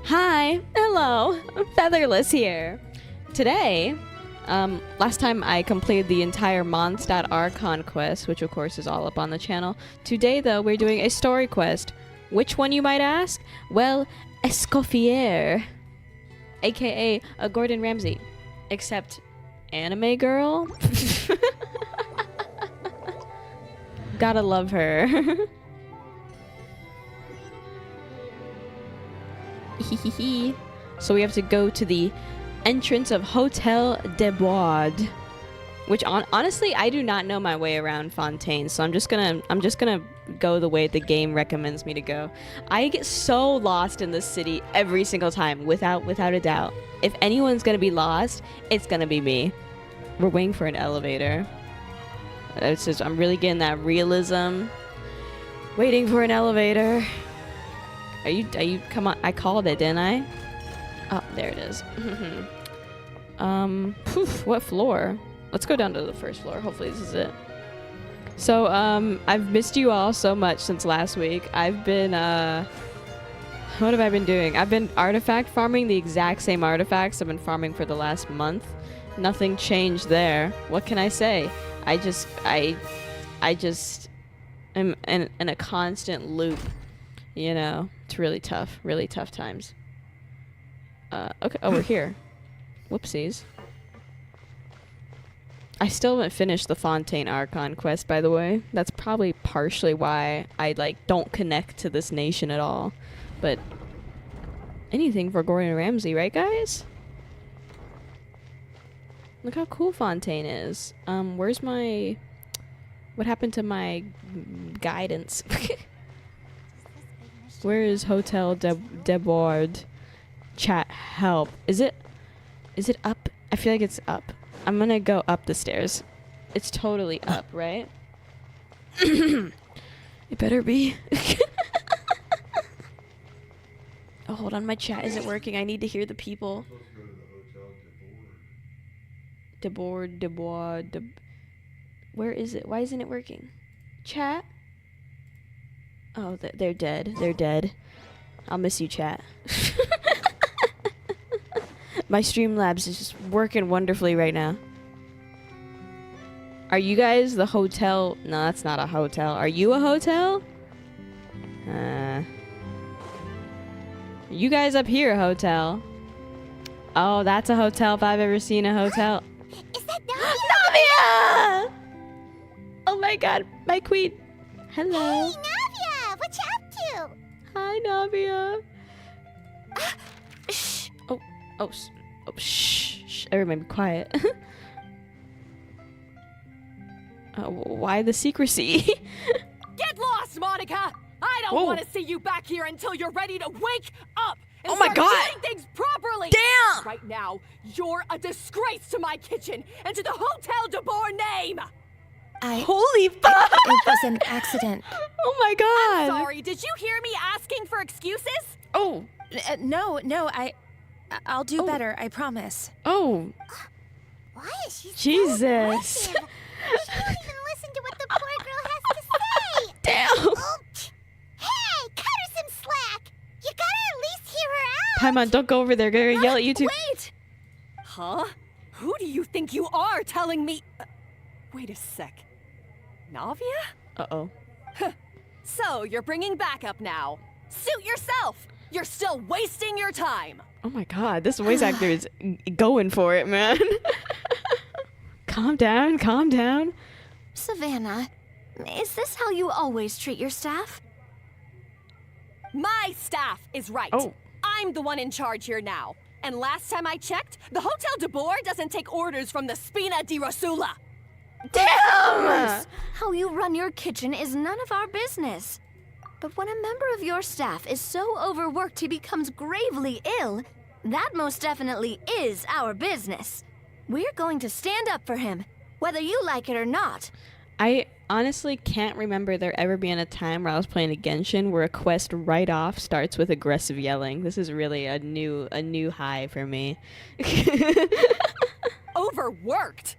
Hi, hello, FeatherLes here. Today, last time I completed the entire Mons.Archon quest, which of course is all up on the channel. Today though, we're doing a story quest. Which one, you might ask? Well, Escoffier, aka a Gordon Ramsay, except anime girl. Gotta love her. So we have to go to the entrance of Hotel de Bois, which honestly I do not know my way around Fontaine, so I'm just gonna go the way the game recommends me to go. I get so lost in this city every single time, without a doubt. If anyone's gonna be lost, it's gonna be me. We're waiting for an elevator. It's just, I'm really getting that realism. Waiting for an elevator. Are you, come on, I called it, didn't I? Oh, there it is. What floor? Let's go down to the first floor. Hopefully this is it. So, I've missed you all so much since last week. I've been, what have I been doing? I've been artifact farming the exact same artifacts I've been farming for the last month. Nothing changed there. What can I say? I just am in a constant loop. You know, it's really tough times. Okay, oh, we're here. Whoopsies. I still haven't finished the Fontaine Archon quest, by the way. That's probably partially why I, don't connect to this nation at all. But anything for Gordon Ramsay, right, guys? Look how cool Fontaine is. Where's my... What happened to my guidance? Where is Hotel de Bois? Chat, help. Is it up? I feel like it's up. I'm gonna go up the stairs. It's totally up, right? It better be. Oh, hold on, my chat isn't working. I need to hear the people. De Bois. Where is it? Why isn't it working? Chat? Oh, they're dead. They're dead. I'll miss you, chat. My Streamlabs is just working wonderfully right now. Are you guys the hotel? No, that's not a hotel. Are you a hotel? You guys up here, hotel. Oh, that's a hotel if I've ever seen a hotel. Is that Navia? Navia! Oh my god, my queen. Hello. Hey, Navia! What you up to? Hi, Navia. Shh. Oh, shh. Everyone be quiet. Why the secrecy? Get lost, Monica! I don't want to see you back here until you're ready to wake up and Oh my start God. doing things properly! Damn! Right now, you're a disgrace to my kitchen and to the Hotel de Bois name! Holy fuck! It was an accident. Oh my god! I'm sorry, did you hear me asking for excuses? Oh. No, I'll do better, I promise. Oh. Why is she Jesus. so aggressive? She won't even listen to what the poor girl has to say. Damn! Oops. Hey, cut her some slack. You gotta at least hear her out. Paimon, don't go over there. They're gonna yell at you too. Wait! Huh? Who do you think you are telling me... wait a sec. Navia? Uh-oh. So, you're bringing backup now. Suit yourself! You're still wasting your time! Oh my god, this voice actor is going for it, man. Calm down. Savannah, is this how you always treat your staff? My staff is right. Oh. I'm the one in charge here now. And last time I checked, the Hotel de Bois doesn't take orders from the Spina di Rosula. Damn! How you run your kitchen is none of our business. But when a member of your staff is so overworked he becomes gravely ill, that most definitely is our business. We're going to stand up for him, whether you like it or not. I honestly can't remember there ever being a time where I was playing a Genshin where a quest right off starts with aggressive yelling. This is really a new high for me. Overworked?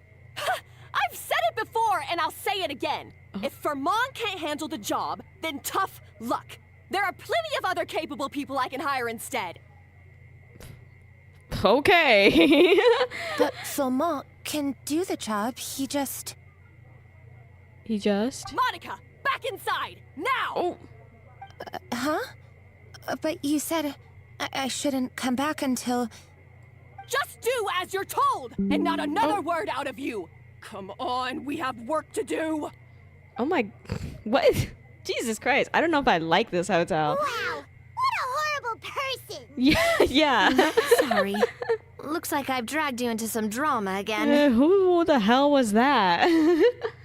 I've said it before and I'll say it again. If Vermont can't handle the job, then tough luck. There are plenty of other capable people I can hire instead. Okay. But Philmont can do the job. He just... Monica, back inside, now! Oh. Huh? But you said I shouldn't come back until... Just do as you're told, and not another word out of you! Come on, we have work to do! Oh my... What? Jesus Christ. I don't know if I like this hotel. Wow, what a horrible person! Yeah. Sorry. Looks like I've dragged you into some drama again. Who the hell was that?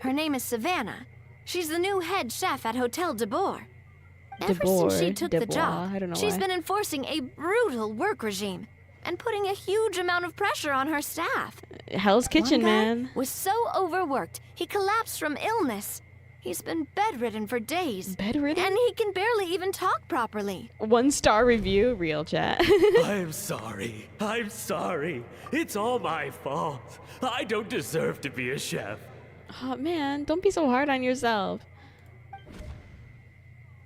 Her name is Savannah. She's the new head chef at Hotel de Boer. Ever Boer, since she took de the Boer, job, I don't know she's why. been enforcing a brutal work regime and putting a huge amount of pressure on her staff. Hell's Kitchen, One guy man. was so overworked, he collapsed from illness. He's been bedridden for days. Bedridden? And he can barely even talk properly. 1-star review, real chat. I'm sorry. I'm sorry. It's all my fault. I don't deserve to be a chef. Oh man, don't be so hard on yourself.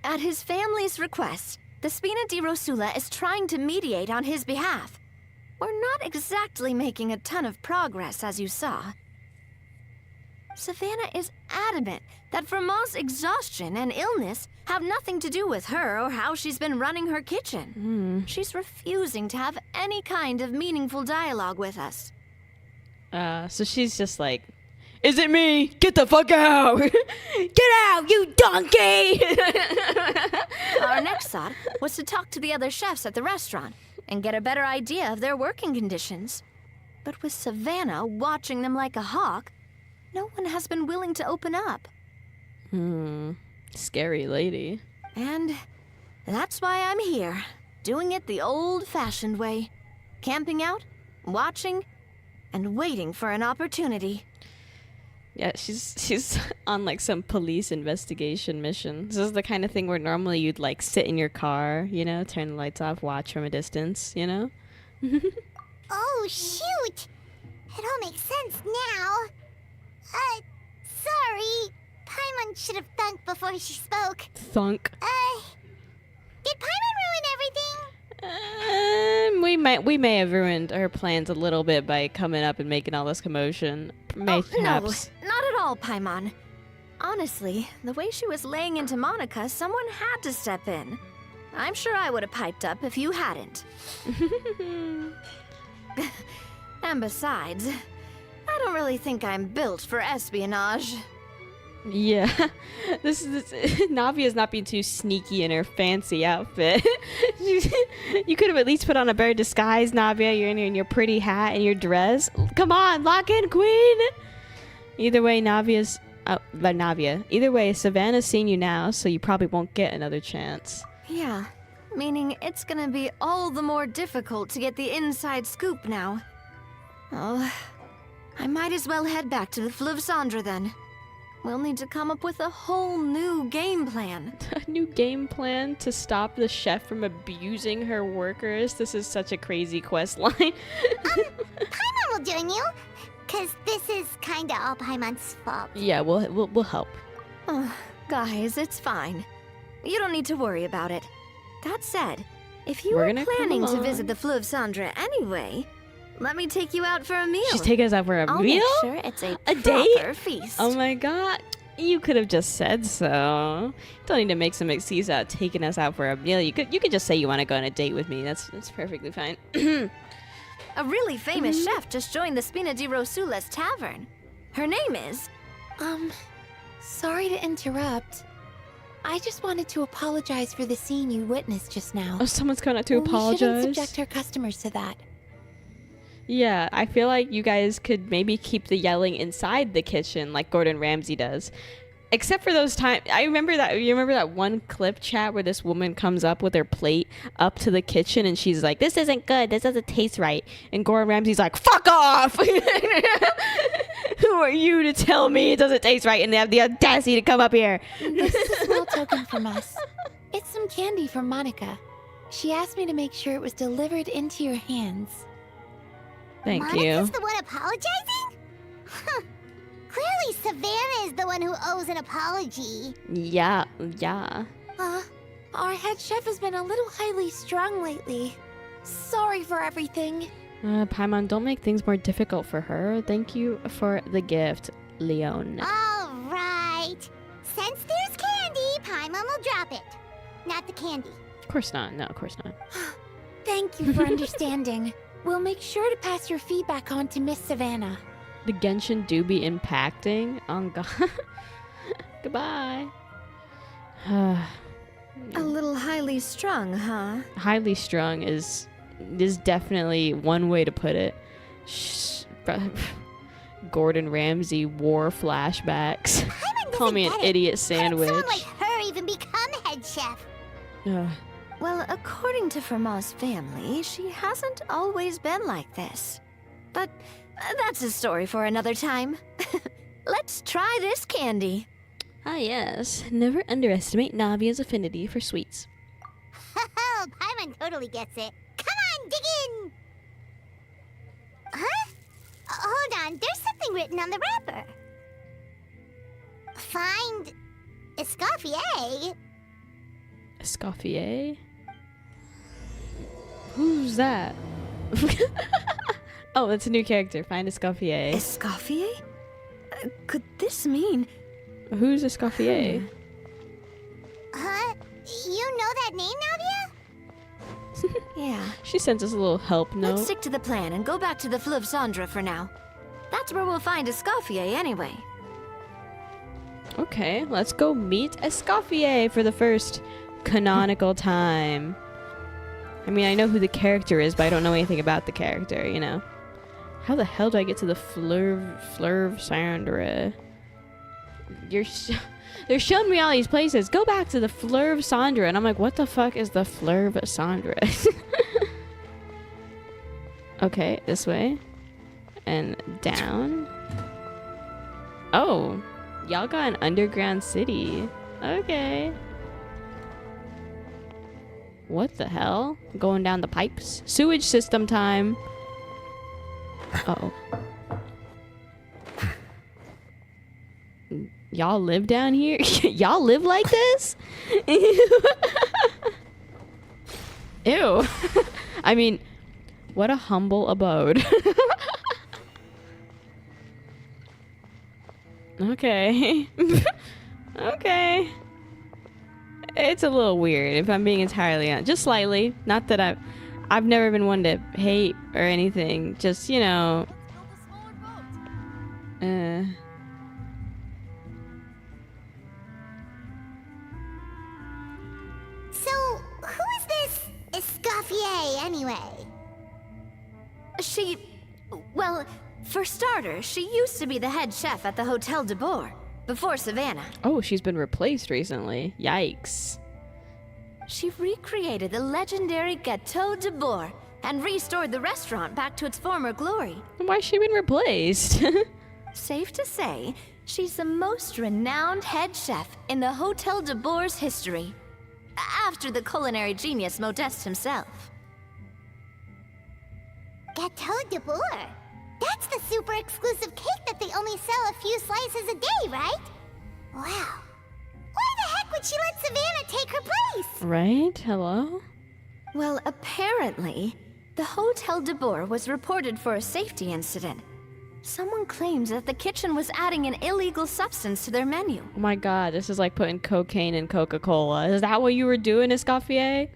At his family's request, the Spina di Rosula is trying to mediate on his behalf. We're not exactly making a ton of progress, as you saw. Savannah is adamant that Vermont's exhaustion and illness have nothing to do with her or how she's been running her kitchen. She's refusing to have any kind of meaningful dialogue with us. So she's just like, is it me? Get the fuck out! Get out, you donkey! Our next thought was to talk to the other chefs at the restaurant and get a better idea of their working conditions. But with Savannah watching them like a hawk, no one has been willing to open up. Scary lady. And that's why I'm here, doing it the old-fashioned way. Camping out, watching, and waiting for an opportunity. Yeah, she's on like some police investigation mission. This is the kind of thing where normally you'd like sit in your car, you know, turn the lights off, watch from a distance, you know? Oh, shoot! It all makes sense now. Sorry. Paimon should have thunked before she spoke. Thunk. Did Paimon ruin everything? We may have ruined her plans a little bit by coming up and making all this commotion. Perhaps. No, not at all, Paimon. Honestly, the way she was laying into Monica, someone had to step in. I'm sure I would have piped up if you hadn't. And besides, I don't really think I'm built for espionage. Yeah, this Navia's not being too sneaky in her fancy outfit. You could have at least put on a better disguise, Navia. You're in your pretty hat and your dress. Come on, lock in, queen. Either way, Navia. Either way, Savannah's seen you now, so you probably won't get another chance. Yeah, meaning it's gonna be all the more difficult to get the inside scoop now. Oh, I might as well head back to the Fleuve Cendre then. We'll need to come up with a whole new game plan. A new game plan to stop the chef from abusing her workers? This is such a crazy quest line. Paimon will join you. Because this is kinda all Paimon's fault. Yeah, we'll help. Oh, guys, it's fine. You don't need to worry about it. That said, if you We're were gonna come planning to along. visit the Fleuve Cendre anyway, let me take you out for a meal. She's taking us out for a I'll meal? make sure it's a A proper date? feast. Oh my god. You could have just said so. Don't need to make some excuse out taking us out for a meal. You could just say you want to go on a date with me. That's perfectly fine. A really famous chef just joined the Spina di Rosula's tavern. Her name is... Sorry to interrupt. I just wanted to apologize for the scene you witnessed just now. Oh, someone's coming out to We shouldn't apologize. subject our customers to that. Yeah, I feel like you guys could maybe keep the yelling inside the kitchen like Gordon Ramsay does. Except for those times, you remember that one clip, chat, where this woman comes up with her plate up to the kitchen and she's like, this isn't good, this doesn't taste right. And Gordon Ramsay's like, fuck off! Who are you to tell me it doesn't taste right and they have the audacity to come up here? This is a small token from us. It's some candy from Monica. She asked me to make sure it was delivered into your hands. Thank Monica's you. the one apologizing? Huh. Clearly Savannah is the one who owes an apology. Yeah. Our head chef has been a little highly strung lately. Sorry for everything. Paimon, don't make things more difficult for her. Thank you for the gift, Leon. All right. Since there's candy, Paimon will drop it. Not the candy. Of course not. No, of course not. Thank you for understanding. We'll make sure to pass your feedback on to Miss Savannah. The Genshin do be impacting. Oh, God. Goodbye. A little highly strung, huh? Highly strung is definitely one way to put it. Gordon Ramsay war flashbacks. Paimon Call me an doesn't get it. idiot How did sandwich. someone like her even become head chef? Ugh. Well, according to Fermat's family, she hasn't always been like this. But that's a story for another time. Let's try this candy. Ah, yes. Never underestimate Navia's affinity for sweets. Oh, Paimon totally gets it. Come on, dig in! Huh? Hold on, there's something written on the wrapper. Find Escoffier. Escoffier? Who's that? Oh, that's a new character. Find Escoffier. Escoffier? Could this mean... Who's Escoffier? Huh? You know that name, Navia? Yeah. She sent us a little help Let's note. stick to the plan and go back to the Fleuve Cendre for now. That's where we'll find Escoffier anyway. Okay, let's go meet Escoffier for the first canonical time. I mean, I know who the character is, but I don't know anything about the character, you know? How the hell do I get to the Fleuve Cendre? They're showing me all these places. Go back to the Fleuve Cendre. And I'm like, what the fuck is the Fleuve Cendre? Okay, this way. And down. Oh, y'all got an underground city. Okay. What the hell? Going down the pipes? Sewage system time. Uh-oh. Y'all live down here? Y'all live like this? Ew. I mean, what a humble abode. Okay. Okay. It's a little weird, if I'm being entirely honest. Just slightly. Not that I've never been one to hate or anything. Just, you know. So, who is this Escoffier, anyway? Well, for starters, she used to be the head chef at the Hotel de Boer, before Savannah. Oh, she's been replaced recently. Yikes. She recreated the legendary Gâteau de Boer and restored the restaurant back to its former glory. Why's she been replaced? Safe to say, she's the most renowned head chef in the Hotel de Boer's history, after the culinary genius Modeste himself. Gâteau de Boer? That's the super exclusive cake that they only sell a few slices a day, right? Wow. Why the heck would she let Savannah take her place? Right? Hello? Well, apparently, the Hotel de Boer was reported for a safety incident. Someone claims that the kitchen was adding an illegal substance to their menu. Oh my god, this is like putting cocaine in Coca-Cola. Is that what you were doing, Escoffier?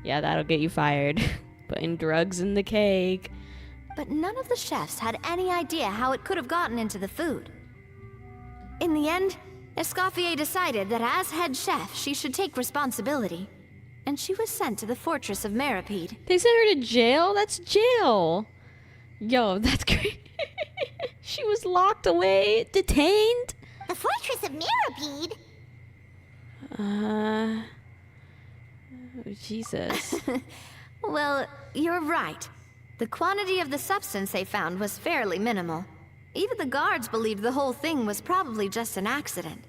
Yeah, that'll get you fired. Putting drugs in the cake. But none of the chefs had any idea how it could have gotten into the food. In the end, Escoffier decided that as head chef, she should take responsibility. And she was sent to the fortress of Meripede. They sent her to jail? That's jail. Yo, that's great. She was locked away, detained. The fortress of Meripede? Oh, Jesus. Well, you're right. The quantity of the substance they found was fairly minimal. Even the guards believed the whole thing was probably just an accident.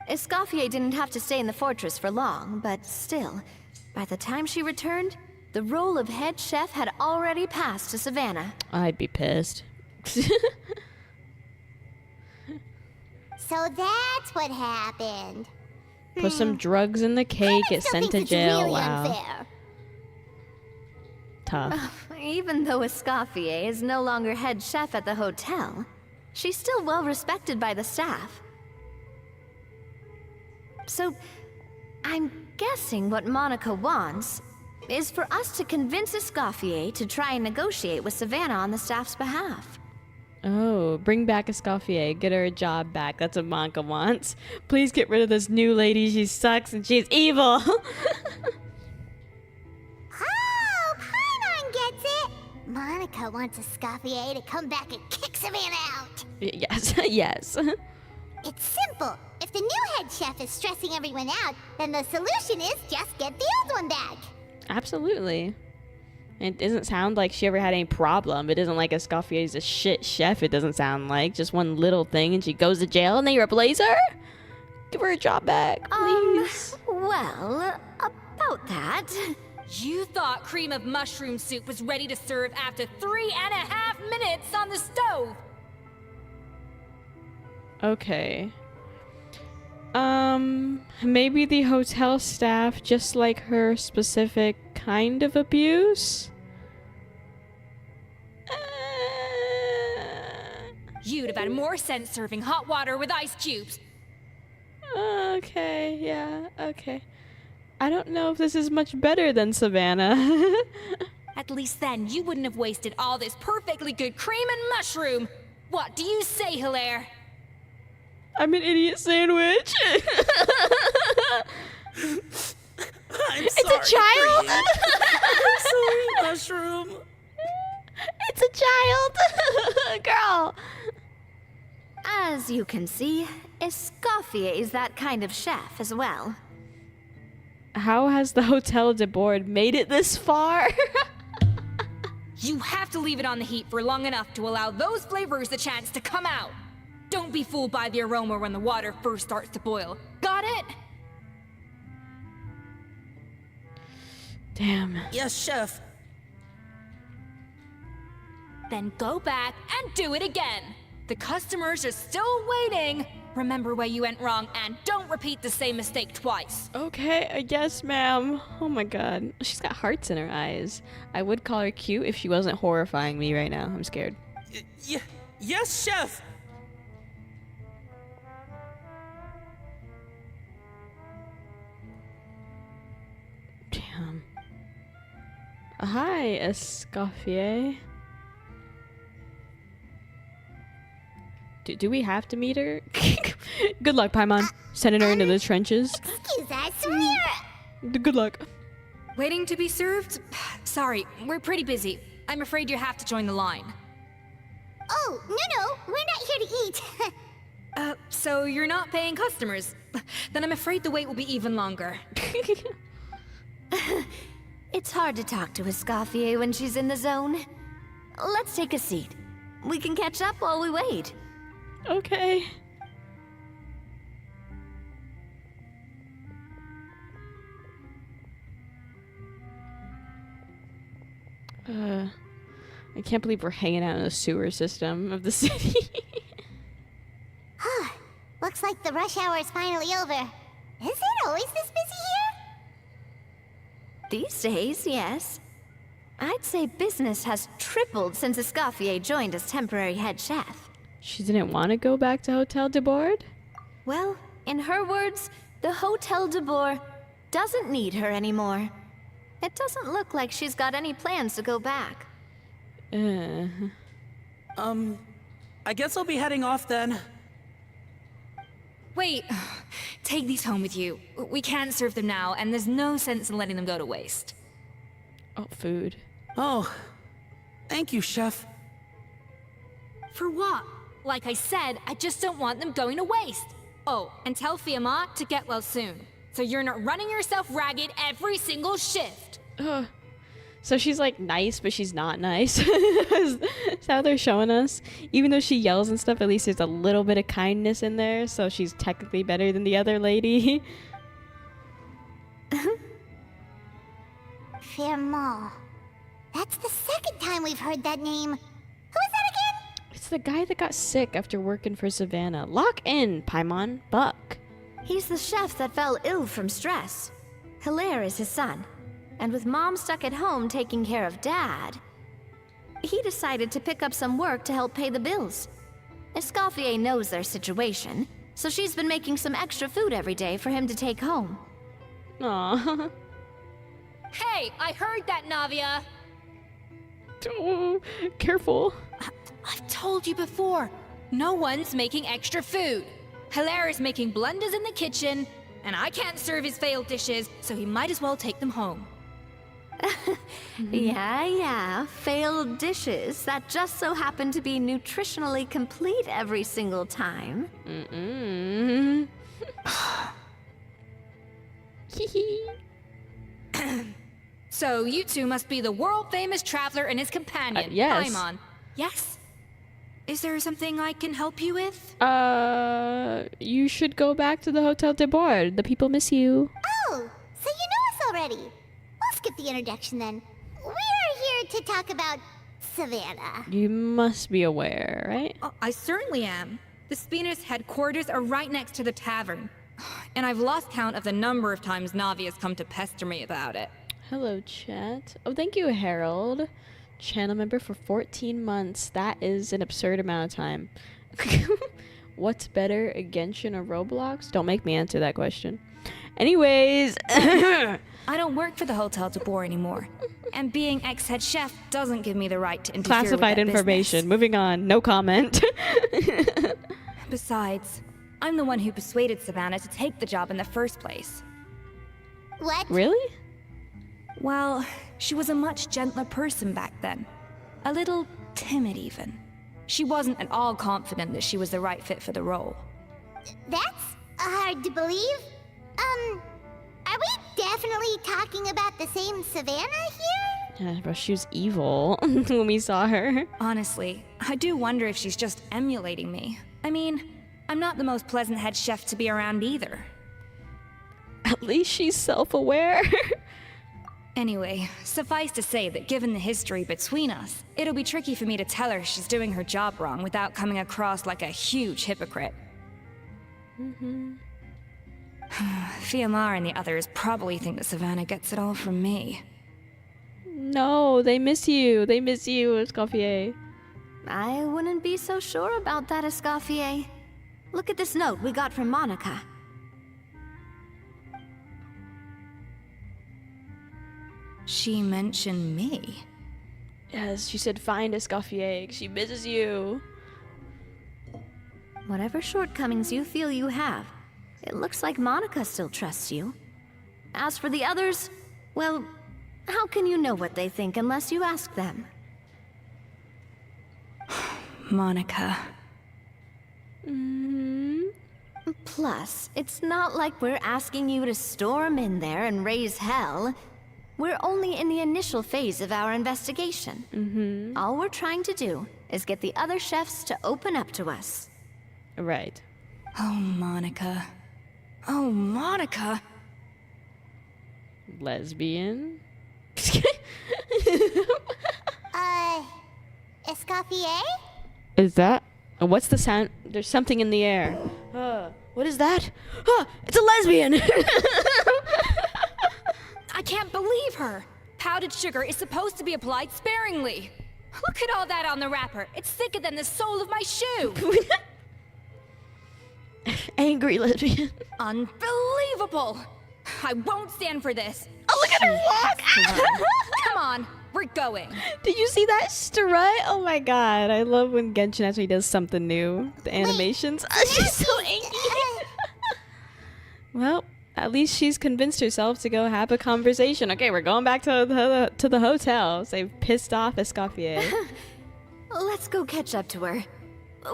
Escoffier didn't have to stay in the fortress for long, but still, by the time she returned, the role of head chef had already passed to Savannah. I'd be pissed. So that's what happened. Put some drugs in the cake, get Still sent to thinks it's jail. really Wow. unfair. tough. Even though Escoffier is no longer head chef at the hotel, she's still well respected by the staff. So, I'm guessing what Monica wants is for us to convince Escoffier to try and negotiate with Savannah on the staff's behalf. Oh, bring back Escoffier. Get her a job back. That's what Monica wants. Please get rid of this new lady. She sucks and she's evil. Oh, Paimon gets it! Monica wants Escoffier to come back and kick Savannah out. Yes, yes. It's simple. If the new head chef is stressing everyone out, then the solution is just get the old one back. Absolutely. It doesn't sound like she ever had any problem. It isn't like Escoffier's a shit chef, it doesn't sound like. Just one little thing and she goes to jail and they replace her? Give her a job back, please. Well, about that... You thought cream of mushroom soup was ready to serve after 3.5 minutes on the stove! Okay. Maybe the hotel staff just like her specific kind of abuse? You'd have had more sense serving hot water with ice cubes. Okay, yeah, okay. I don't know if this is much better than Savannah. At least then you wouldn't have wasted all this perfectly good cream and mushroom. What do you say, Hilaire? I'm an idiot sandwich. It's a child. Sorry, mushroom. It's a child. Girl. As you can see, Escoffier is that kind of chef as well. How has the Hotel de Board made it this far? You have to leave it on the heat for long enough to allow those flavors the chance to come out. Don't be fooled by the aroma when the water first starts to boil. Got it? Damn. Yes, chef. Then go back and do it again. The customers are still waiting. Remember where you went wrong and don't repeat the same mistake twice. Okay, I guess, ma'am. Oh my god. She's got hearts in her eyes. I would call her cute if she wasn't horrifying me right now. I'm scared. Yes, chef. Damn. Hi, Escoffier. Do we have to meet her? Good luck, Paimon. Sending her into the trenches. Excuse us, Good luck. Waiting to be served? Sorry, we're pretty busy. I'm afraid you have to join the line. Oh, no, we're not here to eat. So you're not paying customers? Then I'm afraid the wait will be even longer. It's hard to talk to Escoffier when she's in the zone. Let's take a seat. We can catch up while we wait. Okay. I can't believe we're hanging out in the sewer system of the city. Looks like the rush hour is finally over. Is it always this busy here? These days, yes. I'd say business has tripled since Escoffier joined as temporary head chef. She didn't want to go back to Hotel de Board? Well, in her words, the Hotel de Boer doesn't need her anymore. It doesn't look like she's got any plans to go back. I guess I'll be heading off then. Wait, take these home with you. We can't serve them now, and there's no sense in letting them go to waste. Oh, food. Oh, thank you, chef. For what? Like I said, I just don't want them going to waste. Oh, and tell Fiamma to get well soon, so you're not running yourself ragged every single shift. So she's like nice, but she's not nice. That's how they're showing us. Even though she yells and stuff, at least there's a little bit of kindness in there, so she's technically better than the other lady. Firmo. That's the second time we've heard that name. Who is that again? It's the guy that got sick after working for Savannah. Lock in, Paimon. Buck. He's the chef that fell ill from stress. Hilaire is his son. and with Mom stuck at home taking care of Dad, he decided to pick up some work to help pay the bills. Escoffier knows their situation, so she's been making some extra food every day for him to take home. Aw. Hey, I heard that, Navia! Oh, careful. I've told you before, no one's making extra food. Hilaire is making blunders in the kitchen, and I can't serve his failed dishes, so he might as well take them home. Yeah, failed dishes that just so happen to be nutritionally complete every single time. Mm-mm. So you two must be the world-famous traveler and his companion, yes. Paimon. Yes? Is there something I can help you with? You should go back to the Hotel de Board. The people miss you. Oh, so you know us already. We'll skip the introduction then. We're here to talk about Savannah. You must be aware, right? Oh, I certainly am. The Spina's headquarters are right next to the tavern. And I've lost count of the number of times Navi has come to pester me about it. Hello, chat. Oh, thank you, Harold. Channel member for 14 months. That is an absurd amount of time. What's better, a Genshin or Roblox? Don't make me answer that question. Anyways. I don't work for the Hotel de Boer anymore. And being ex-head chef doesn't give me the right to interfere Classified with that information. business. Moving on. No comment. Besides, I'm the one who persuaded Savannah to take the job in the first place. What? Really? Well, she was a much gentler person back then. A little timid, even. She wasn't at all confident that she was the right fit for the role. That's hard to believe. Are we definitely talking about the same Savannah here? Yeah, bro, she was evil when we saw her. Honestly, I do wonder if she's just emulating me. I mean, I'm not the most pleasant head chef to be around either. At least she's self-aware. Anyway, suffice to say that given the history between us, it'll be tricky for me to tell her she's doing her job wrong without coming across like a huge hypocrite. Fiamar and the others probably think that Savannah gets it all from me. No, they miss you. They miss you, Escoffier. I wouldn't be so sure about that, Escoffier. Look at this note we got from Monica. She mentioned me. Yes, she said find Escoffier. She misses you. Whatever shortcomings you feel you have, it looks like Monica still trusts you. As for the others, well, how can you know what they think unless you ask them? Monica. Plus, it's not like we're asking you to storm in there and raise hell. We're only in the initial phase of our investigation. All we're trying to do is get the other chefs to open up to us. Right. Oh, Monica. Oh, Monica. Lesbian. Escoffier? Is that? What's the sound? There's something in the air. What is that? It's a lesbian. I can't believe her. Powdered sugar is supposed to be applied sparingly. Look at all that on the wrapper. It's thicker than the sole of my shoe. Angry lesbian. Unbelievable. I won't stand for this. Oh, look at her walk. Come on, we're going. Did you see that strut? Oh my god. I love when Genshin actually does something new. The animations. She's so angry. Well, at least she's convinced herself to go have a conversation. Okay, we're going back to the hotel. So they've pissed off Escoffier. Let's go catch up to her.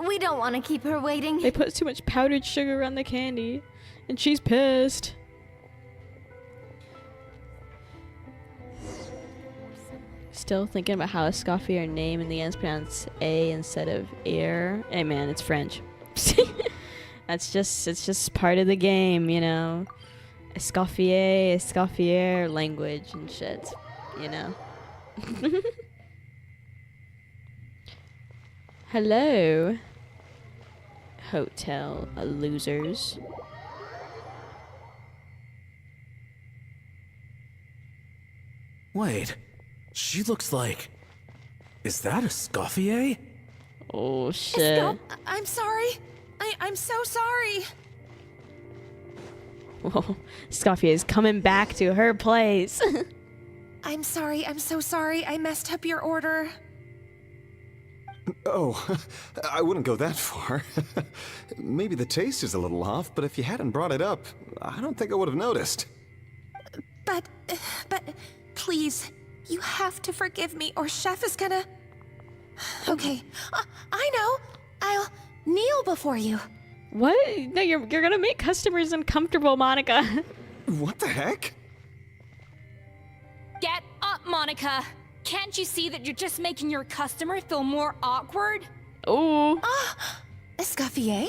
We don't want to keep her waiting. They put too much powdered sugar on the candy. And she's pissed. Still thinking about how Escoffier name in the end's pronounced A instead of air. Hey man, it's French. It's just part of the game, you know. Escoffier language and shit, you know. Hello, hotel losers. Wait, she looks like... Is that Escoffier? Oh shit. I'm sorry. I'm so sorry. Whoa. Escoffier is coming back to her place. I'm sorry. I'm so sorry. I messed up your order. Oh, I wouldn't go that far. Maybe the taste is a little off, but if you hadn't brought it up, I don't think I would have noticed. But, please, you have to forgive me or Chef is gonna... Okay, I know. I'll kneel before you. What? No, you're gonna make customers uncomfortable, Monica. What the heck? Get up, Monica! Can't you see that you're just making your customer feel more awkward? Oh. Escoffier?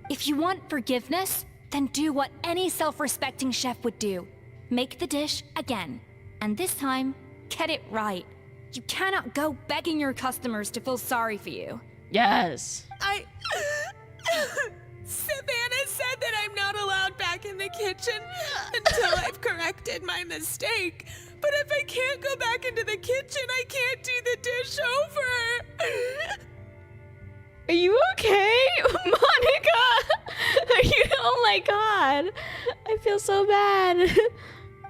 If you want forgiveness, then do what any self-respecting chef would do. Make the dish again. And this time, get it right. You cannot go begging your customers to feel sorry for you. Yes. Savannah said that I'm not allowed back in the kitchen until I've corrected my mistake. But if I can't go back into the kitchen, I can't do the dish over. Are you okay, Monica? Are you? Oh my god. I feel so bad.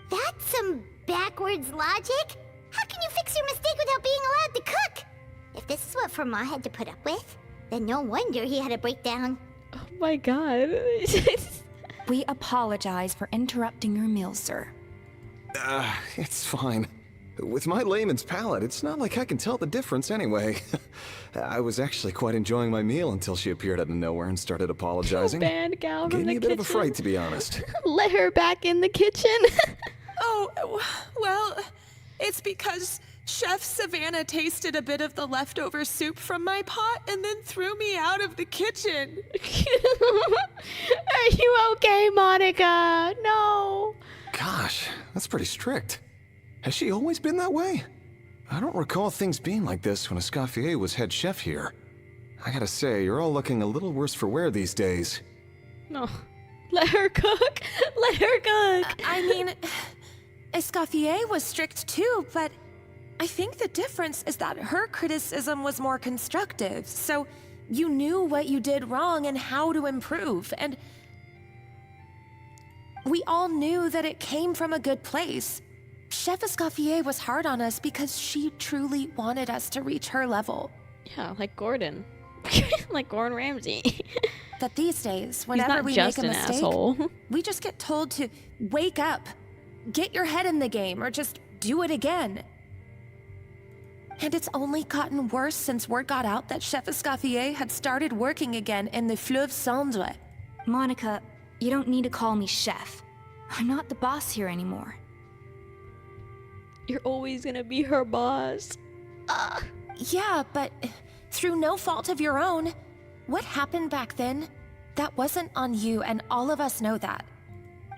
That's some backwards logic. How can you fix your mistake without being allowed to cook? If this is what Fermat had to put up with, then no wonder he had a breakdown. Oh my god. We apologize for interrupting your meal, sir. It's fine. With my layman's palate, it's not like I can tell the difference anyway. I was actually quite enjoying my meal until she appeared out of nowhere and started apologizing. Bad gal from Gave the me a bit of a kitchen. fright, to be honest. Let her back in the kitchen. Oh, well, it's because Chef Savannah tasted a bit of the leftover soup from my pot and then threw me out of the kitchen. Are you okay, Monica? No. Gosh, that's pretty strict. Has she always been that way? I don't recall things being like this when Escoffier was head chef here. I gotta say, you're all looking a little worse for wear these days. No. Let her cook. Let her cook. I mean, Escoffier was strict too, but I think the difference is that her criticism was more constructive, so you knew what you did wrong and how to improve, and we all knew that it came from a good place. Chef Escoffier was hard on us because she truly wanted us to reach her level. Yeah, like Gordon. Like Gordon Ramsay. But these days, He's whenever not we just make a an mistake, asshole. we just get told to wake up, get your head in the game, or just do it again. And it's only gotten worse since word got out that Chef Escoffier had started working again in the Fleuve Cendre. Monica, you don't need to call me chef. I'm not the boss here anymore. You're always gonna be her boss. Yeah, but through no fault of your own, what happened back then, that wasn't on you, and all of us know that.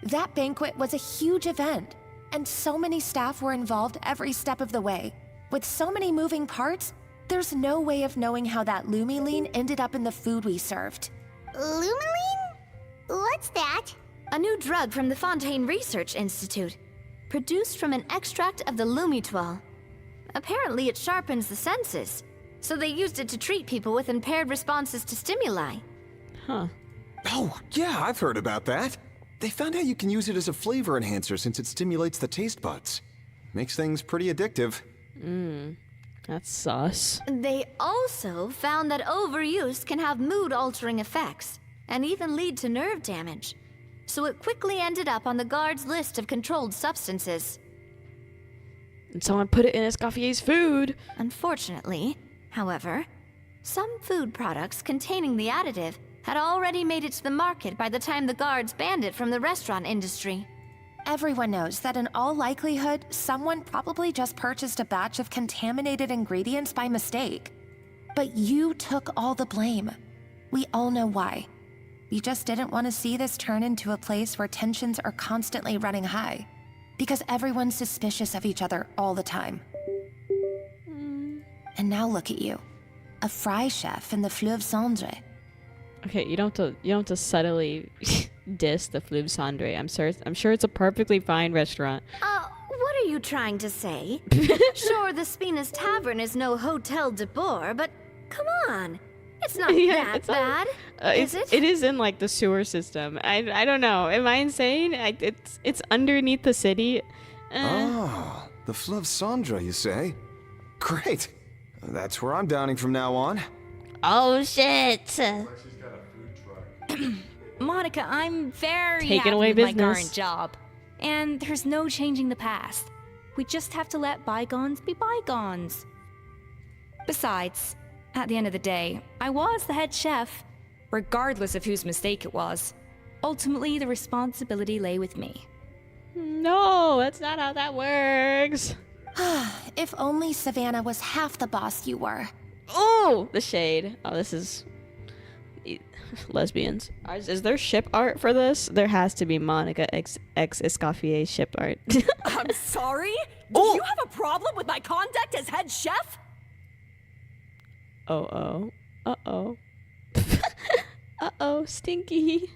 That banquet was a huge event, and so many staff were involved every step of the way. With so many moving parts, there's no way of knowing how that Lumiline ended up in the food we served. Lumiline? What's that? A new drug from the Fontaine Research Institute, produced from an extract of the Lumitoile. Apparently it sharpens the senses, so they used it to treat people with impaired responses to stimuli. Huh. Oh, yeah, I've heard about that. They found out you can use it as a flavor enhancer since it stimulates the taste buds. Makes things pretty addictive. That's sus. They also found that overuse can have mood-altering effects, and even lead to nerve damage. So it quickly ended up on the guard's list of controlled substances. And someone put it in Escoffier's food. Unfortunately, however, some food products containing the additive had already made it to the market by the time the guards banned it from the restaurant industry. Everyone knows that in all likelihood, someone probably just purchased a batch of contaminated ingredients by mistake. But you took all the blame. We all know why. You just didn't want to see this turn into a place where tensions are constantly running high. Because everyone's suspicious of each other all the time. And now look at you. A fry chef in the Fleuve Cendre. Okay, you don't have to subtly diss the Fleuve Cendre. I'm sure it's a perfectly fine restaurant. What are you you trying to say? Sure, the Spina's Tavern is no Hotel de Boer, but come on. It's not that bad, is it? It is in like the sewer system. I don't know. Am I insane? It's underneath the city. Oh, the Fleuve Sandra, you say? Great. That's where I'm downing from now on. Oh shit! Monica, I'm very Taking happy away with my business. current job. And there's no changing the past. We just have to let bygones be bygones. Besides, at the end of the day, I was the head chef, regardless of whose mistake it was. Ultimately, the responsibility lay with me. No, that's not how that works. If only Savannah was half the boss you were. Oh, the shade. Oh, this is lesbians. Is there ship art for this? There has to be Monica ex Escoffier ship art. I'm sorry? Do you have a problem with my conduct as head chef? Uh-oh. Uh-oh. Uh-oh, stinky.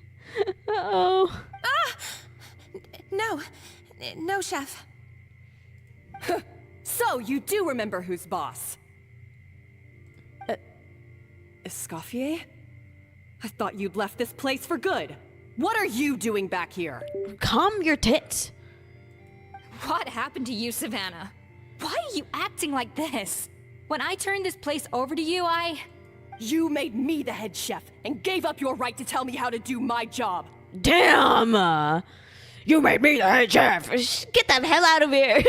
Uh-oh. No, chef. So, you do remember who's boss? Escoffier? I thought you'd left this place for good. What are you doing back here? Calm your tits. What happened to you, Savannah? Why are you acting like this? When I turned this place over to you, You made me the head chef and gave up your right to tell me how to do my job. Damn! You made me the head chef. Get the hell out of here.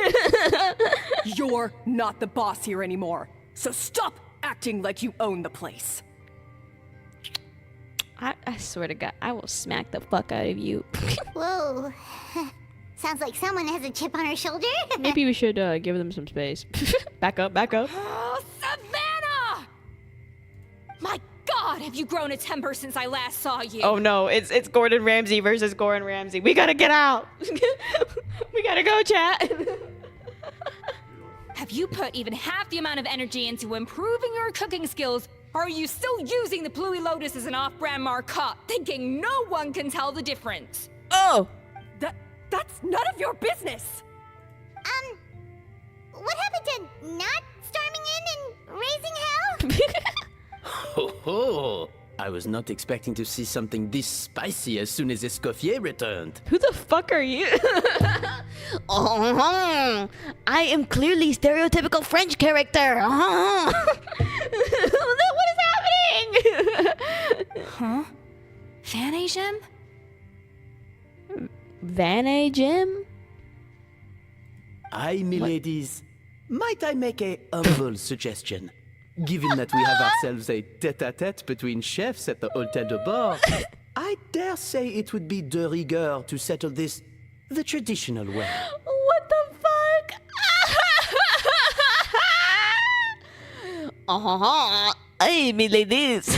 You're not the boss here anymore, so stop acting like you own the place. I swear to God, I will smack the fuck out of you. Whoa. Sounds like someone has a chip on her shoulder. Maybe we should give them some space. Back up, back up. Oh, Savannah! My God, have you grown a temper since I last saw you? Oh no, it's Gordon Ramsay versus Gordon Ramsay. We gotta get out. We gotta go, chat. Have you put even half the amount of energy into improving your cooking skills, or are you still using the Pluie Lotus as an off-brand marcotte, thinking no one can tell the difference? Oh! That's none of your business! What happened to not storming in and raising hell? Ho ho! I was not expecting to see something this spicy as soon as Escoffier returned. Who the fuck are you? I am clearly stereotypical French character. What is happening? Huh? Fanny Gem? Van Jim? Aye, miladies. Might I make a humble suggestion? Given that we have ourselves a tête-à-tête between chefs at the Hôtel de Bord, I dare say it would be de rigueur to settle this the traditional way. What the fuck? Hey, me ladies.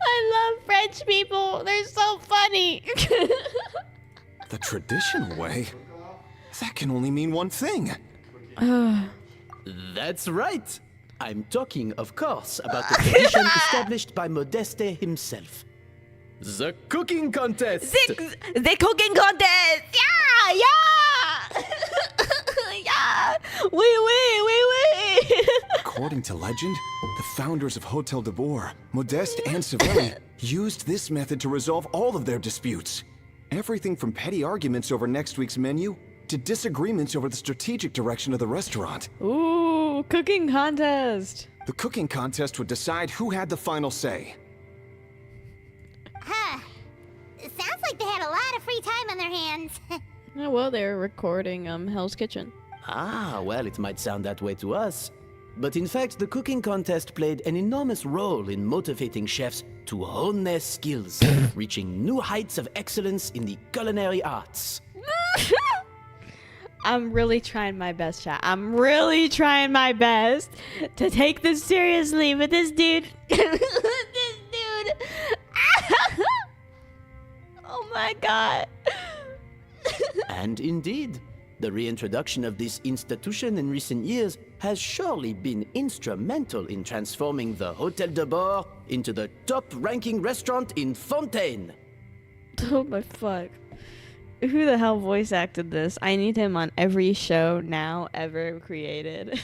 I love French people. They're so funny. The traditional way? That can only mean one thing. That's right. I'm talking, of course, about the tradition established by Modeste himself. The cooking contest! The cooking contest! Yeah! Yeah! Yeah! Oui! According to legend, the founders of Hotel de Boer, Modeste and Savelli, used this method to resolve all of their disputes. Everything from petty arguments over next week's menu to disagreements over the strategic direction of the restaurant. Ooh, cooking contest. The cooking contest would decide who had the final say. Huh. It sounds like they had a lot of free time on their hands. Oh, well, they're recording Hell's Kitchen. Ah, well, it might sound that way to us. But in fact, the cooking contest played an enormous role in motivating chefs to hone their skills, reaching new heights of excellence in the culinary arts. I'm really trying my best, chat. I'm really trying my best to take this seriously, but this dude... Oh my god. And indeed, the reintroduction of this institution in recent years has surely been instrumental in transforming the Hôtel de Bord into the top-ranking restaurant in Fontaine. Oh my fuck. Who the hell voice acted this? I need him on every show now ever created.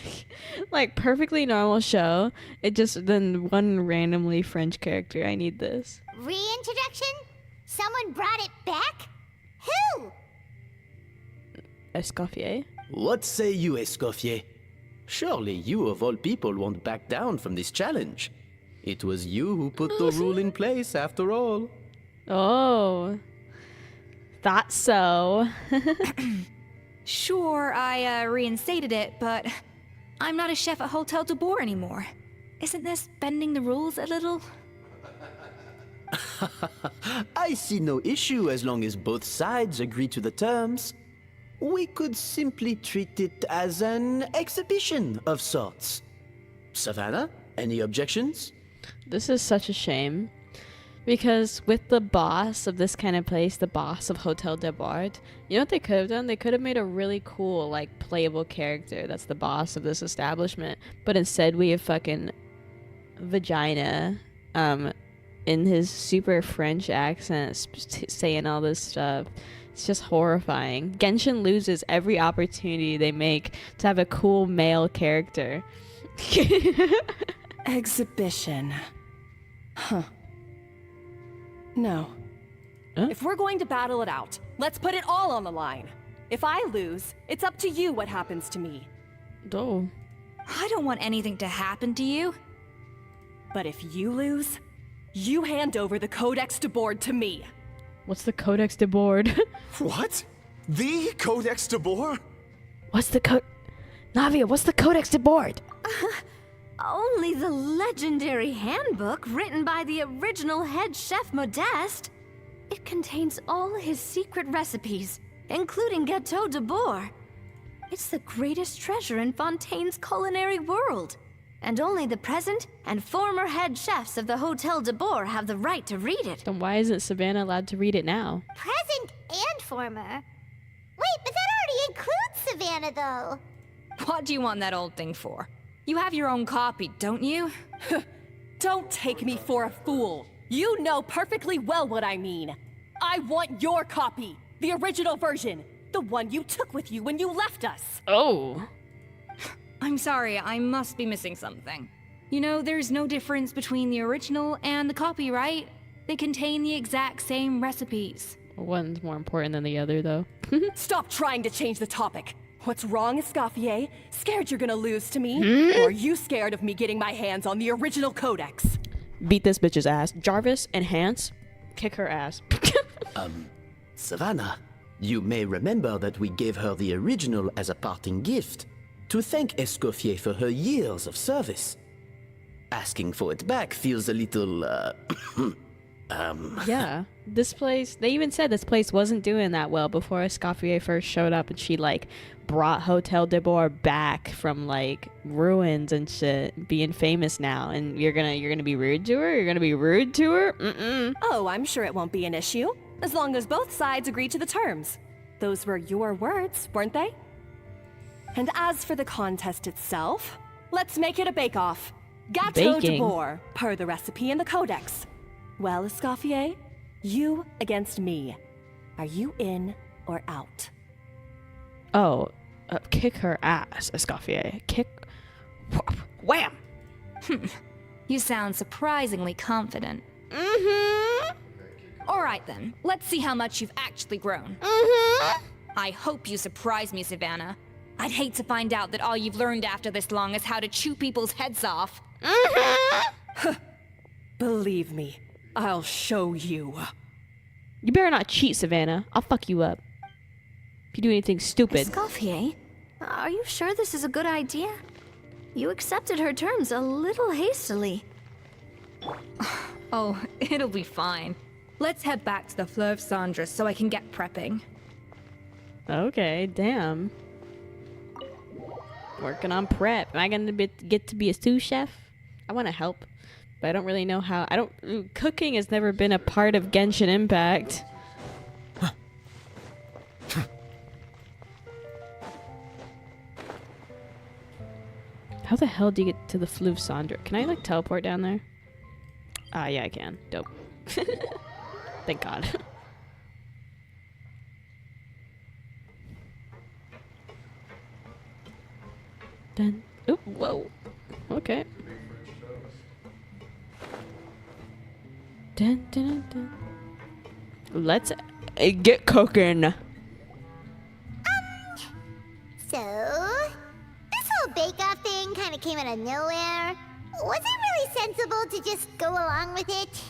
Like, perfectly normal show. It just, then one randomly French character. I need this. Reintroduction? Someone brought it back? Who? Escoffier? What say you, Escoffier? Surely you of all people won't back down from this challenge. It was you who put the rule in place, after all. Oh. Thought so. Sure, I reinstated it, but I'm not a chef at Hotel de Boer anymore. Isn't this bending the rules a little? I see no issue as long as both sides agree to the terms. We could simply treat it as an exhibition of sorts. Savannah, any objections? This is such a shame. Because with the boss of this kind of place, the boss of Hotel de Boer, you know what they could have done? They could have made a really cool, like, playable character that's the boss of this establishment. But instead we have fucking Vagina, in his super French accent, saying all this stuff. It's just horrifying. Genshin loses every opportunity they make to have a cool male character. Exhibition. Huh. No. Huh? If we're going to battle it out, let's put it all on the line. If I lose, it's up to you what happens to me. Oh. I don't want anything to happen to you. But if you lose, you hand over the Codex de Boer to me. What's the Codex de Boer? What? The Codex de Boer? What's the Navia, what's the Codex de Boer? Only the legendary handbook written by the original head chef Modeste. It contains all his secret recipes, including Gâteau de Boer. It's the greatest treasure in Fontaine's culinary world. And only the present and former head chefs of the Hotel de Boer have the right to read it. Then why isn't Savannah allowed to read it now? Present and former. Wait, but that already includes Savannah, though. What do you want that old thing for? You have your own copy, don't you? Don't take me for a fool. You know perfectly well what I mean. I want your copy, the original version, the one you took with you when you left us. Oh. I'm sorry, I must be missing something. You know, there's no difference between the original and the copy, right? They contain the exact same recipes. One's more important than the other, though. Stop trying to change the topic. What's wrong, Escoffier? Scared you're gonna lose to me? Or are you scared of me getting my hands on the original Codex? Beat this bitch's ass. Jarvis and Hans, kick her ass. Savannah, you may remember that we gave her the original as a parting gift to thank Escoffier for her years of service. Asking for it back feels a little, Yeah. This place, they even said this place wasn't doing that well before Escoffier first showed up, and she, like, brought Hotel de Boer back from, like, ruins and shit, being famous now, and you're gonna be rude to her? You're gonna be rude to her? Mm-mm. Oh, I'm sure it won't be an issue, as long as both sides agree to the terms. Those were your words, weren't they? And as for the contest itself, let's make it a bake-off. Gâteau de Baking. Boer, per the recipe in the Codex. Well, Escoffier, you against me. Are you in or out? Oh, kick her ass, Escoffier. Kick. Wham! You sound surprisingly confident. Mm-hmm. Alright then, let's see how much you've actually grown. Mm-hmm. I hope you surprise me, Savannah. I'd hate to find out that all you've learned after this long is how to chew people's heads off. Mm-hmm. Believe me, I'll show you. You better not cheat, Savannah. I'll fuck you up. If you do anything stupid. Escoffier, are you sure this is a good idea? You accepted her terms a little hastily. Oh, it'll be fine. Let's head back to the Fleuve Cendres so I can get prepping. Okay, damn. Working on prep. Am I gonna get to be a sous chef? I want to help, but I don't really know how. Cooking has never been a part of Genshin Impact. How the hell do you get to the Fleuve Cendres? Can I, like, teleport down there? Ah, yeah, I can. Dope. Thank God. Dun. Oop, whoa. Okay. Dun, dun, dun. Let's get cooking. So, this whole bake-off thing kind of came out of nowhere. Was it really sensible to just go along with it?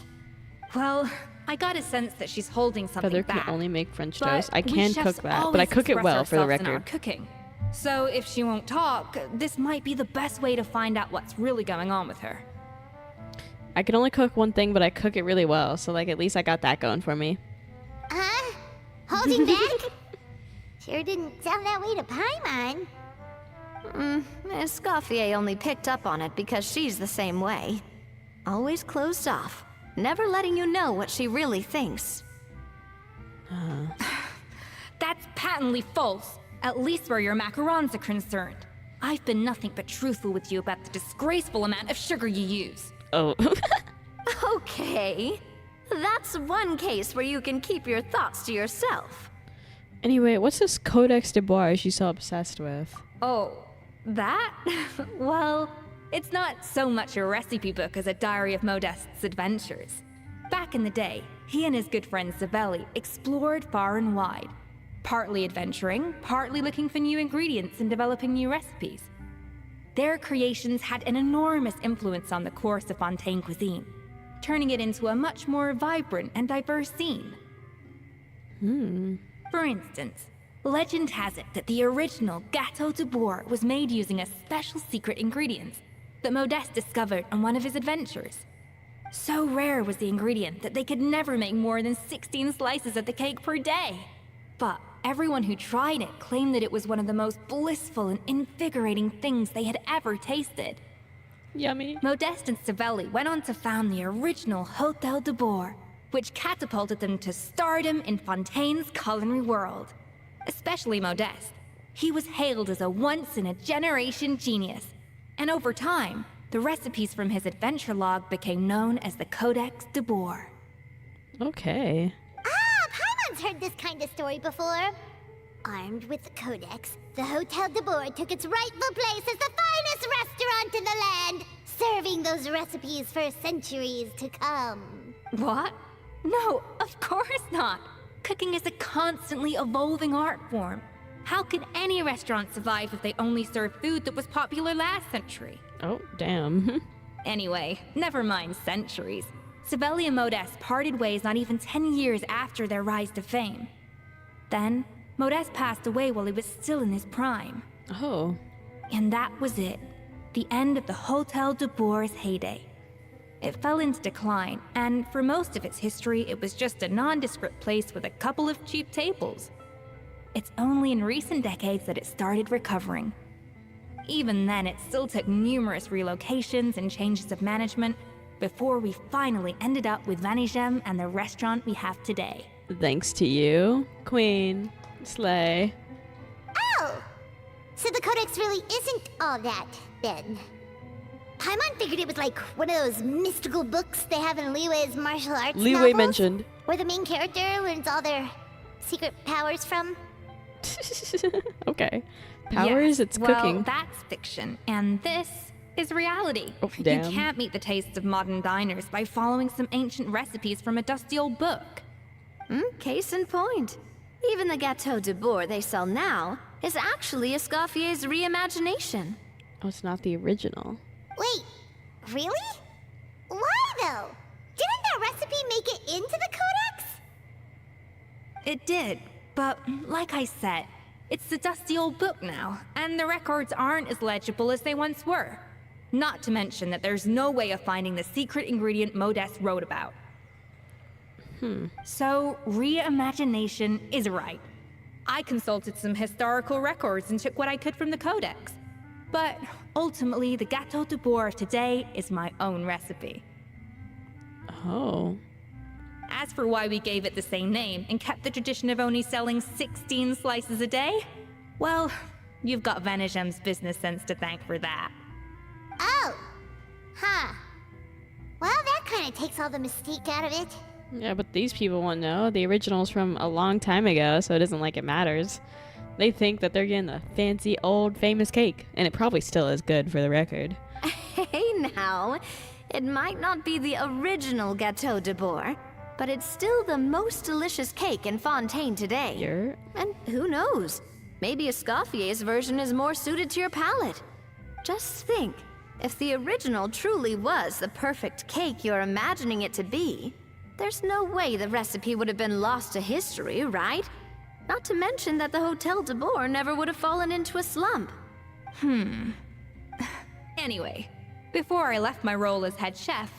Well, I got a sense that she's holding something Feather back. can only make French But toast. I we can chefs cook that, but always I cook it express well for the ourselves in our record. cooking. So if she won't talk, this might be the best way to find out what's really going on with her. I can only cook one thing, but I cook it really well. So like at least I got that going for me. Huh? Holding back? Sure didn't sound that way to Paimon. Escoffier only picked up on it because she's the same way. Always closed off, never letting you know what she really thinks. That's patently false, at least where your macarons are concerned. I've been nothing but truthful with you about the disgraceful amount of sugar you use. Oh. Okay, that's one case where you can keep your thoughts to yourself. Anyway, what's this Codex de Bois she's so obsessed with? Oh, that? Well, it's not so much a recipe book as a diary of Modeste's adventures. Back in the day, he and his good friend Savelli explored far and wide, partly adventuring, partly looking for new ingredients and developing new recipes. Their creations had an enormous influence on the course of Fontaine cuisine, turning it into a much more vibrant and diverse scene. For instance, legend has it that the original Gâteau de Bois was made using a special secret ingredient that Modeste discovered on one of his adventures. So rare was the ingredient that they could never make more than 16 slices of the cake per day. But everyone who tried it claimed that it was one of the most blissful and invigorating things they had ever tasted. Yummy. Modeste and Savelli went on to found the original Hotel de Bois, which catapulted them to stardom in Fontaine's culinary world. Especially Modeste. He was hailed as a once-in-a-generation genius, and over time, the recipes from his adventure log became known as the Codex de Bois. Okay. Paimon's heard this kind of story before. Armed with the Codex, the Hotel de Bois took its rightful place as the finest restaurant in the land, serving those recipes for centuries to come. What? No, of course not. Cooking is a constantly evolving art form. How could any restaurant survive if they only served food that was popular last century? Oh, damn. Anyway, never mind centuries. Savelli and Modeste parted ways not even 10 years after their rise to fame. Then, Modeste passed away while he was still in his prime. Oh. And that was it. The end of the Hotel de Bois' heyday. It fell into decline, and for most of its history, it was just a nondescript place with a couple of cheap tables. It's only in recent decades that it started recovering. Even then, it still took numerous relocations and changes of management before we finally ended up with Vanigem and the restaurant we have today. Thanks to you, Queen. Slay. Oh! So the Codex really isn't all that, then. Paimon figured it was like one of those mystical books they have in Liwei's martial arts Liwei novels, mentioned. where the main character learns all their secret powers from. Okay. Powers, Yes, it's well, cooking. That's fiction, and this is reality. Oh, damn. You can't meet the tastes of modern diners by following some ancient recipes from a dusty old book. Case in point. Even the Gâteau de Bois they sell now is actually Escoffier's reimagination. Oh, it's not the original. Wait, really? Why though? Didn't that recipe make it into the Codex? It did, but like I said, it's a dusty old book now, and the records aren't as legible as they once were. Not to mention that there's no way of finding the secret ingredient Modeste wrote about. So, reimagination is right. I consulted some historical records and took what I could from the Codex. But ultimately, the Gâteau de Bois of today is my own recipe. Oh. As for why we gave it the same name and kept the tradition of only selling 16 slices a day, well, you've got Vanigem's business sense to thank for that. Oh. Huh. Well, that kind of takes all the mystique out of it. Yeah, but these people won't know. The original's from a long time ago, so it isn't like it matters. They think that they're getting a fancy old famous cake, and it probably still is good for the record. Hey now, it might not be the original Gâteau de Bourg, but it's still the most delicious cake in Fontaine today. And who knows? Maybe Escoffier's version is more suited to your palate. Just think, if the original truly was the perfect cake you're imagining it to be, there's no way the recipe would have been lost to history, right? Not to mention that the Hotel de Bourg never would have fallen into a slump. Anyway, before I left my role as head chef,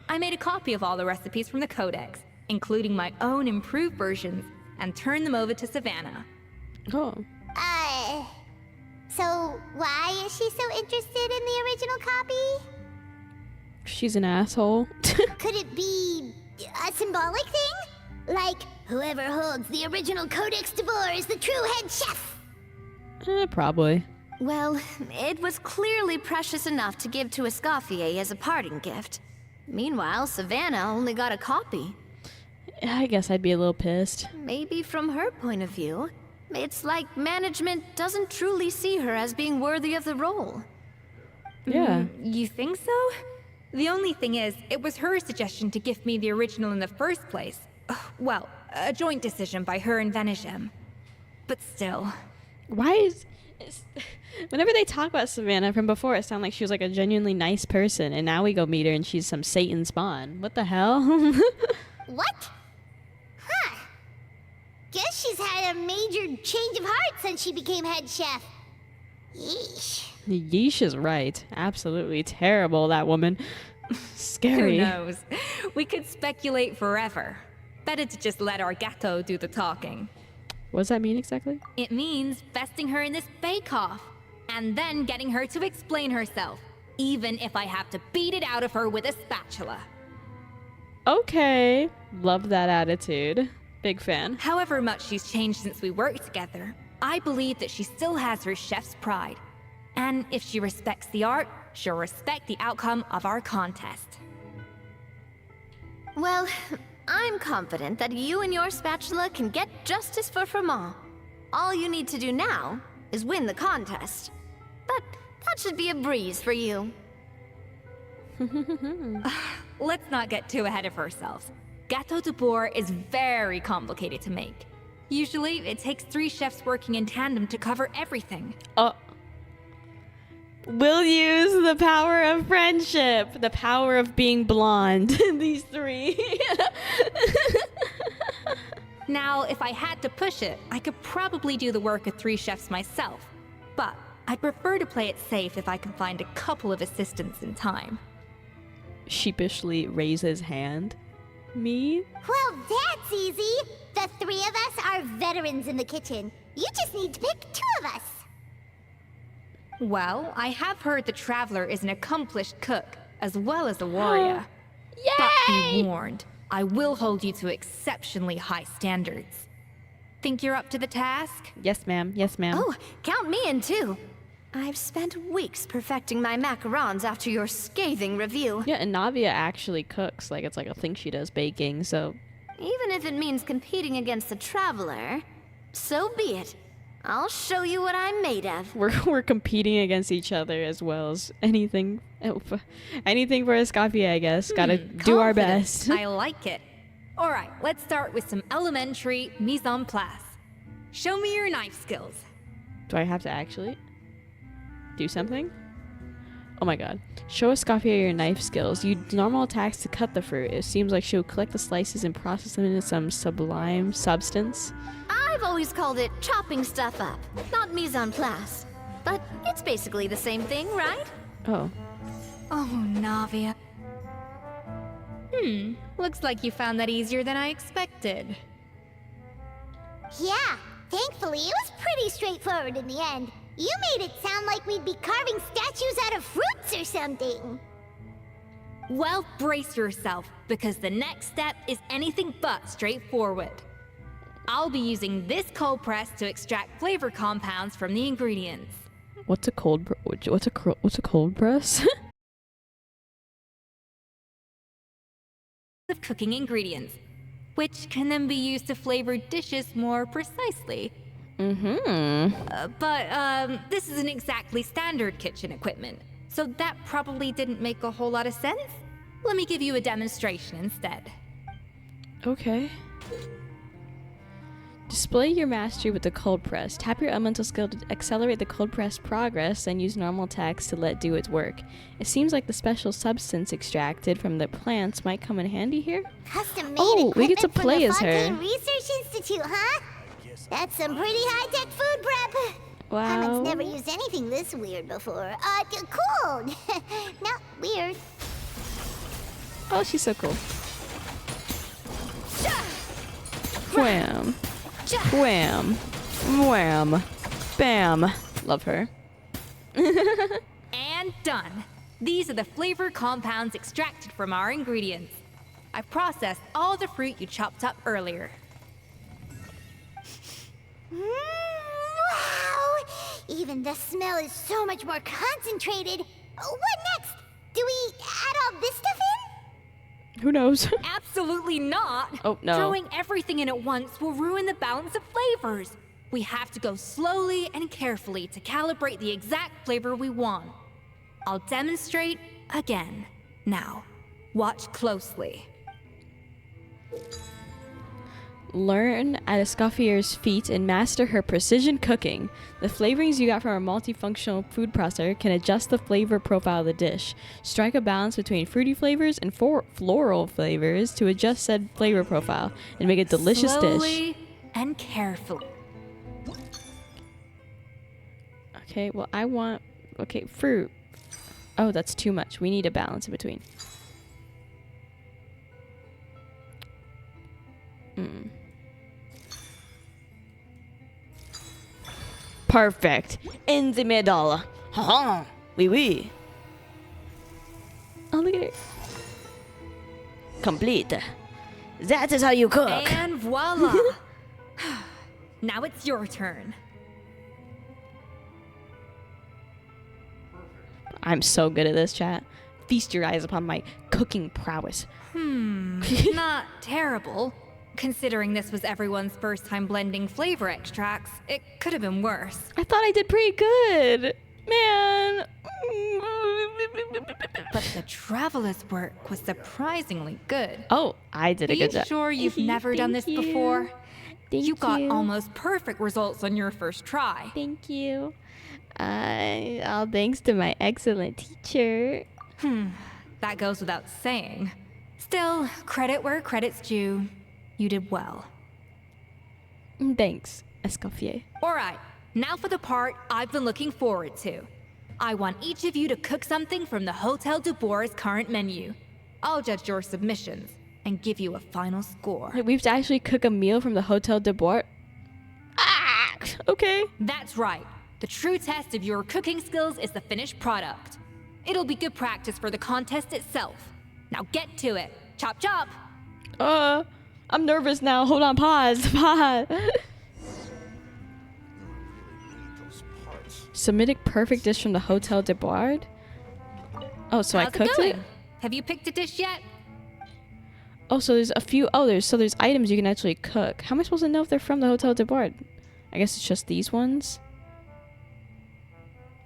I made a copy of all the recipes from the Codex, including my own improved versions, and turned them over to Savannah. Oh. So why is she so interested in the original copy? She's an asshole. Could it be a symbolic thing? Like, whoever holds the original Codex de Bourg is the true head chef? Probably. Well, it was clearly precious enough to give to Escoffier as a parting gift. Meanwhile, Savannah only got a copy. I guess I'd be a little pissed. Maybe from her point of view, it's like management doesn't truly see her as being worthy of the role. Yeah. You think so? The only thing is, it was her suggestion to give me the original in the first place. Well, a joint decision by her and Venegem. But still. Why is... Whenever they talk about Savannah from before, it sounded like she was like a genuinely nice person, and now we go meet her and she's some Satan spawn. What the hell? What? Huh. Guess she's had a major change of heart since she became head chef. Yeesh. Yeesh is right. Absolutely terrible, that woman. Scary. Who knows? We could speculate forever. Better to just let our Gato do the talking. What does that mean exactly? It means besting her in this bake-off, and then getting her to explain herself, even if I have to beat it out of her with a spatula. Okay. Love that attitude. Big fan. However much she's changed since we worked together, I believe that she still has her chef's pride. And if she respects the art, she'll respect the outcome of our contest. Well, I'm confident that you and your spatula can get justice for Froment. All you need to do now is win the contest. But that should be a breeze for you. Let's not get too ahead of ourselves. Gâteau de Bourg is very complicated to make. Usually, it takes 3 chefs working in tandem to cover everything. We'll use the power of friendship, the power of being blonde. These 3. Now, if I had to push it, I could probably do the work of 3 chefs myself. But I'd prefer to play it safe if I can find a couple of assistants in time. Sheepishly raises hand. Me? Well, that's easy. The 3 of us are veterans in the kitchen. You just need to pick 2 of us. Well, I have heard the Traveler is an accomplished cook, as well as a warrior. Yay! But be warned, I will hold you to exceptionally high standards. Think you're up to the task? Yes, ma'am. Yes, ma'am. Oh, count me in too. I've spent weeks perfecting my macarons after your scathing review. Yeah, and Navia actually cooks. Like, it's like a thing she does baking, so... Even if it means competing against the Traveler, so be it. I'll show you what I'm made of. We're competing against each other as well as anything for Escoffier, I guess. Gotta do our best. I like it. Alright, let's start with some elementary mise en place. Show me your knife skills. Do I have to actually do something? Oh my god. Show Escoffier your knife skills. Use normal attacks to cut the fruit. It seems like she'll collect the slices and process them into some sublime substance. I've always called it chopping stuff up, not mise en place. But it's basically the same thing, right? Oh. Oh, Navia. Looks like you found that easier than I expected. Yeah, thankfully it was pretty straightforward in the end. You made it sound like we'd be carving statues out of fruits or something. Well, brace yourself, because the next step is anything but straightforward. I'll be using this cold press to extract flavor compounds from the ingredients. What's a cold press? Of cooking ingredients, which can then be used to flavor dishes more precisely. But this isn't exactly standard kitchen equipment, so that probably didn't make a whole lot of sense. Let me give you a demonstration instead. Okay. Display your mastery with the cold press. Tap your elemental skill to accelerate the cold press progress, then use normal attacks to let it do its work. It seems like the special substance extracted from the plants might come in handy here. Custom-made Oh, we get to equipment from play the as her. Fontaine Research Institute, huh? That's some pretty high-tech food prep. Wow. Haven't never used anything this weird before. Cool. Not weird. Oh, she's so cool. Wham. Wham. Wham. Bam. Love her. And done. These are the flavor compounds extracted from our ingredients. I've processed all the fruit you chopped up earlier. Wow! Even the smell is so much more concentrated. What next? Do we add all this stuff in? Who knows? Absolutely not. Oh, no. Throwing everything in at once will ruin the balance of flavors. We have to go slowly and carefully to calibrate the exact flavor we want. I'll demonstrate again. Now, watch closely. Learn at Escoffier's feet and master her precision cooking. The flavorings you got from our multifunctional food processor can adjust the flavor profile of the dish. Strike a balance between fruity flavors and floral flavors to adjust said flavor profile and make a delicious Slowly dish. and carefully. Okay, well, I want... Okay, fruit. Oh, that's too much. We need a balance in between. Perfect. In the middle. Ha oui, oui. Oh, look at it. Complete. That is how you cook. And voila! Now it's your turn. I'm so good at this, chat. Feast your eyes upon my cooking prowess. Not terrible. Considering this was everyone's first time blending flavor extracts, it could have been worse. I thought I did pretty good. Man. But the traveler's work was surprisingly good. Oh, I did a good Are you job. sure you've never done this Thank you. before? Thank You got you. almost perfect results on your first try. Thank you. All thanks to my excellent teacher. That goes without saying. Still, credit where credit's due. You did well. Thanks, Escoffier. Alright, now for the part I've been looking forward to. I want each of you to cook something from the Hotel de Boer's current menu. I'll judge your submissions and give you a final score. We have to actually cook a meal from the Hotel de Boer. Ah, okay. That's right. The true test of your cooking skills is the finished product. It'll be good practice for the contest itself. Now get to it. Chop chop! I'm nervous now. Hold on, pause. Pause. Submitted perfect dish from the Hotel de Boer. Oh, so How's I cooked it? going? Have you picked a dish yet? Oh, so there's a few. Oh, there's items you can actually cook. How am I supposed to know if they're from the Hotel de Boer? I guess it's just these ones.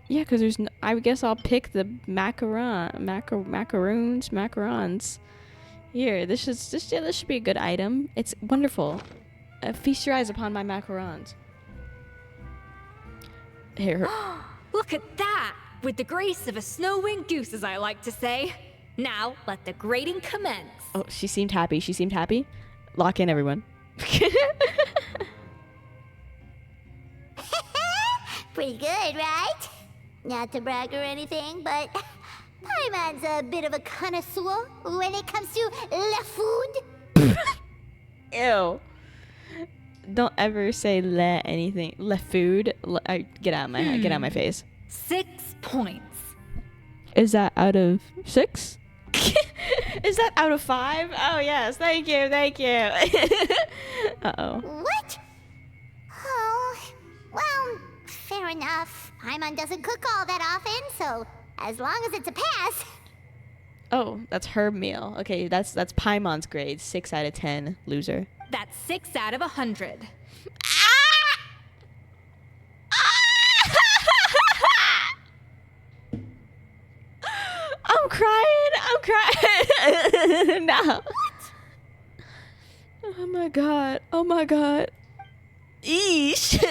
Yeah, because there's. I guess I'll pick the macarons. Here, this should be a good item. It's wonderful. Feast your eyes upon my macarons. Here. Look at that! With the grace of a snow-winged goose, as I like to say. Now, let the grating commence. Oh, she seemed happy. She seemed happy. Lock in, everyone. Pretty good, right? Not to brag or anything, but Paimon's a bit of a connoisseur when it comes to le food. Ew. Don't ever say le anything. Le food. Get out of my get out of my face. 6 points. Is that out of 6? Is that out of 5? Oh yes, thank you. Uh-oh. What? Oh, well, fair enough. Paimon doesn't cook all that often, so as long as it's a pass. Oh, that's her meal. Okay, that's Paimon's grade. 6 out of 10, loser. That's 6 out of 100. No. Oh my god. Oh my god. Eesh.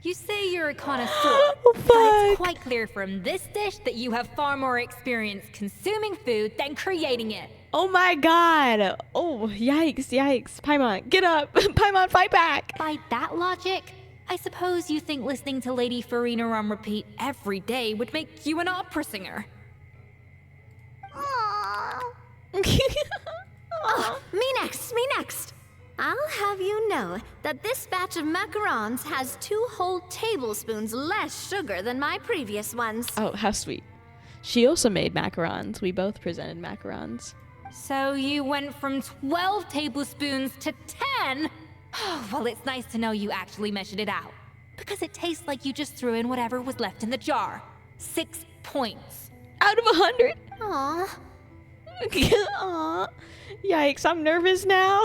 You say you're a connoisseur, Oh, but fuck. it's quite clear from this dish that you have far more experience consuming food than creating it. Oh my god. Oh, yikes, yikes. Paimon, get up. Paimon, fight back. By that logic, I suppose you think listening to Lady Farina on repeat every day would make you an opera singer. Aww. Me next. I'll have you know that this batch of macarons has 2 whole tablespoons less sugar than my previous ones. Oh, how sweet. She also made macarons. We both presented macarons. So you went from 12 tablespoons to 10? Well, it's nice to know you actually measured it out. Because it tastes like you just threw in whatever was left in the jar. 6 points. Out of 100? Aw. Aw. Yikes, I'm nervous now.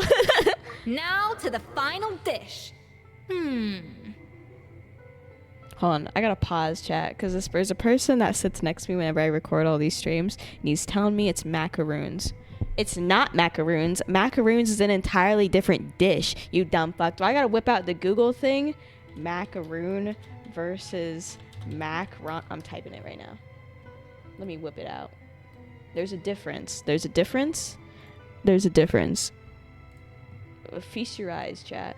Now to the final dish. Hold on, I gotta pause chat because there's a person that sits next to me whenever I record all these streams, and he's telling me it's macaroons. It's not macaroons. Macaroons is an entirely different dish, you dumb fuck. Do I gotta whip out the Google thing? Macaroon versus macaron. I'm typing it right now. Let me whip it out. There's a difference. There's a difference. There's a difference. Feast your eyes, chat.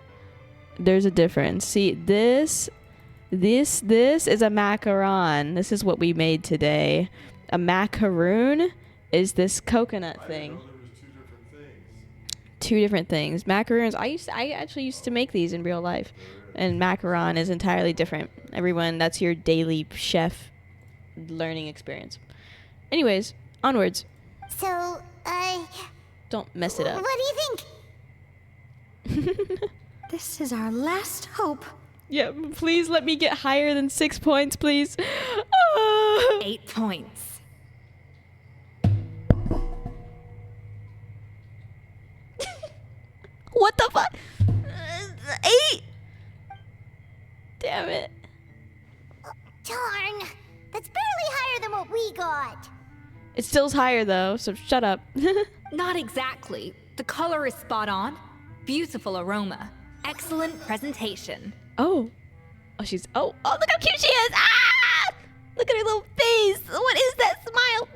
There's a difference. See, this is a macaron. This is what we made today. A macaroon is this coconut thing. Two different things. Macaroons. I actually used to make these in real life, and macaron is entirely different. Everyone, that's your daily chef learning experience. Anyways, onwards. So, Don't mess it up. what do you think? This is our last hope. Yeah, please let me get higher than 6 points, please. 8 points. What the fuck? 8? Damn it. Darn. That's barely higher than what we got. It still's higher though, so shut up. Not exactly. The color is spot on. Beautiful aroma. Excellent presentation. Oh, she's. Oh, look how cute she is. Ah! Look at her little face. What is that smile?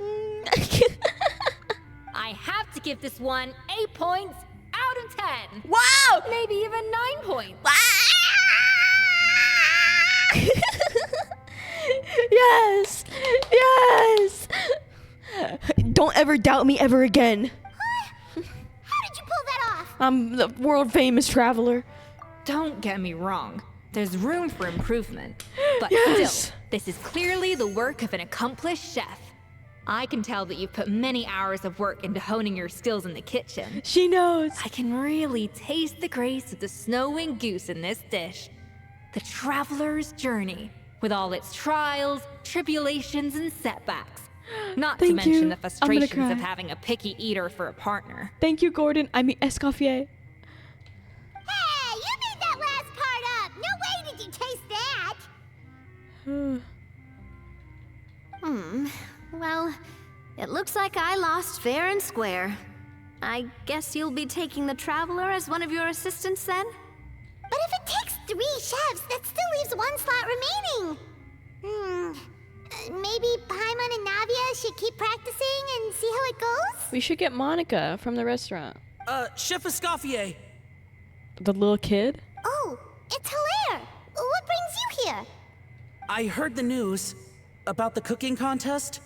I have to give this one 8 points out of 10. Wow! Maybe even 9 points. Yes! Yes! Don't ever doubt me ever again. How did you pull that off? I'm the world famous traveler. Don't get me wrong. There's room for improvement. But Yes! still, this is clearly the work of an accomplished chef. I can tell that you've put many hours of work into honing your skills in the kitchen. She knows. I can really taste the grace of the snow-winged goose in this dish. The traveler's journey, with all its trials, tribulations, and setbacks. Not to Thank mention you. the I'm gonna frustrations of cry. having a picky eater for a partner. Thank you, Gordon. I mean, Escoffier. Hey, you made that last part up. No way did you taste that. Well, it looks like I lost fair and square. I guess you'll be taking the Traveler as one of your assistants then? But if it takes 3 chefs, that still leaves 1 slot remaining. Maybe Paimon and Navia should keep practicing and see how it goes? We should get Monica from the restaurant. Chef Escoffier. The little kid? Oh, it's Hilaire. What brings you here? I heard the news about the cooking contest.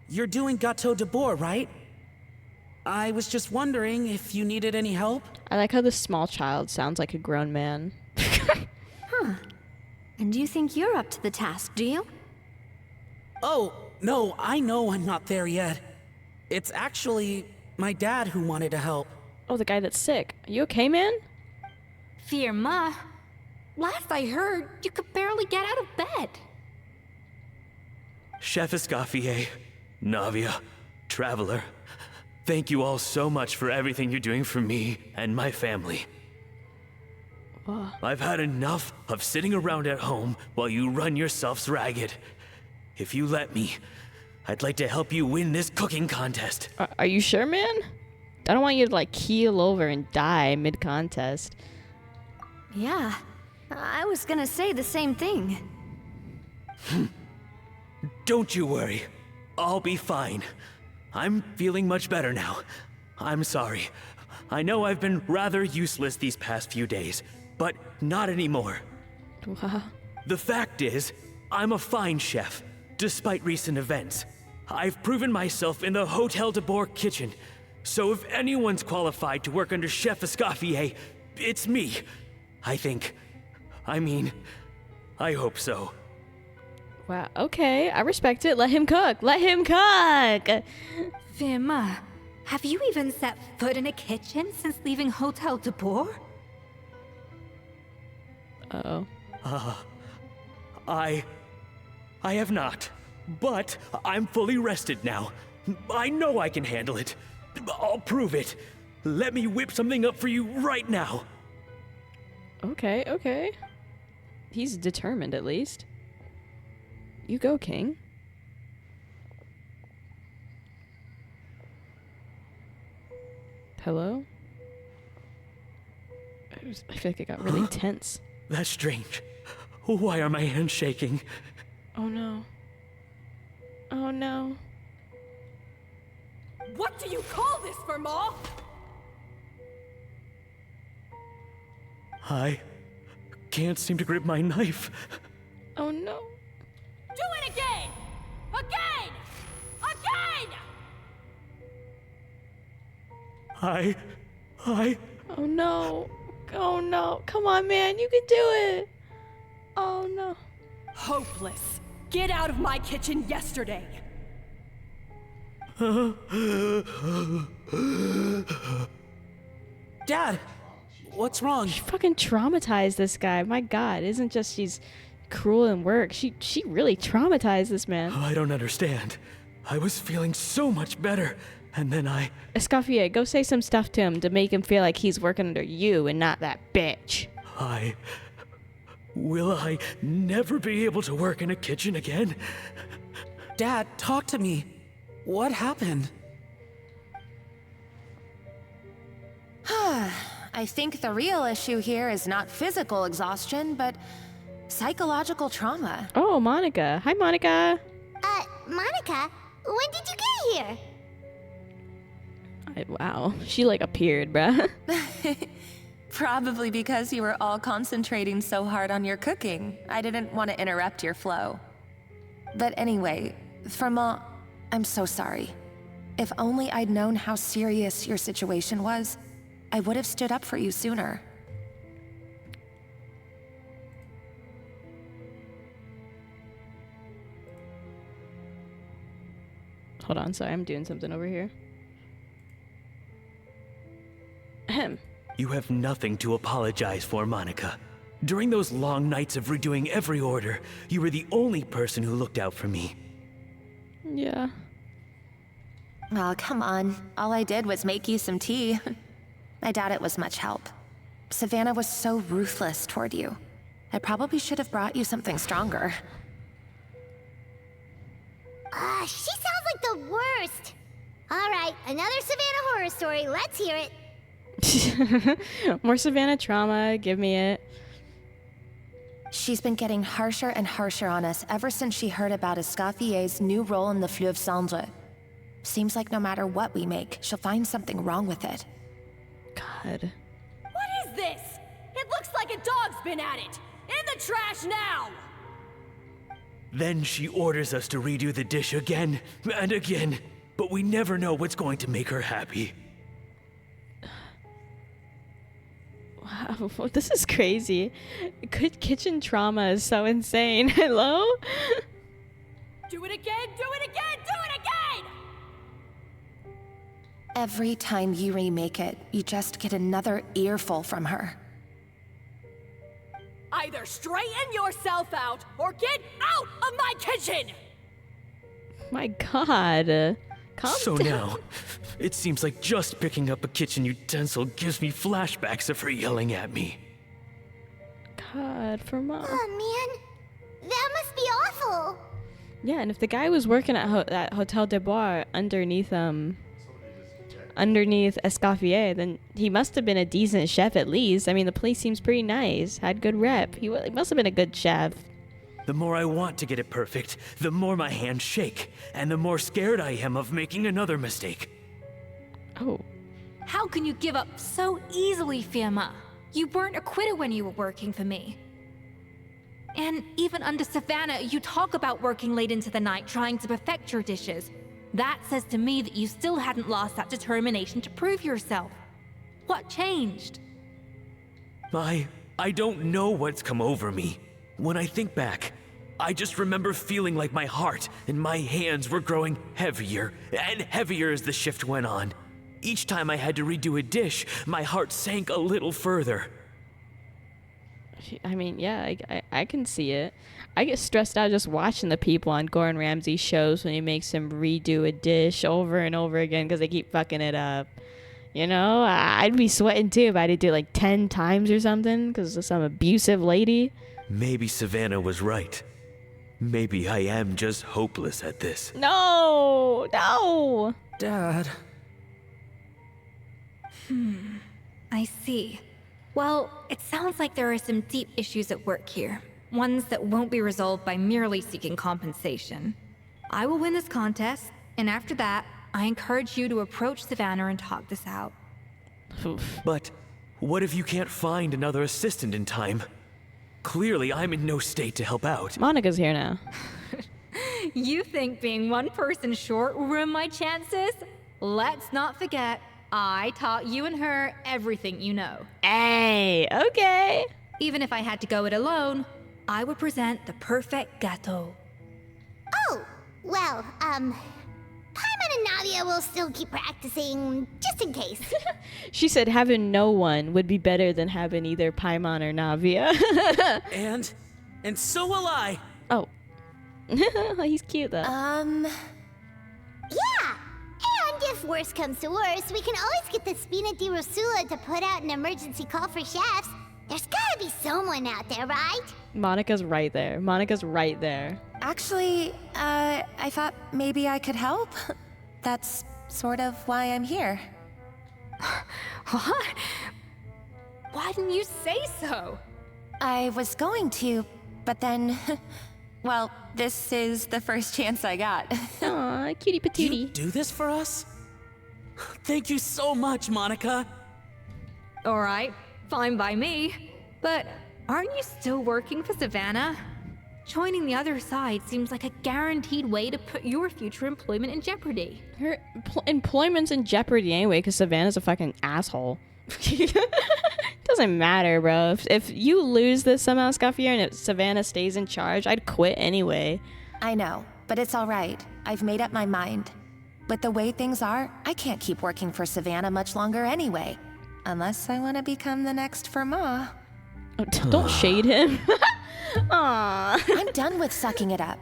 You're doing Gâteau de Bois, right? I was just wondering if you needed any help. I like how this small child sounds like a grown man. And you think you're up to the task, do you? Oh, no, I know I'm not there yet. It's actually my dad who wanted to help. Oh, the guy that's sick. Are you okay, man? Firma, last I heard, you could barely get out of bed. Chef Escoffier, Navia, Traveler, thank you all so much for everything you're doing for me and my family. I've had enough of sitting around at home while you run yourselves ragged. If you let me, I'd like to help you win this cooking contest. Are you sure, man? I don't want you to like keel over and die mid-contest. Yeah, I was gonna say the same thing. Don't you worry. I'll be fine. I'm feeling much better now. I'm sorry. I know I've been rather useless these past few days, but not anymore. Wow. The fact is, I'm a fine chef, despite recent events. I've proven myself in the Hotel de Boer kitchen, so if anyone's qualified to work under Chef Escoffier, it's me. I think. I mean, I hope so. Wow, okay, I respect it. Let him cook. Let him cook! Vim, have you even set foot in a kitchen since leaving Hotel de Boer? Uh-oh. I have not, but I'm fully rested now. I know I can handle it. I'll prove it. Let me whip something up for you right now. Okay, okay. He's determined, at least. You go, King. Hello? I feel like it got really tense. That's strange. Why are my hands shaking? Oh no. Oh no. What do you call this, Verma? I can't seem to grip my knife. Oh no. Do it again! Again! Again! Oh no. Oh no. Come on, man. You can do it. Oh no. Hopeless. Get out of my kitchen yesterday. Dad, what's wrong? She fucking traumatized this guy. My god. Isn't just she's cruel in work. She really traumatized this man. I don't understand. I was feeling so much better, and then Escoffier, go say some stuff to him to make him feel like he's working under you and not that bitch. Will I never be able to work in a kitchen again? Dad, talk to me. What happened? I think the real issue here is not physical exhaustion, but psychological trauma. Oh, Monica. Hi, Monica. Monica, when did you get here? Wow. She like appeared, bruh. Probably because you were all concentrating so hard on your cooking. I didn't want to interrupt your flow. But anyway, Verma, I'm so sorry. If only I'd known how serious your situation was, I would have stood up for you sooner. Hold on, sorry, I'm doing something over here. Ahem. You have nothing to apologize for, Monica. During those long nights of redoing every order, you were the only person who looked out for me. Yeah. Oh, come on. All I did was make you some tea. I doubt it was much help. Savannah was so ruthless toward you. I probably should have brought you something stronger. She sounds like the worst. All right, another Savannah horror story. Let's hear it. More Savannah trauma. Give me it. She's been getting harsher and harsher on us ever since she heard about Escoffier's new role in the Fleuve Cendre. Seems like no matter what we make, she'll find something wrong with it. God. What is this? It looks like a dog's been at it. In the trash now! Then she orders us to redo the dish again and again, but we never know what's going to make her happy. Wow, this is crazy. Good kitchen trauma is so insane. Hello? Do it again, do it again, do it again! Every time you remake it, you just get another earful from her. Either straighten yourself out or get out of my kitchen! My god. Calm So down. now, it seems like just picking up a kitchen utensil gives me flashbacks of her yelling at me. God, for Mom. Oh, man. That must be awful. Yeah, and if the guy was working at Hotel des Bois underneath Escoffier, then he must have been a decent chef at least. I mean, the place seems pretty nice. Had good rep. He must have been a good chef. The more I want to get it perfect, the more my hands shake, and the more scared I am of making another mistake. Oh. How can you give up so easily, Firma? You weren't a quitter when you were working for me. And even under Savannah, you talk about working late into the night trying to perfect your dishes. That says to me that you still hadn't lost that determination to prove yourself. What changed? I don't know what's come over me. When I think back, I just remember feeling like my heart and my hands were growing heavier and heavier as the shift went on. Each time I had to redo a dish, my heart sank a little further. I mean, yeah, I can see it. I get stressed out just watching the people on Gordon Ramsay's shows when he makes them redo a dish over and over again because they keep fucking it up. You know, I'd be sweating too if I had to do it like 10 times or something because of some abusive lady. Maybe Savannah was right. Maybe I am just hopeless at this. No! Dad. I see. Well, it sounds like there are some deep issues at work here. Ones that won't be resolved by merely seeking compensation. I will win this contest, and after that, I encourage you to approach Savannah and talk this out. But what if you can't find another assistant in time? Clearly, I'm in no state to help out. Monica's here now. You think being one person short will ruin my chances? Let's not forget, I taught you and her everything you know. Hey, okay. Even if I had to go it alone, I would present the perfect gâteau. Oh, well, Paimon and Nadia will still keep practicing, just in case. She said having no one would be better than having either Paimon or Navia. And so will I. Oh. He's cute though. Yeah! And if worse comes to worse, we can always get the Spina di Rosula to put out an emergency call for chefs. There's gotta be someone out there, right? Monica's right there. Actually, I thought maybe I could help. That's sort of why I'm here. What? Why didn't you say so? I was going to, but then... Well, this is the first chance I got. Aw, cutie patootie. You do this for us? Thank you so much, Monica. All right, fine by me. But aren't you still working for Savannah? Joining the other side seems like a guaranteed way to put your future employment in jeopardy. Her employment's in jeopardy anyway because Savannah's a fucking asshole. Doesn't matter, bro. If you lose this somehow, Escoffier, and if Savannah stays in charge, I'd quit anyway. I know, but it's all right. I've made up my mind. With the way things are, I can't keep working for Savannah much longer anyway. Unless I want to become the next Firma. Oh, don't shade him. Aww. I'm done with sucking it up.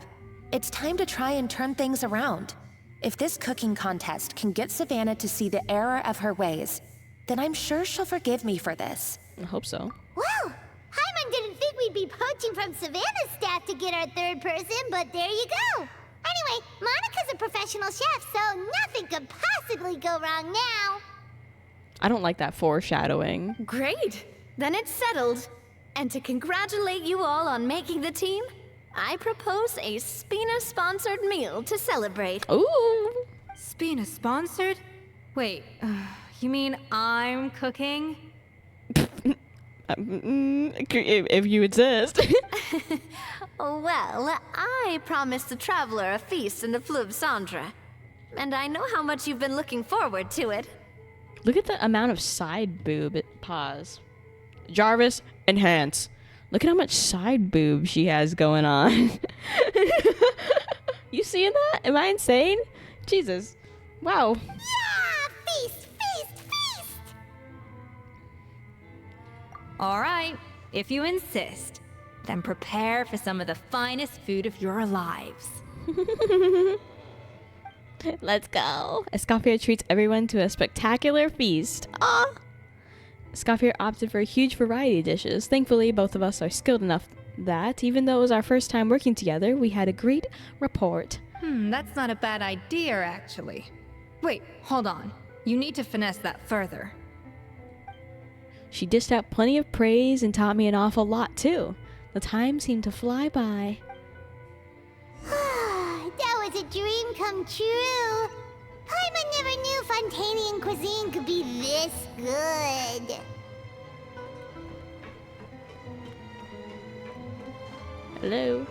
It's time to try and turn things around. If this cooking contest can get Savannah to see the error of her ways, then I'm sure she'll forgive me for this. I hope so. Well, Paimon didn't think we'd be poaching from Savannah's staff to get our third person, but there you go. Anyway, Monica's a professional chef, so nothing could possibly go wrong now. I don't like that foreshadowing. Great! Then it's settled. And to congratulate you all on making the team, I propose a Spina-sponsored meal to celebrate. Ooh. Spina sponsored? Wait, you mean I'm cooking? If you insist. Well, I promised the traveler a feast in the Fleuve Cendre. And I know how much you've been looking forward to it. Look at the amount of side boob. Pause. Jarvis, enhance. Look at how much side boob she has going on. You seeing that? Am I insane? Jesus. Wow. Yeah! Feast, feast, feast! All right, if you insist, then prepare for some of the finest food of your lives. Let's go. Escoffier treats everyone to a spectacular feast. Ah! Escoffier opted for a huge variety of dishes. Thankfully, both of us are skilled enough that, even though it was our first time working together, we had a great rapport. That's not a bad idea, actually. Wait, hold on. You need to finesse that further. She dished out plenty of praise and taught me an awful lot, too. The time seemed to fly by. That was a dream come true. Paimon never knew Fontanian cuisine could be this good. Hello?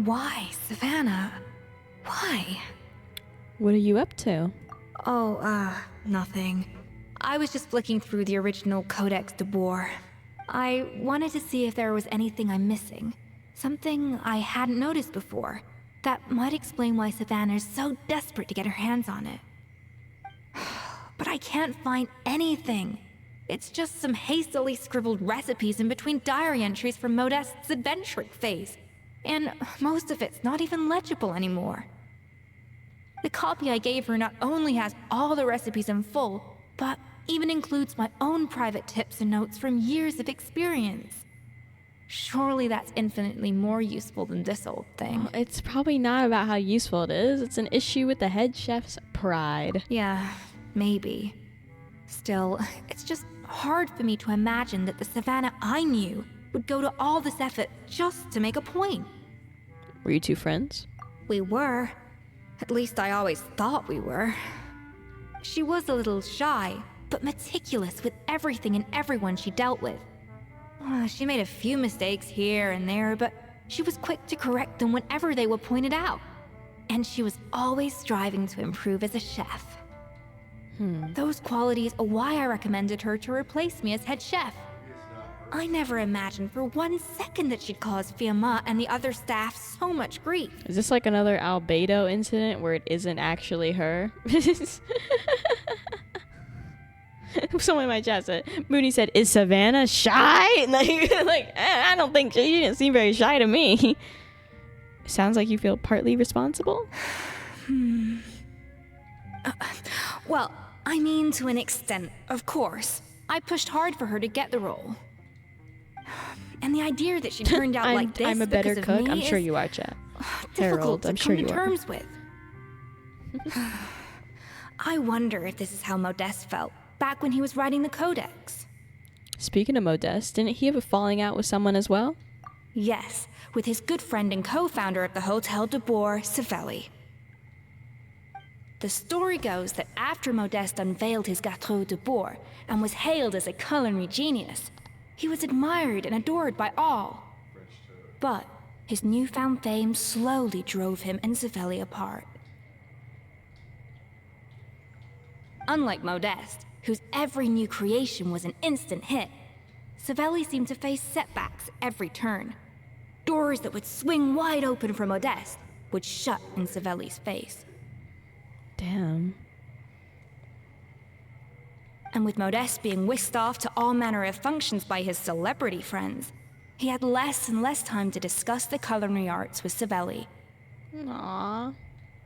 Why, Savannah? Why? What are you up to? Oh, nothing. I was just flicking through the original Codex de Boer. I wanted to see if there was anything I'm missing. Something I hadn't noticed before. That might explain why Savannah's so desperate to get her hands on it. But I can't find anything. It's just some hastily scribbled recipes in between diary entries from Modeste's adventuring phase. And most of it's not even legible anymore. The copy I gave her not only has all the recipes in full, but even includes my own private tips and notes from years of experience. Surely that's infinitely more useful than this old thing. It's probably not about how useful it is. It's an issue with the head chef's pride. Yeah, maybe. Still, it's just hard for me to imagine that the Savannah I knew would go to all this effort just to make a point. Were you two friends? We were. At least I always thought we were. She was a little shy, but meticulous with everything and everyone she dealt with. She made a few mistakes here and there, but she was quick to correct them whenever they were pointed out. And she was always striving to improve as a chef. Those qualities are why I recommended her to replace me as head chef. I never imagined for 1 second that she'd cause Fiamma and the other staff so much grief. Is this like another Albedo incident where it isn't actually her? Someone in my chat said, Mooney said, is Savannah shy? I don't think she didn't seem very shy to me. Sounds like you feel partly responsible? Well, I mean to an extent, of course. I pushed hard for her to get the role. And the idea that she turned out like this I'm a better because cook. of me I'm sure is you are, chat. difficult Harold, to I'm come sure to you are. terms with. I wonder if this is how Modeste felt back when he was writing the Codex. Speaking of Modeste, didn't he have a falling out with someone as well? Yes, with his good friend and co-founder of the Hotel de Boer, Savelli. The story goes that after Modeste unveiled his Gâteau de Boer and was hailed as a culinary genius, he was admired and adored by all. But his newfound fame slowly drove him and Savelli apart. Unlike Modeste, whose every new creation was an instant hit, Savelli seemed to face setbacks at every turn. Doors that would swing wide open for Modeste would shut in Savelli's face. Damn. And with Modeste being whisked off to all manner of functions by his celebrity friends, he had less and less time to discuss the culinary arts with Savelli. Aww.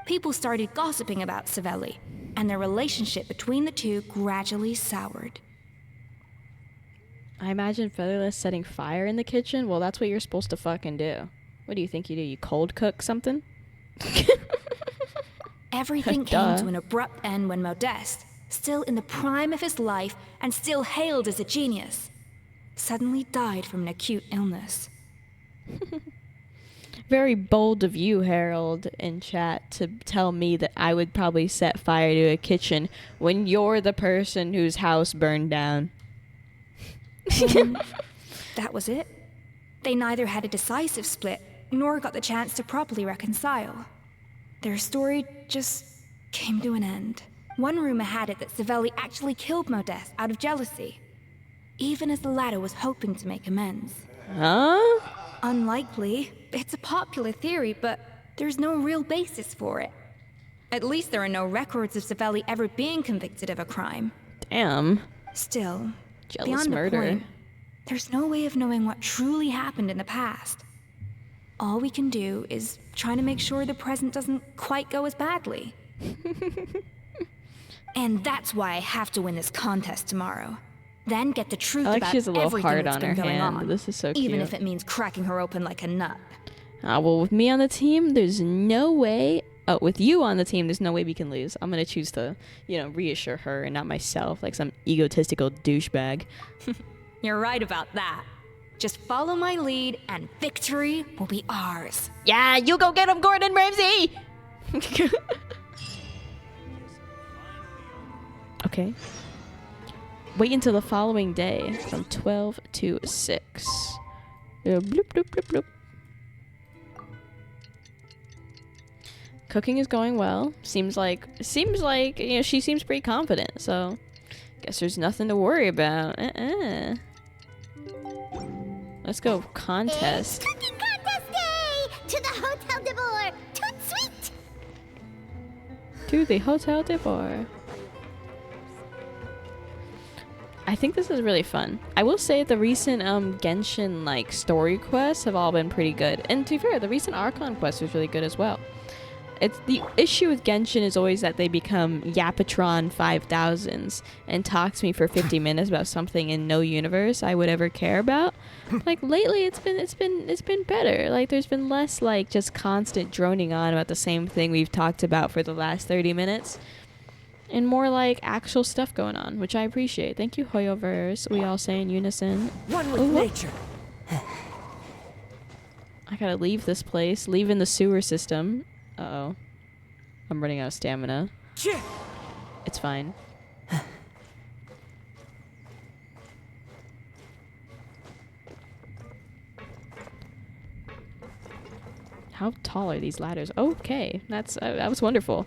People started gossiping about Savelli, and their relationship between the two gradually soured. I imagine FeatherLes setting fire in the kitchen. Well, that's what you're supposed to fucking do. What do you think you do? You cold cook something? Everything came to an abrupt end when Modeste, still in the prime of his life and still hailed as a genius, suddenly died from an acute illness. Very bold of you, Harold, in chat, to tell me that I would probably set fire to a kitchen when you're the person whose house burned down. And that was it. They neither had a decisive split, nor got the chance to properly reconcile. Their story just came to an end. One rumor had it that Savelli actually killed Modeste out of jealousy, even as the latter was hoping to make amends. Huh? Unlikely. It's a popular theory, but there's no real basis for it. At least there are no records of Savelli ever being convicted of a crime. Damn. Still, Jealous beyond murder. the point, there's no way of knowing what truly happened in the past. All we can do is try to make sure the present doesn't quite go as badly. And that's why I have to win this contest tomorrow. Then get the truth I like about she has a little everything heart that's on been her going hand. on. This is so cute. Even if it means cracking her open like a nut. Well, with me on the team, there's no way. Oh, with you on the team, there's no way we can lose. I'm gonna choose to, reassure her and not myself, like some egotistical douchebag. You're right about that. Just follow my lead and victory will be ours. Yeah, you go get him, Gordon Ramsay! Okay. Wait until the following day from 12 to 6. Bloop, bloop, bloop, bloop. Cooking is going well. Seems like, she seems pretty confident, so guess there's nothing to worry about. Let's go contest. It's cooking contest day! To the Hotel de Boer! Toot sweet! To the Hotel de Boer. I think this is really fun. I will say the recent Genshin story quests have all been pretty good. And to be fair, the recent Archon quest was really good as well. It's the issue with Genshin is always that they become Yapatron 5000s and talk to me for 50 minutes about something in no universe I would ever care about. Lately it's been better. There's been less just constant droning on about the same thing we've talked about for the last 30 minutes. And more actual stuff going on, which I appreciate. Thank you, Hoyoverse. We all say in unison. One with nature. I gotta leave this place. Leave in the sewer system. Uh-oh. I'm running out of stamina. It's fine. How tall are these ladders? Okay, that was wonderful.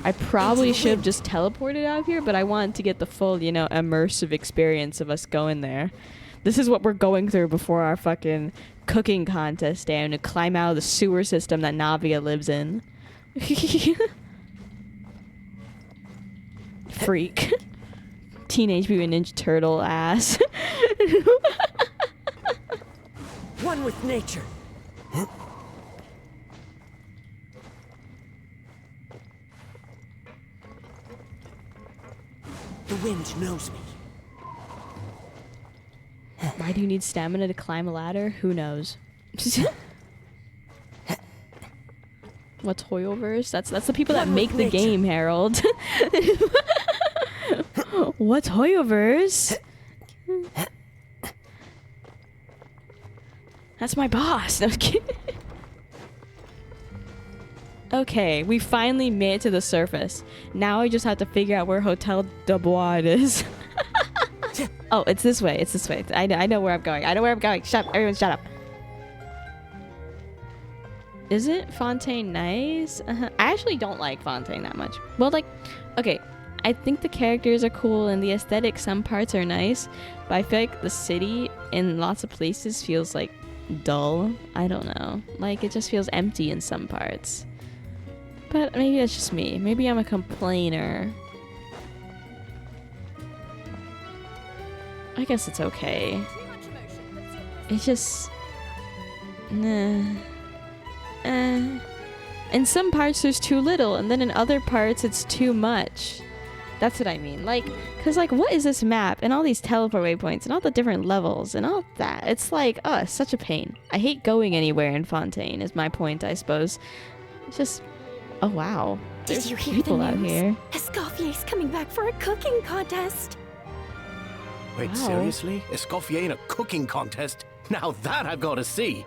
I probably should have just teleported out here, but I wanted to get the full, immersive experience of us going there. This is what we're going through before our fucking cooking contest day, and to climb out of the sewer system that Navia lives in. Freak. Teenage Mutant Ninja Turtle ass. One with nature. The wind knows me. Why do you need stamina to climb a ladder? Who knows? What's Hoyoverse? That's the people that make the game, Harold. What's Hoyoverse? That's my boss. No, I'm kidding. Okay, we finally made it to the surface. Now I just have to figure out where Hotel de Bois is. Oh, it's this way. It's this way. I know where I'm going. I know where I'm going. Shut up. Everyone shut up. Isn't Fontaine nice? I actually don't like Fontaine that much. Well, okay, I think the characters are cool and the aesthetic, some parts are nice, but I feel like the city in lots of places feels dull. I don't know. It just feels empty in some parts. But maybe that's just me. Maybe I'm a complainer. I guess it's okay. It's just... nah. In some parts there's too little, and then in other parts it's too much. That's what I mean. Cause what is this map and all these teleport waypoints and all the different levels and all that? It's it's such a pain. I hate going anywhere in Fontaine is my point, I suppose. It's just... Oh wow. Did There's you hear people the out news? here. Escoffier's coming back for a cooking contest. Wait, Wow. seriously? Escoffier in a cooking contest? Now that I've got to see.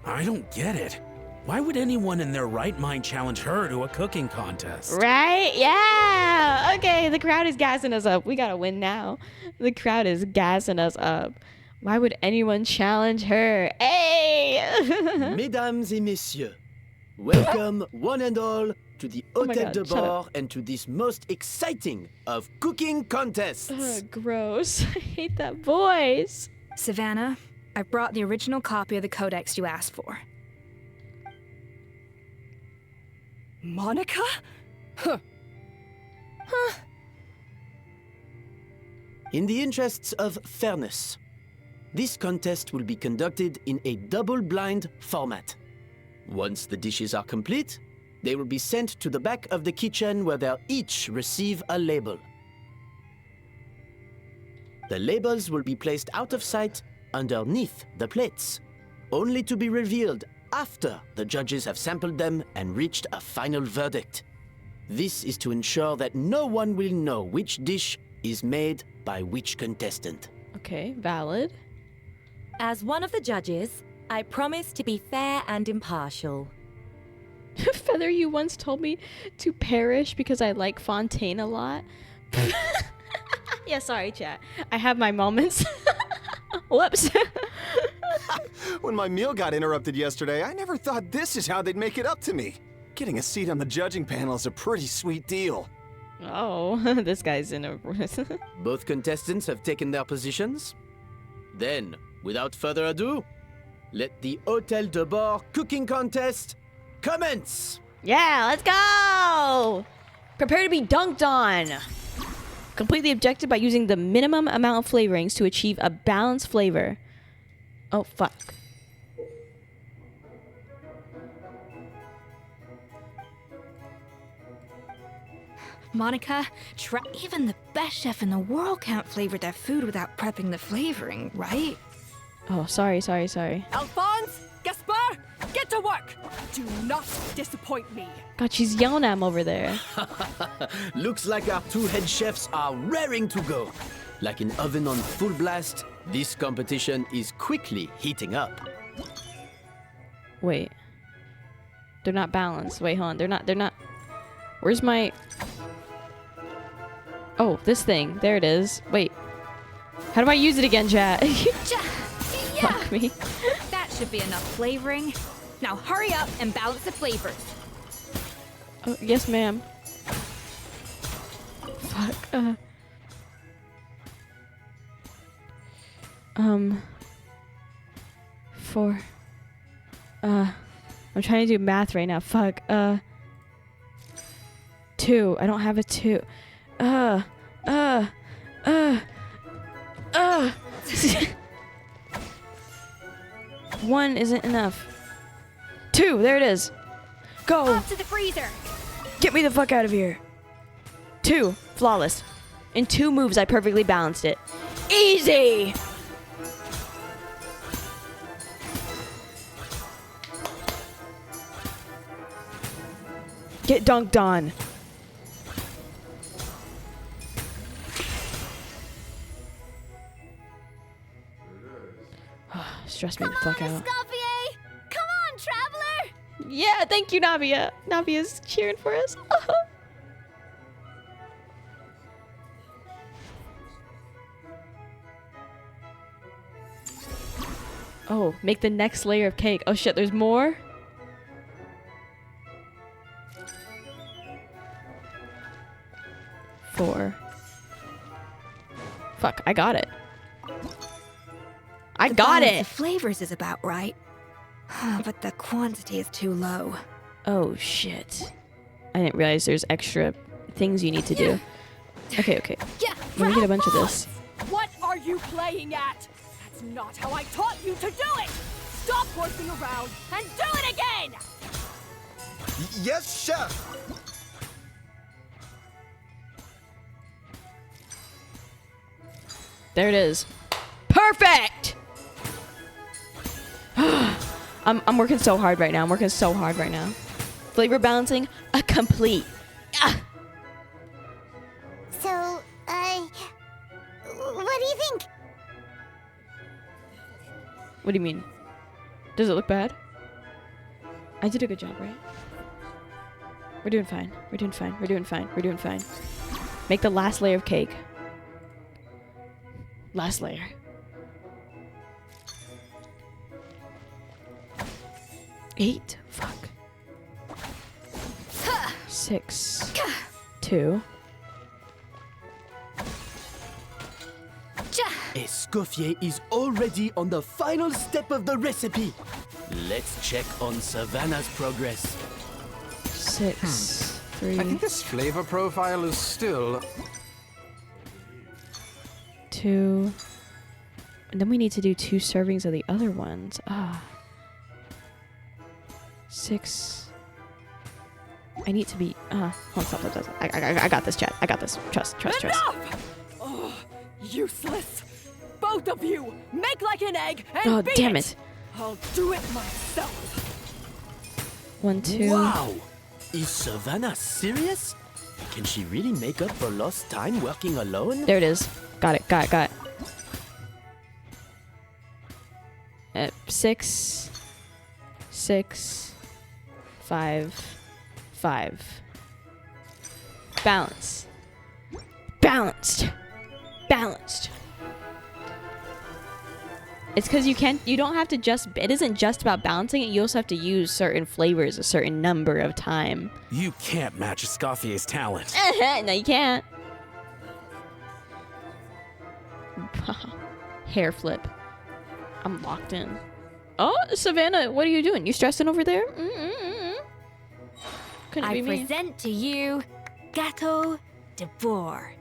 I don't get it. Why would anyone in their right mind challenge her to a cooking contest? Right? Yeah. Okay, the crowd is gassing us up. We gotta win now. The crowd is gassing us up. Why would anyone challenge her? Hey! Mesdames et messieurs, welcome one and all to the Oh my Hotel God, de shut Boer up. and to this most exciting of cooking contests. Ugh, gross. I hate that voice. Savannah, I brought the original copy of the codex you asked for. Monica? Huh. In the interests of fairness, this contest will be conducted in a double-blind format. Once the dishes are complete, They will be sent to the back of the kitchen where they'll each receive a label. The labels will be placed out of sight underneath the plates, only to be revealed after the judges have sampled them and reached a final verdict. This is to ensure that no one will know which dish is made by which contestant. Okay, valid. As one of the judges, I promise to be fair and impartial. Feather, you once told me to perish because I like Fontaine a lot. Yeah, sorry, chat. I have my moments. Whoops. When my meal got interrupted yesterday, I never thought this is how they'd make it up to me. Getting a seat on the judging panel is a pretty sweet deal. Oh, this guy's in a... Both contestants have taken their positions. Then, without further ado, let the Hôtel de Bord cooking contest commence! Yeah, let's go! Prepare to be dunked on. Complete the objective by using the minimum amount of flavorings to achieve a balanced flavor. Oh, fuck. Monica, even the best chef in the world can't flavor their food without prepping the flavoring, right? Oh, sorry. Alphonse, Gaspar, get to work! Do not disappoint me. God, she's yelling at him over there. Looks like our two head chefs are raring to go. Like an oven on full blast, this competition is quickly heating up. Wait. They're not balanced. Wait, hold on. They're not... Where's my... Oh, this thing. There it is. Wait. How do I use it again, chat? Fuck me. That should be enough flavoring. Now hurry up and balance the flavors. Oh, yes, ma'am. Fuck. Four. I'm trying to do math right now. Fuck. 2. I don't have a 2. One isn't enough. 2, there it is. Go. Off to the freezer. Get me the fuck out of here. 2, flawless. In 2 moves, I perfectly balanced it. Easy. Get dunked on. Stress me the fuck out. Escoffier! Come on, traveler! Yeah, thank you, Navia. Navia's cheering for us. Oh, make the next layer of cake. Oh shit, there's more? Four. Fuck, I got it. I got it! The flavors is about right. But the quantity is too low. Oh shit. I didn't realize there's extra things you need to do. Okay. Yeah, Let me get a bunch of this. What are you playing at? That's not how I taught you to do it! Stop horsing around and do it again! Yes, chef! There it is. Perfect! I'm working so hard right now. Flavor balancing, complete. Ah! So, what do you think? What do you mean? Does it look bad? I did a good job, right? We're doing fine. Make the last layer of cake. Last layer. Eight. Fuck. 6. 2. Escoffier is already on the final step of the recipe. Let's check on Savannah's progress. 6. 3. I think this flavor profile is still... 2. And then we need to do 2 servings of the other ones. 6. I need to be. Hold on, stop. I got this, chat. I got this. Trust. Enough! Oh, useless. Both of you, make like an egg and Oh, beat damn it. I'll do it myself. 1, 2. Wow! Is Savannah serious? Can she really make up for lost time working alone? There it is. Got it. 6, 5, 5. Balanced. It's because you don't have to it isn't just about balancing it, you also have to use certain flavors a certain number of time. You can't match Escoffier's talent. No, you can't. Hair flip. I'm locked in. Oh, Savannah, what are you doing? You stressing over there? Couldn't I be me. present to you Gâteau de Bourg.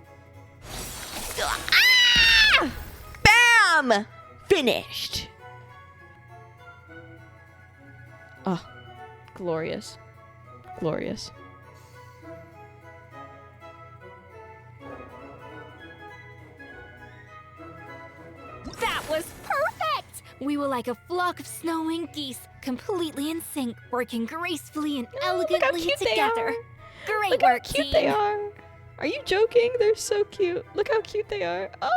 Bam! Finished. Oh, glorious. That was perfect! We were like a flock of snowing geese, completely in sync, working gracefully and elegantly together. Great Look how work, cute team. they are. Are you joking? They're so cute. Look how cute they are. Ah!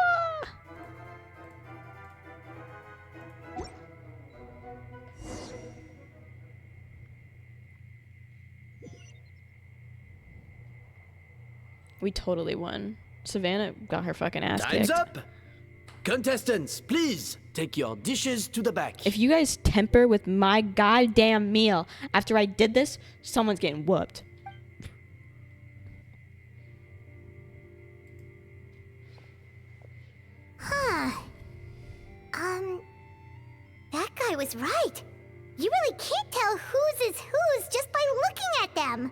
We totally won. Savannah got her fucking ass Time's kicked. up! Contestants, please take your dishes to the back. If you guys temper with my goddamn meal after I did this, someone's getting whooped. Huh. That guy was right. You really can't tell whose is whose just by looking at them.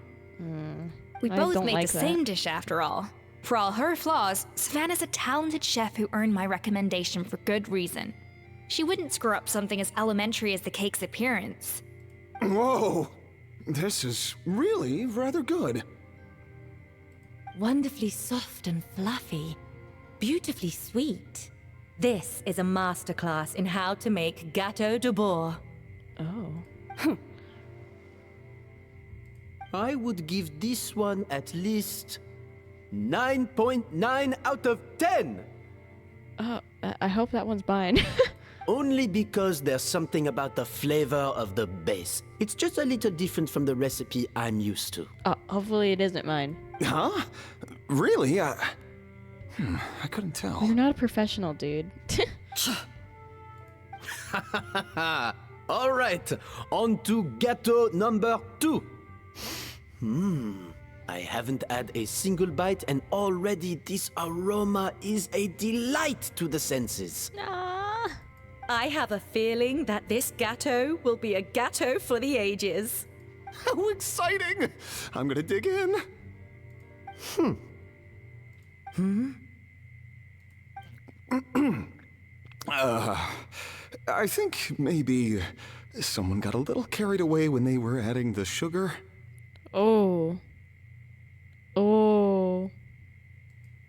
We I both don't make like the that. same dish after all. For all her flaws, Savannah's a talented chef who earned my recommendation for good reason. She wouldn't screw up something as elementary as the cake's appearance. Whoa! This is really rather good. Wonderfully soft and fluffy. Beautifully sweet. This is a masterclass in how to make Gâteau de Bourg. Oh. I would give this one at least 9.9 out of 10. Oh, I hope that one's mine. Only because there's something about the flavor of the base. It's just a little different from the recipe I'm used to. Hopefully it isn't mine. Huh? Really? I couldn't tell. You're not a professional, dude. All right, on to gâteau number 2. I haven't had a single bite and already this aroma is a delight to the senses. I have a feeling that this gâteau will be a gâteau for the ages. How exciting! I'm gonna dig in. I think maybe someone got a little carried away when they were adding the sugar. Oh.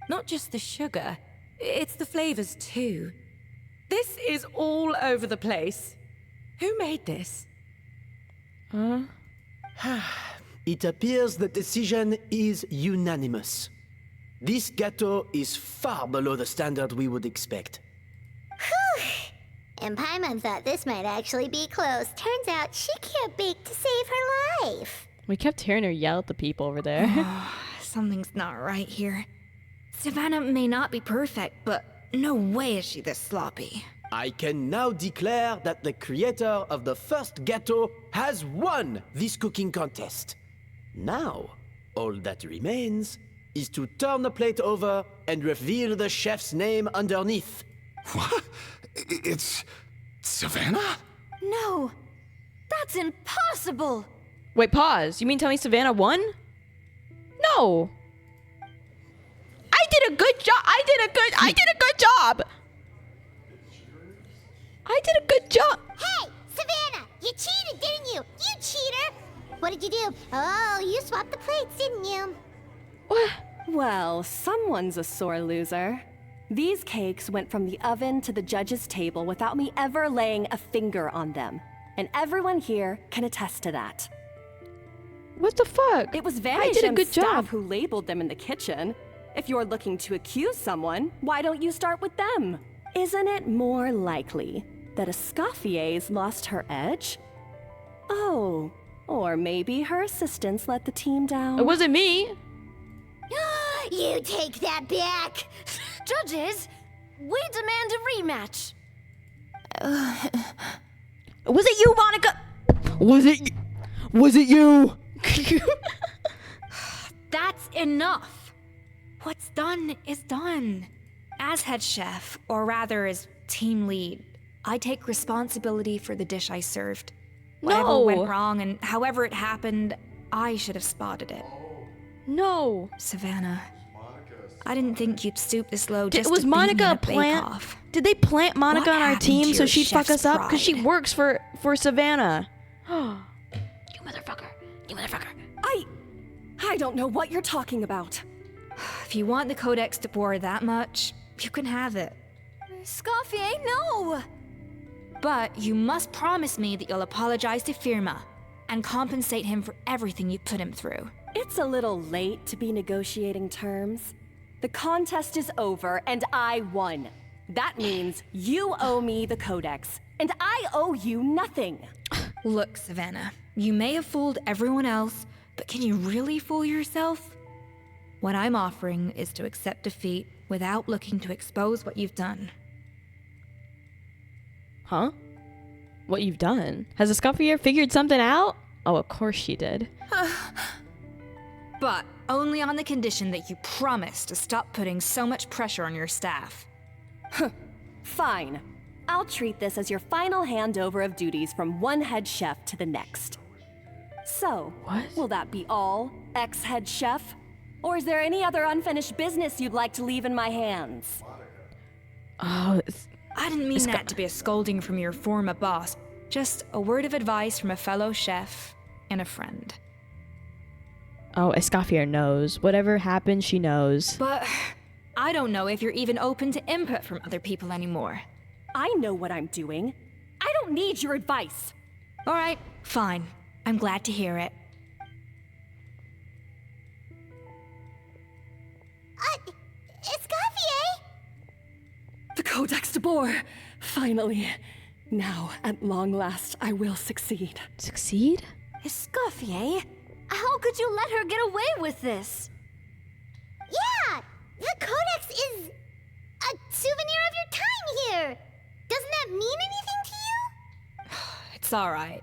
Not just the sugar, it's the flavors too. This is all over the place. Who made this? It appears the decision is unanimous. This gâteau is far below the standard we would expect. And Paimon thought this might actually be close. Turns out she can't bake to save her life. We kept hearing her yell at the people over there. Something's not right here. Savannah may not be perfect, but no way is she this sloppy. I can now declare that the creator of the first gâteau has won this cooking contest. Now, all that remains is to turn the plate over and reveal the chef's name underneath. What? It's Savannah? No, that's impossible. Wait, pause. You mean tell me Savannah won? No. I did a good job. I did a good job. I did a good job. Hey, Savannah, you cheated, didn't you? You cheater! What did you do? Oh, you swapped the plates, didn't you? What? Well, someone's a sore loser. These cakes went from the oven to the judge's table without me ever laying a finger on them. And everyone here can attest to that. What the fuck? It was I did a good staff job. who labeled them in the kitchen. If you're looking to accuse someone, why don't you start with them? Isn't it more likely that Escoffier's lost her edge? Oh, or maybe her assistants let the team down. It wasn't me. You take that back! Judges, we demand a rematch. Was it you, Monica? Was it you? That's enough. What's done is done. As head chef, or rather as team lead, I take responsibility for the dish I served. Whatever went wrong and however it happened, I should have spotted it. No. Savannah, I didn't think you'd stoop this low just Was to Monica beat me in a plant? bake-off. Did they plant Monica What on our happened team to so your she'd fuck chef's us up? Because she pride? works for Savannah. You motherfucker. You motherfucker. I don't know what you're talking about. If you want the Codex de Boer that much, you can have it. Escoffier, no! But you must promise me that you'll apologize to Firma and compensate him for everything you put him through. It's a little late to be negotiating terms. The contest is over and I won. That means you owe me the Codex, and I owe you nothing. Look, Savannah, you may have fooled everyone else, but can you really fool yourself? What I'm offering is to accept defeat without looking to expose what you've done. Huh? What you've done? Has Escoffier figured something out? Oh, of course she did. But only on the condition that you promise to stop putting so much pressure on your staff. Fine. I'll treat this as your final handover of duties from one head chef to the next. So, will that be all, ex-head chef? Or is there any other unfinished business you'd like to leave in my hands? Oh, I didn't mean that to be a scolding from your former boss. Just a word of advice from a fellow chef and a friend. Oh, Escoffier knows. Whatever happened, she knows. But I don't know if you're even open to input from other people anymore. I know what I'm doing. I don't need your advice. All right, fine. I'm glad to hear it. Escoffier? The Codex de Boer! Finally. Now, at long last, I will succeed. Succeed? Escoffier? How could you let her get away with this? Yeah! The Codex is a souvenir of your time here! Doesn't that mean anything to you? It's all right.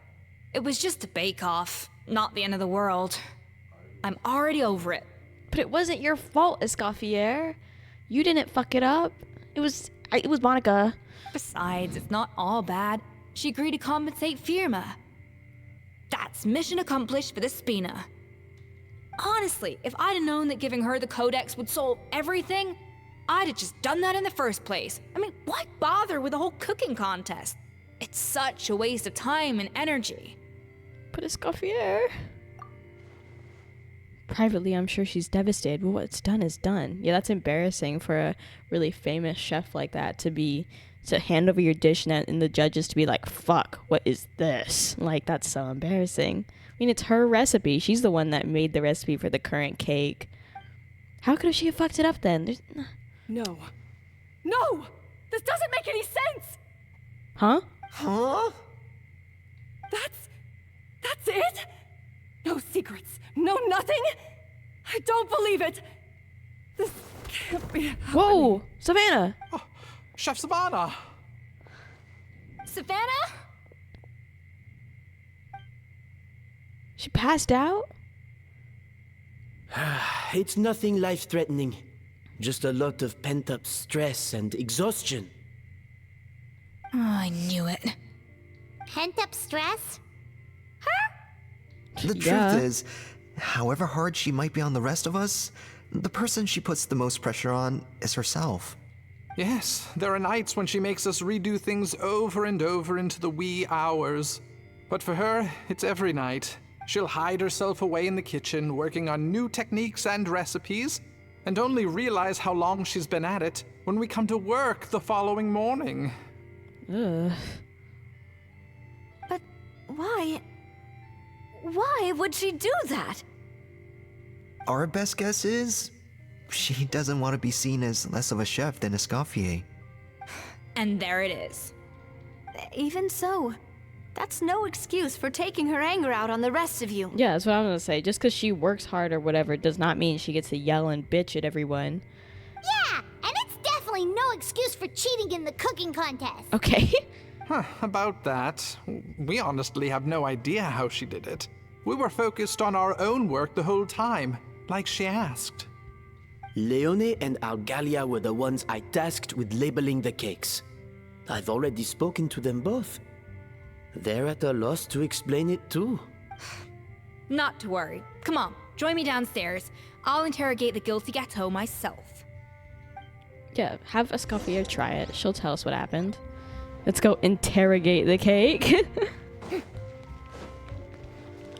It was just a bake-off, not the end of the world. I'm already over it. But it wasn't your fault, Escoffier. You didn't fuck it up. It was Monica. Besides, it's not all bad. She agreed to compensate Firma. That's mission accomplished for the Spina. Honestly, if I'd have known that giving her the Codex would solve everything, I'd have just done that in the first place. I mean, why bother with the whole cooking contest? It's such a waste of time and energy. But Escoffier. Privately, I'm sure she's devastated, but what's done is done. Yeah, that's embarrassing for a really famous chef like that to hand over your dish and the judges to be like, fuck, what is this? Like, that's so embarrassing. I mean, it's her recipe. She's the one that made the recipe for the current cake. How could she have fucked it up then? No. No! This doesn't make any sense! Huh? Huh? That's it? No secrets, no nothing? I don't believe it! This can't be happening. Whoa! Savannah! Oh, Chef Savannah! Savannah? She passed out? It's nothing life-threatening. Just a lot of pent-up stress and exhaustion. Oh, I knew it. Pent-up stress? The truth is, however hard she might be on the rest of us, the person she puts the most pressure on is herself. Yes, there are nights when she makes us redo things over and over into the wee hours. But for her, it's every night, She'll hide herself away in the kitchen, working on new techniques and recipes, and only realize how long she's been at it when we come to work the following morning. Ugh. But why? Why would she do that? Our best guess is she doesn't want to be seen as less of a chef than Escoffier. And there it is. Even so, that's no excuse for taking her anger out on the rest of you. Yeah, that's what I'm gonna say. Just because she works hard or whatever does not mean she gets to yell and bitch at everyone. Yeah, and it's definitely no excuse for cheating in the cooking contest. Okay. About that, we honestly have no idea how she did it. We were focused on our own work the whole time, like she asked. Leone and Algalia were the ones I tasked with labeling the cakes. I've already spoken to them both. They're at a loss to explain it too. Not to worry. Come on, join me downstairs. I'll interrogate the guilty gâteau myself. Yeah, have Escoffier try it. She'll tell us what happened. Let's go interrogate the cake.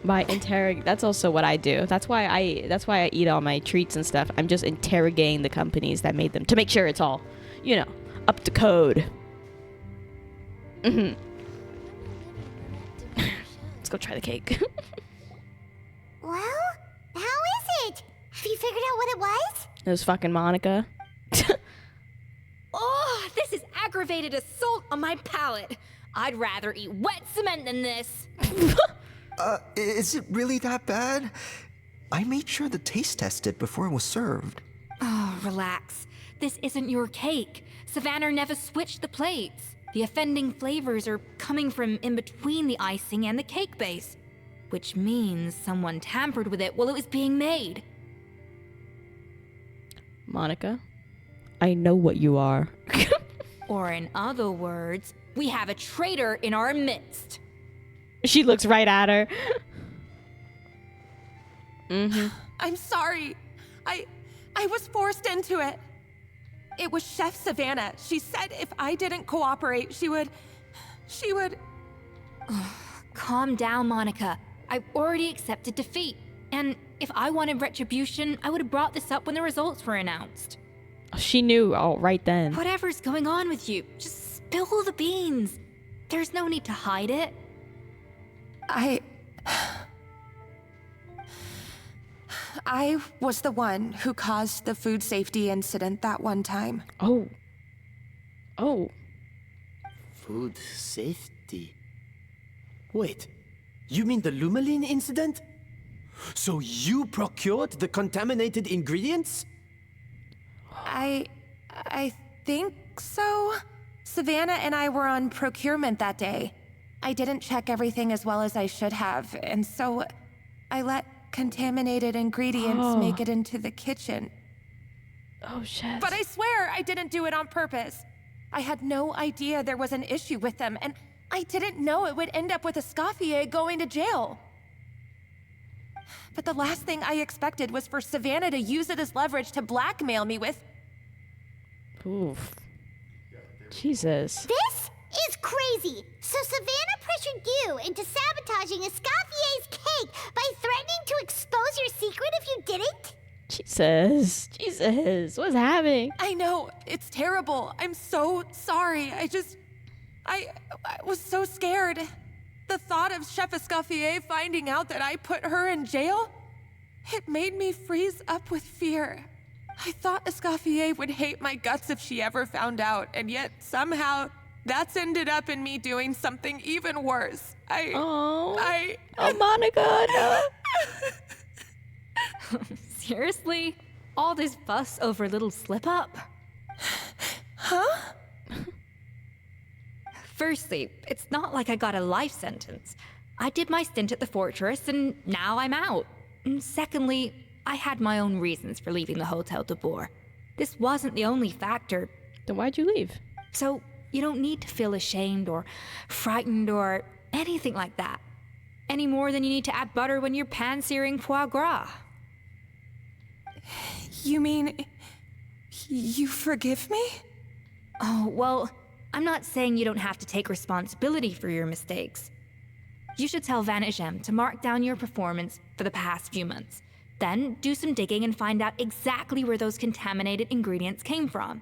By interrogate, that's also what I do. That's why I eat all my treats and stuff. I'm just interrogating the companies that made them to make sure it's all, you know, up to code. Let's go try the cake. Well, how is it? Have you figured out what it was? It was fucking Monica. Oh, this is aggravated assault on my palate. I'd rather eat wet cement than this. Is it really that bad? I made sure to taste test it before it was served. Oh, relax. This isn't your cake. Savannah never switched the plates. The offending flavors are coming from in between the icing and the cake base, which means someone tampered with it while it was being made. Monica, I know what you are. Or in other words, we have a traitor in our midst. She looks right at her. I'm sorry. I was forced into it. It was Chef Savannah. She said if I didn't cooperate, she would... Calm down, Monica. I already accepted defeat. And if I wanted retribution, I would have brought this up when the results were announced. She knew all right then. Whatever's going on with you, just spill the beans. There's no need to hide it. I was the one who caused the food safety incident that one time. Oh. Food safety? Wait, you mean the Lumeline incident? So you procured the contaminated ingredients? I think so. Savannah and I were on procurement that day. I didn't check everything as well as I should have, and so I let contaminated ingredients make it into the kitchen. Oh, shit. But I swear I didn't do it on purpose. I had no idea there was an issue with them, and I didn't know it would end up with Escoffier going to jail. But the last thing I expected was for Savannah to use it as leverage to blackmail me with... Oof. Jesus. This is crazy. So Savannah pressured you into sabotaging Escoffier's cake by threatening to expose your secret if you didn't? Jesus. What's happening? I know, it's terrible. I'm so sorry. I was so scared. The thought of Chef Escoffier finding out that I put her in jail, it made me freeze up with fear. I thought Escoffier would hate my guts if she ever found out, and yet somehow that's ended up in me doing something even worse. Oh, Monica, no. Seriously? All this fuss over a little slip-up? Huh? Firstly, it's not like I got a life sentence. I did my stint at the fortress, and now I'm out. And secondly, I had my own reasons for leaving the Hotel de Boer. This wasn't the only factor. Then why'd you leave? So you don't need to feel ashamed or frightened or anything like that. Any more than you need to add butter when you're pan-searing foie gras. You mean... you forgive me? Oh, well, I'm not saying you don't have to take responsibility for your mistakes. You should tell Vanagem to mark down your performance for the past few months. Then do some digging and find out exactly where those contaminated ingredients came from.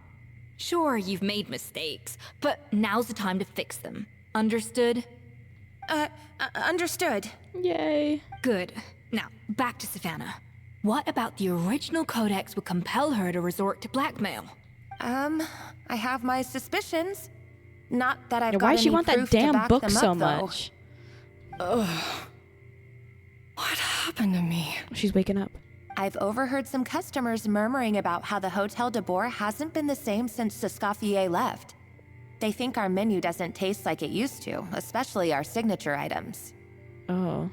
Sure, you've made mistakes, but now's the time to fix them. Understood? Understood. Yay. Good. Now, back to Savannah. What about the original codex would compel her to resort to blackmail? I have my suspicions. Not that I've Yeah, got why any does she want that proof to damn back book them so up, though. much? Ugh. What happened to me? She's waking up. I've overheard some customers murmuring about how the Hotel de Boer hasn't been the same since Escoffier left. They think our menu doesn't taste like it used to, especially our signature items. Oh.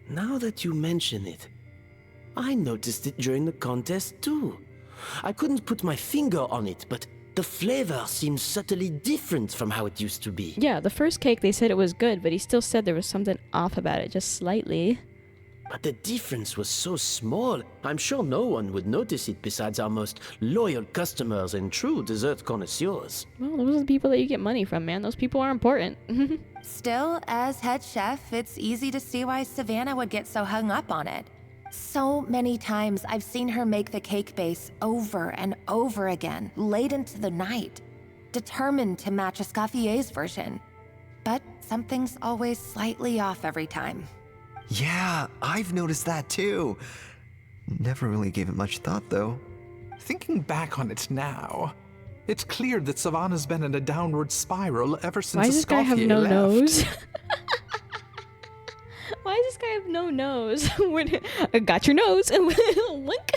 Now that you mention it, I noticed it during the contest too. I couldn't put my finger on it, but the flavor seems subtly different from how it used to be. Yeah, the first cake they said it was good, but he still said there was something off about it, just slightly. But the difference was so small, I'm sure no one would notice it besides our most loyal customers and true dessert connoisseurs. Well, those are the people that you get money from, man. Those people are important. Still, as head chef, it's easy to see why Savannah would get so hung up on it. So many times I've seen her make the cake base over and over again, late into the night, determined to match Escoffier's version. But something's always slightly off every time. Yeah, I've noticed that too. Never really gave it much thought, though. Thinking back on it now, it's clear that Savannah's been in a downward spiral ever since Why does this guy have no left. nose? Why does this guy have no nose? I got your nose. Wink.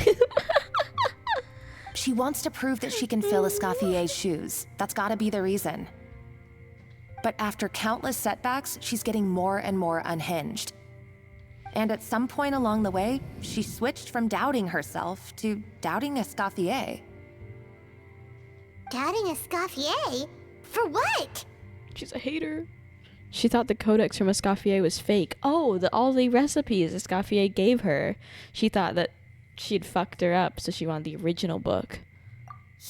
She wants to prove that she can fill Escoffier's shoes. That's gotta be the reason. But after countless setbacks, she's getting more and more unhinged. And at some point along the way, she switched from doubting herself to doubting Escoffier. Doubting Escoffier? For what? She's a hater. She thought the codex from Escoffier was fake. Oh, all the recipes Escoffier gave her. She thought that she'd fucked her up, so she wanted the original book.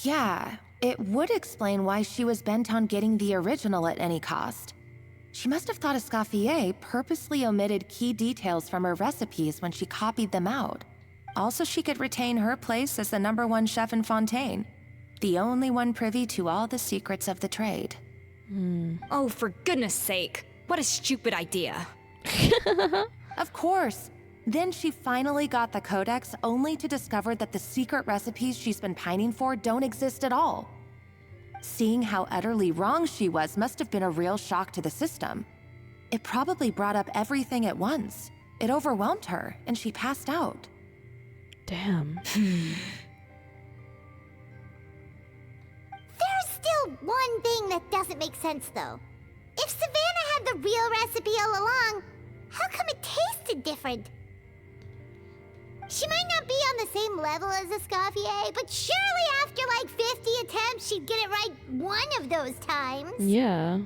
Yeah, it would explain why she was bent on getting the original at any cost. She must have thought Escoffier purposely omitted key details from her recipes when she copied them out. Also, she could retain her place as the #1 chef in Fontaine, the only one privy to all the secrets of the trade. Oh, for goodness sake. What a stupid idea. Of course. Then she finally got the codex, only to discover that the secret recipes she's been pining for don't exist at all. Seeing how utterly wrong she was must have been a real shock to the system. It probably brought up everything at once. It overwhelmed her, and she passed out. Damn. There's still one thing that doesn't make sense, though. If Savannah had the real recipe all along, how come it tasted different? She might not be on the same level as Escoffier, but surely after like 50 attempts, she'd get it right one of those times. Yeah.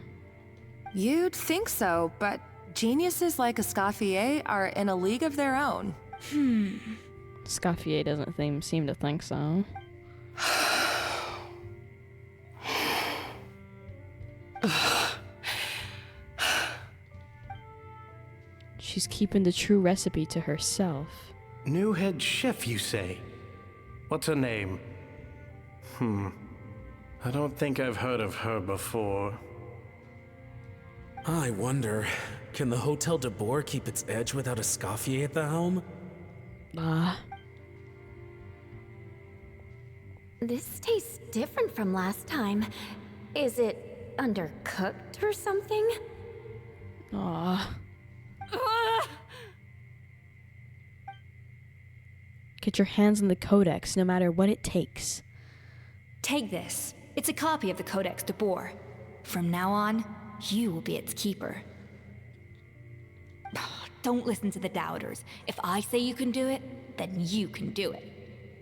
You'd think so, but geniuses like Escoffier are in a league of their own. Escoffier doesn't seem to think so. She's keeping the true recipe to herself. New head chef, you say? What's her name? I don't think I've heard of her before. I wonder, can the Hotel de Boer keep its edge without Escoffier at the helm? This tastes different from last time. Is it undercooked or something? Aw. Get your hands on the codex, no matter what it takes. Take this. It's a copy of the Codex de Boer. From now on, you will be its keeper. Don't listen to the doubters. If I say you can do it, then you can do it.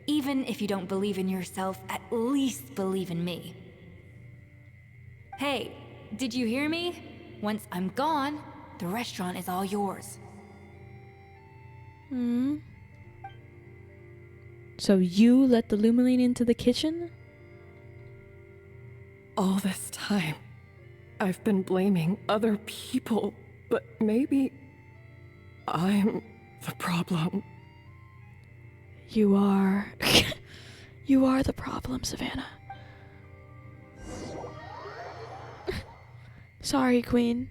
Even if you don't believe in yourself, at least believe in me. Hey, did you hear me? Once I'm gone, the restaurant is all yours. So you let the Lumiline into the kitchen? All this time, I've been blaming other people, but maybe I'm the problem. You are. You are the problem, Savannah. Sorry, Queen,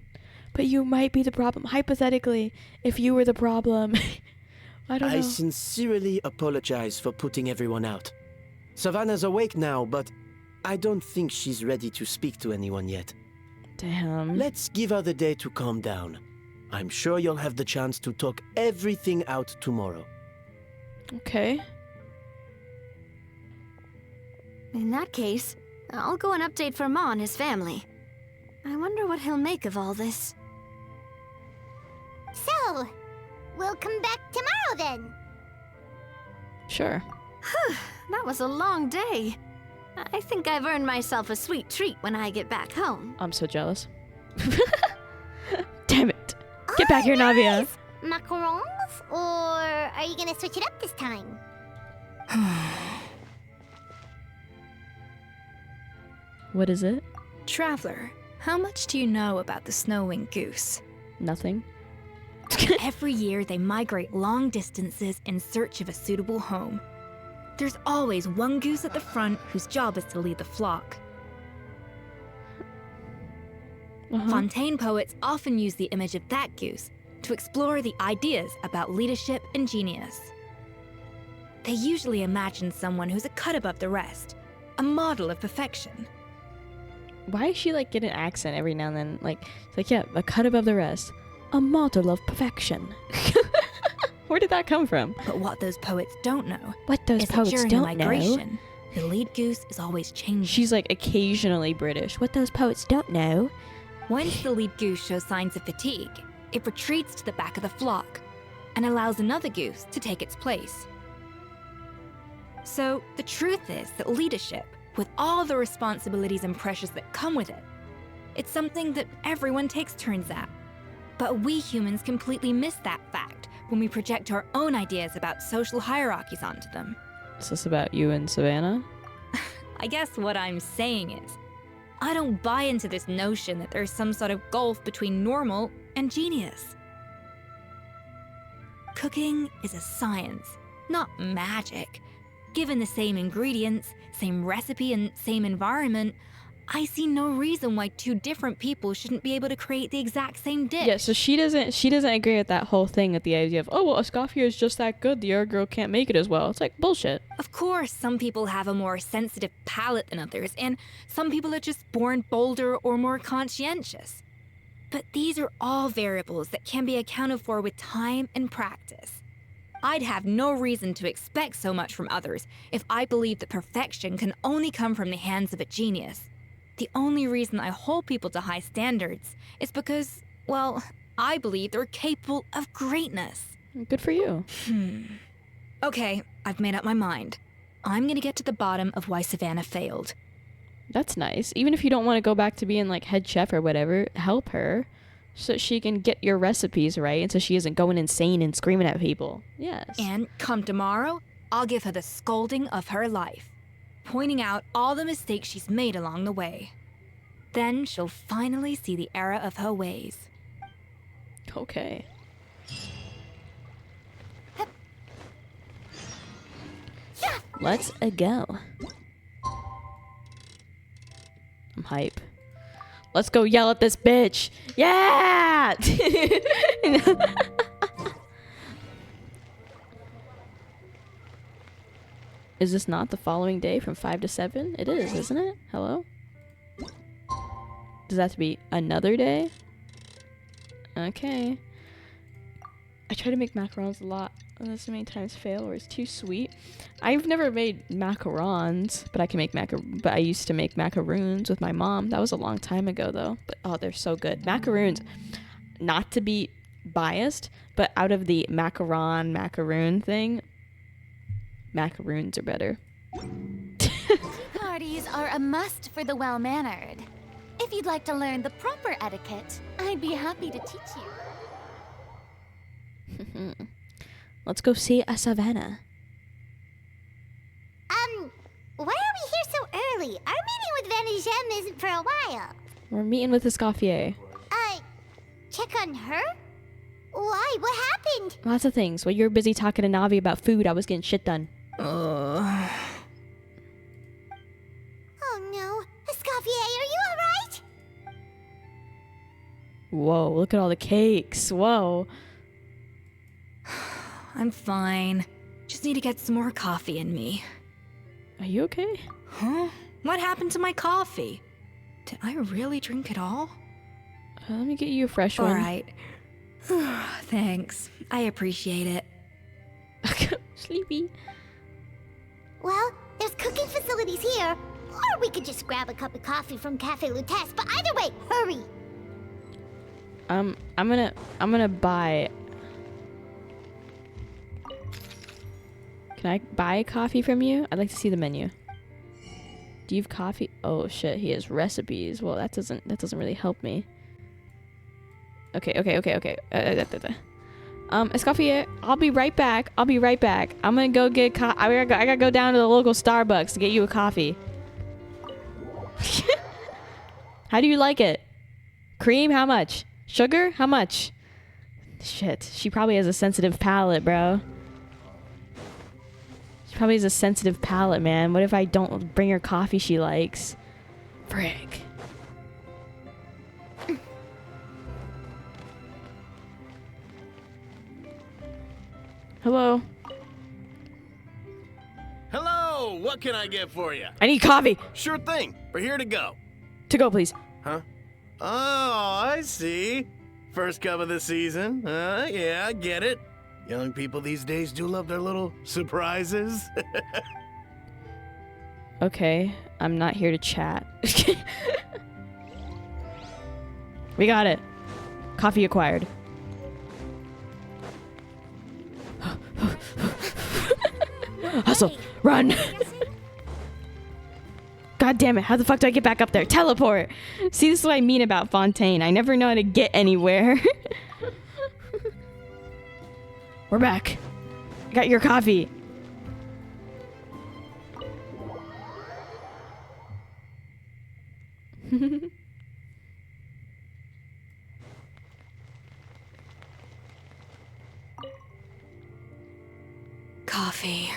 but you might be the problem. Hypothetically, if you were the problem. I don't know. I sincerely apologize for putting everyone out. Savannah's awake now, but I don't think she's ready to speak to anyone yet. Damn. Let's give her the day to calm down. I'm sure you'll have the chance to talk everything out tomorrow. Okay. In that case, I'll go and update for Ma and his family. I wonder what he'll make of all this. So, we'll come back tomorrow then. Sure. That was a long day. I think I've earned myself a sweet treat when I get back home. I'm so jealous. Damn it. Get back here, Navia. Macarons? Or are you gonna switch it up this time? What is it? Traveler, how much do you know about the snow-winged goose? Nothing. Every year they migrate long distances in search of a suitable home. There's always one goose at the front whose job is to lead the flock. Fontaine poets often use the image of that goose to explore the ideas about leadership and genius. They usually imagine someone who's a cut above the rest, a model of perfection. Why is she like get an accent every now and then? Like, it's like, yeah, a cut above the rest, a model of perfection. Where did that come from? But what those poets don't know What those is that poets during don't a migration, the lead goose is always changing. She's like occasionally British. What those poets don't know. Once the lead goose shows signs of fatigue, it retreats to the back of the flock and allows another goose to take its place. So the truth is that leadership, with all the responsibilities and pressures that come with it, it's something that everyone takes turns at. But we humans completely miss that fact when we project our own ideas about social hierarchies onto them. Is this about you and Savannah? I guess what I'm saying is, I don't buy into this notion that there's some sort of gulf between normal and genius. Cooking is a science, not magic. Given the same ingredients, same recipe, and same environment, I see no reason why two different people shouldn't be able to create the exact same dish. Yeah, so she doesn't agree with that whole thing with the idea of, oh well, Escoffier is just that good, the other girl can't make it as well. It's like bullshit. Of course, some people have a more sensitive palate than others, and some people are just born bolder or more conscientious. But these are all variables that can be accounted for with time and practice. I'd have no reason to expect so much from others if I believed that perfection can only come from the hands of a genius. The only reason I hold people to high standards is because, well, I believe they're capable of greatness. Good for you. Okay, I've made up my mind. I'm gonna get to the bottom of why Savannah failed. That's nice. Even if you don't want to go back to being like head chef or whatever, help her so she can get your recipes right and so she isn't going insane and screaming at people. Yes. And come tomorrow, I'll give her the scolding of her life, pointing out all the mistakes she's made along the way. Then she'll finally see the error of her ways. Okay. Let's go. I'm hype. Let's go yell at this bitch. Yeah! Is this not the following day from 5 to 7? It is, isn't it? Hello? Does that have to be another day? Okay. I try to make macarons a lot, and so many times fail, or it's too sweet. I've never made macarons, but I can make but I used to make macaroons with my mom. That was a long time ago, though. But oh, they're so good. Macaroons, not to be biased, but out of the macaroon thing, macaroons are better. Parties are a must for the well-mannered. If you'd like to learn the proper etiquette, I'd be happy to teach you. Let's go see a Savannah. Why are we here so early? Our meeting with Vanigem isn't for a while. We're meeting with Escoffier. Check on her? Why? What happened? Lots of things. While you were busy talking to Navi about food, I was getting shit done. Oh no. Escoffier, are you alright? Whoa, look at all the cakes. Whoa. I'm fine. Just need to get some more coffee in me. Are you okay? Huh? What happened to my coffee? Did I really drink it all? Let me get you a fresh one. All right. Thanks. I appreciate it. Sleepy. Well, there's cooking facilities here. Or we could just grab a cup of coffee from Cafe Lutece, but either way, hurry! I'm gonna buy... Can I buy coffee from you? I'd like to see the menu. Do you have coffee? Oh shit, he has recipes. Well, that doesn't really help me. Okay. Escoffier, I'll be right back. I'm gonna go get I gotta go down to the local Starbucks to get you a coffee. How do you like it? Cream? How much? Sugar? How much? Shit, she probably has a sensitive palate, bro. She probably has a sensitive palate, man. What if I don't bring her coffee she likes? Frick. Hello. Hello, what can I get for you? I need coffee. Sure thing. We're here to go. To go, please. Huh? Oh, I see. First cup of the season. Yeah, I get it. Young people these days do love their little surprises. Okay, I'm not here to chat. We got it. Coffee acquired. Hustle! Run! God damn it, how the fuck do I get back up there? Teleport! See, this is what I mean about Fontaine. I never know how to get anywhere. We're back. I got your coffee. Coffee.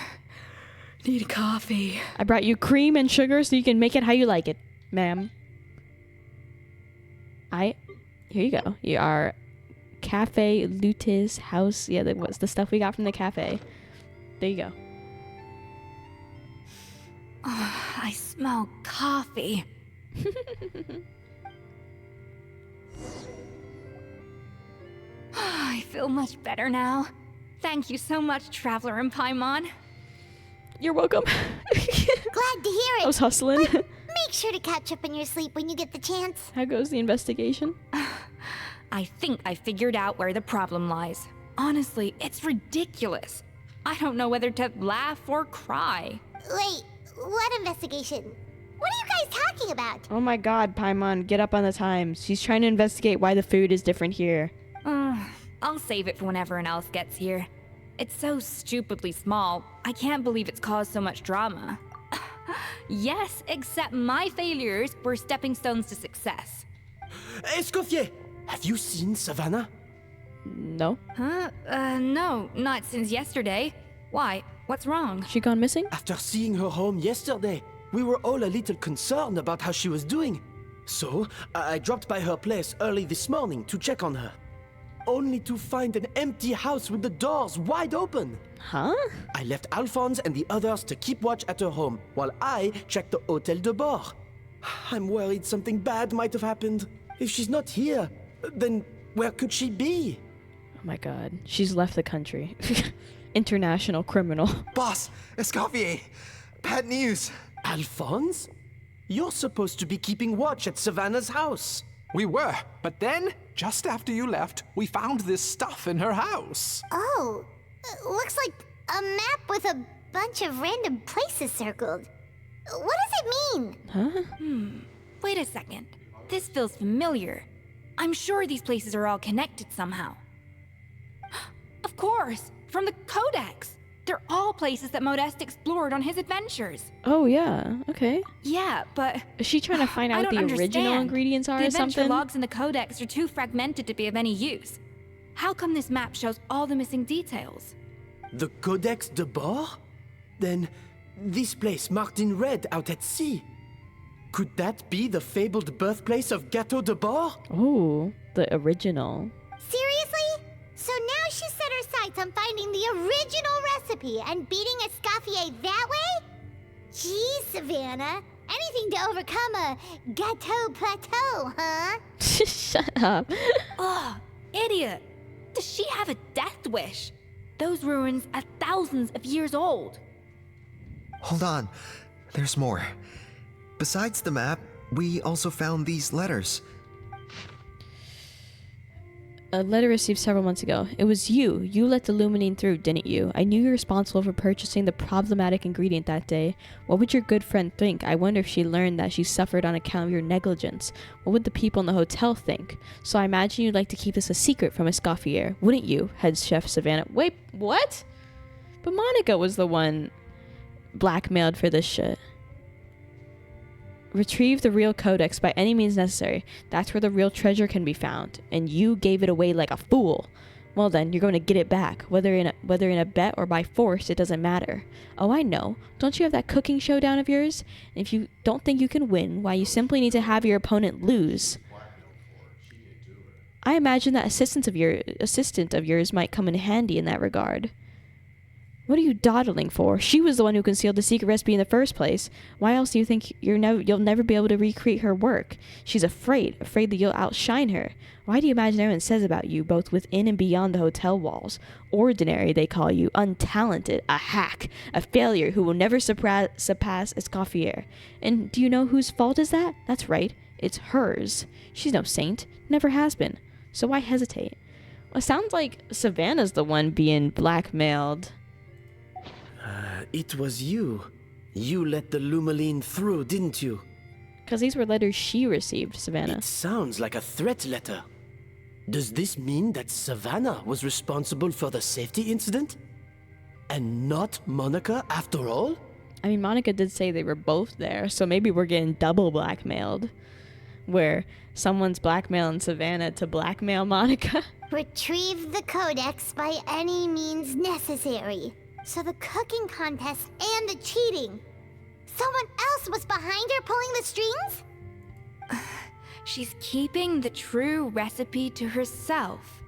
Need coffee. I brought you cream and sugar so you can make it how you like it, ma'am. Here you go. You are Cafe Lutis House. Yeah, that was the stuff we got from the cafe. There you go. Oh, I smell coffee. I feel much better now. Thank you so much, Traveler and Paimon. You're welcome. Glad to hear it. I was hustling. But make sure to catch up on your sleep when you get the chance. How goes the investigation? I think I figured out where the problem lies. Honestly, it's ridiculous. I don't know whether to laugh or cry. Wait, what investigation? What are you guys talking about? Oh my god, Paimon, get up on the times. She's trying to investigate why the food is different here. I'll save it for when everyone else gets here. It's so stupidly small, I can't believe it's caused so much drama. Yes, except my failures were stepping stones to success. Escoffier, have you seen Savannah? No. Huh? No, not since yesterday. Why? What's wrong? She gone missing? After seeing her home yesterday, we were all a little concerned about how she was doing. So, I dropped by her place early this morning to check on her. Only to find an empty house with the doors wide open. Huh? I left Alphonse and the others to keep watch at her home, while I checked the Hôtel de Bord. I'm worried something bad might have happened. If she's not here, then where could she be? Oh my god. She's left the country. International criminal. Boss, Escoffier, bad news. Alphonse? You're supposed to be keeping watch at Savannah's house. We were, but then, just after you left, we found this stuff in her house. Oh, looks like a map with a bunch of random places circled. What does it mean? Huh? Wait a second. This feels familiar. I'm sure these places are all connected somehow. Of course, from the Codex. They're all places that Modeste explored on his adventures. Oh, yeah. Okay. Yeah, but... Is she trying to find out what the original ingredients are or something? The adventure logs in the Codex are too fragmented to be of any use. How come this map shows all the missing details? The Codex de Bord? Then this place marked in red out at sea. Could that be the fabled birthplace of Gâteau de Bord? Oh, the original. Seriously? So now she set her sights on finding the original recipe and beating Escoffier that way? Geez, Savannah. Anything to overcome a gâteau plateau, huh? Shut up. Ugh, idiot. Does she have a death wish? Those ruins are thousands of years old. Hold on. There's more. Besides the map, we also found these letters. A letter received several months ago. It was you. You let the Luminine through, didn't you? I knew you were responsible for purchasing the problematic ingredient that day. What would your good friend think? I wonder if she learned that she suffered on account of your negligence. What would the people in the hotel think? So I imagine you'd like to keep this a secret from Escoffier, wouldn't you, head chef Savannah? Wait, what? But Monica was the one blackmailed for this shit. Retrieve the real codex by any means necessary. That's where the real treasure can be found. And you gave it away like a fool. Well then, you're going to get it back. Whether in a bet or by force, it doesn't matter. Oh, I know. Don't you have that cooking showdown of yours? And if you don't think you can win, why, you simply need to have your opponent lose. I imagine that assistant of yours might come in handy in that regard. What are you dawdling for? She was the one who concealed the secret recipe in the first place. Why else do you think you'll never be able to recreate her work? She's afraid that you'll outshine her. Why do you imagine everyone says about you, both within and beyond the hotel walls? Ordinary, they call you. Untalented. A hack. A failure who will never surpass Escoffier. And do you know whose fault is that? That's right. It's hers. She's no saint. Never has been. So why hesitate? Well, it sounds like Savannah's the one being blackmailed. It was you. You let the Lumaline through, didn't you? Because these were letters she received, Savannah. It sounds like a threat letter. Does this mean that Savannah was responsible for the safety incident? And not Monica after all? I mean, Monica did say they were both there, so maybe we're getting double blackmailed. Where someone's blackmailing Savannah to blackmail Monica. Retrieve the codex by any means necessary. So the cooking contest and the cheating. Someone else was behind her pulling the strings? She's keeping the true recipe to herself.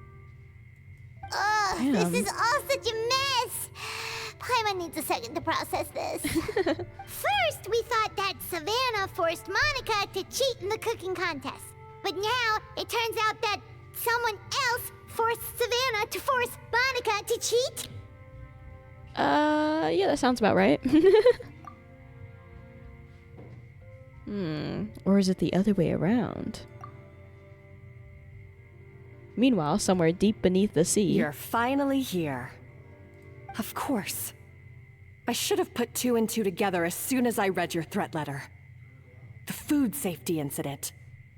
Ugh, this is all such a mess. Paimon needs a second to process this. First, we thought that Savannah forced Monica to cheat in the cooking contest. But now, it turns out that someone else forced Savannah to force Monica to cheat? Yeah, that sounds about right. Or is it the other way around? Meanwhile, somewhere deep beneath the sea... You're finally here. Of course. I should have put two and two together as soon as I read your threat letter. The food safety incident.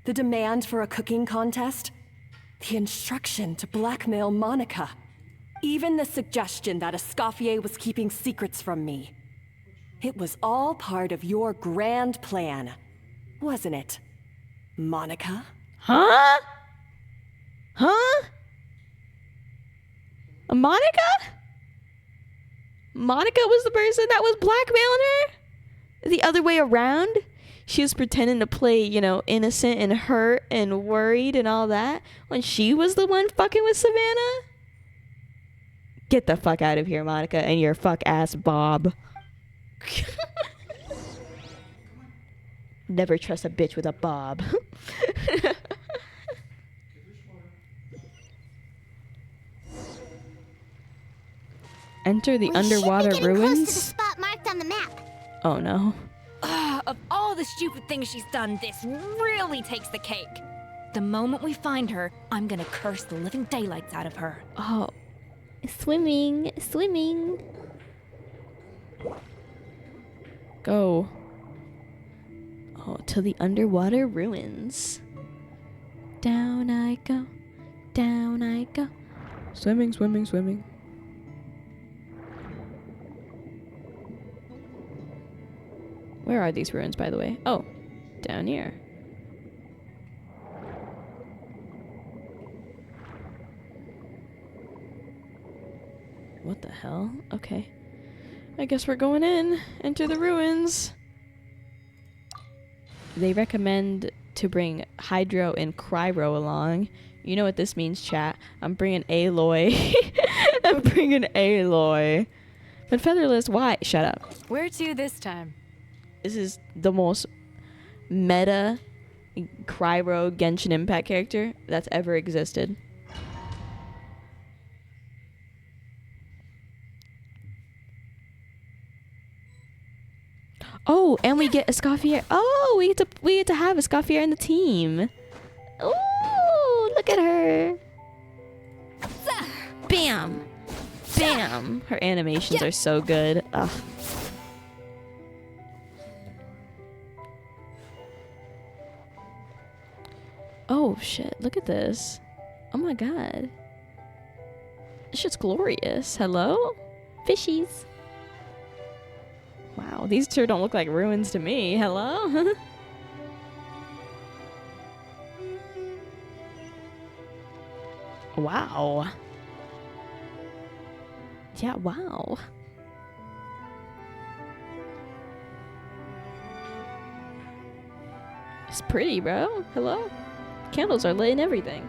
The demand for a cooking contest. The instruction to blackmail Monica. Even the suggestion that Escoffier was keeping secrets from me. It was all part of your grand plan, wasn't it, Monica? Huh? Huh? Monica? Monica was the person that was blackmailing her? The other way around? She was pretending to play, innocent and hurt and worried and all that when she was the one fucking with Savannah? Get the fuck out of here, Monica, and your fuck ass Bob. Never trust a bitch with a bob. Enter the underwater ruins? Close to the spot marked on the map. Oh no. Of all the stupid things she's done, this really takes the cake. The moment we find her, I'm gonna curse the living daylights out of her. Oh. Swimming. Go. Oh, to the underwater ruins. Down I go. Down I go. Swimming. Where are these ruins, by the way? Oh, down here. What the hell? Okay. I guess we're going in. Enter the ruins. They recommend to bring Hydro and Cryo along. You know what this means, chat. I'm bringing Aloy. I'm bringing Aloy. But FeatherLes, why? Shut up. Where to this time? This is the most meta Cryo Genshin Impact character that's ever existed. Oh, and we get Escoffier. Oh, we get to have Escoffier in the team. Oh, look at her. Bam. Bam. Her animations are so good. Ugh. Oh shit, look at this. Oh my god. This shit's glorious. Hello? Fishies. Wow, these two don't look like ruins to me. Hello? Wow. Yeah, wow. It's pretty, bro. Hello? Candles are lit and everything.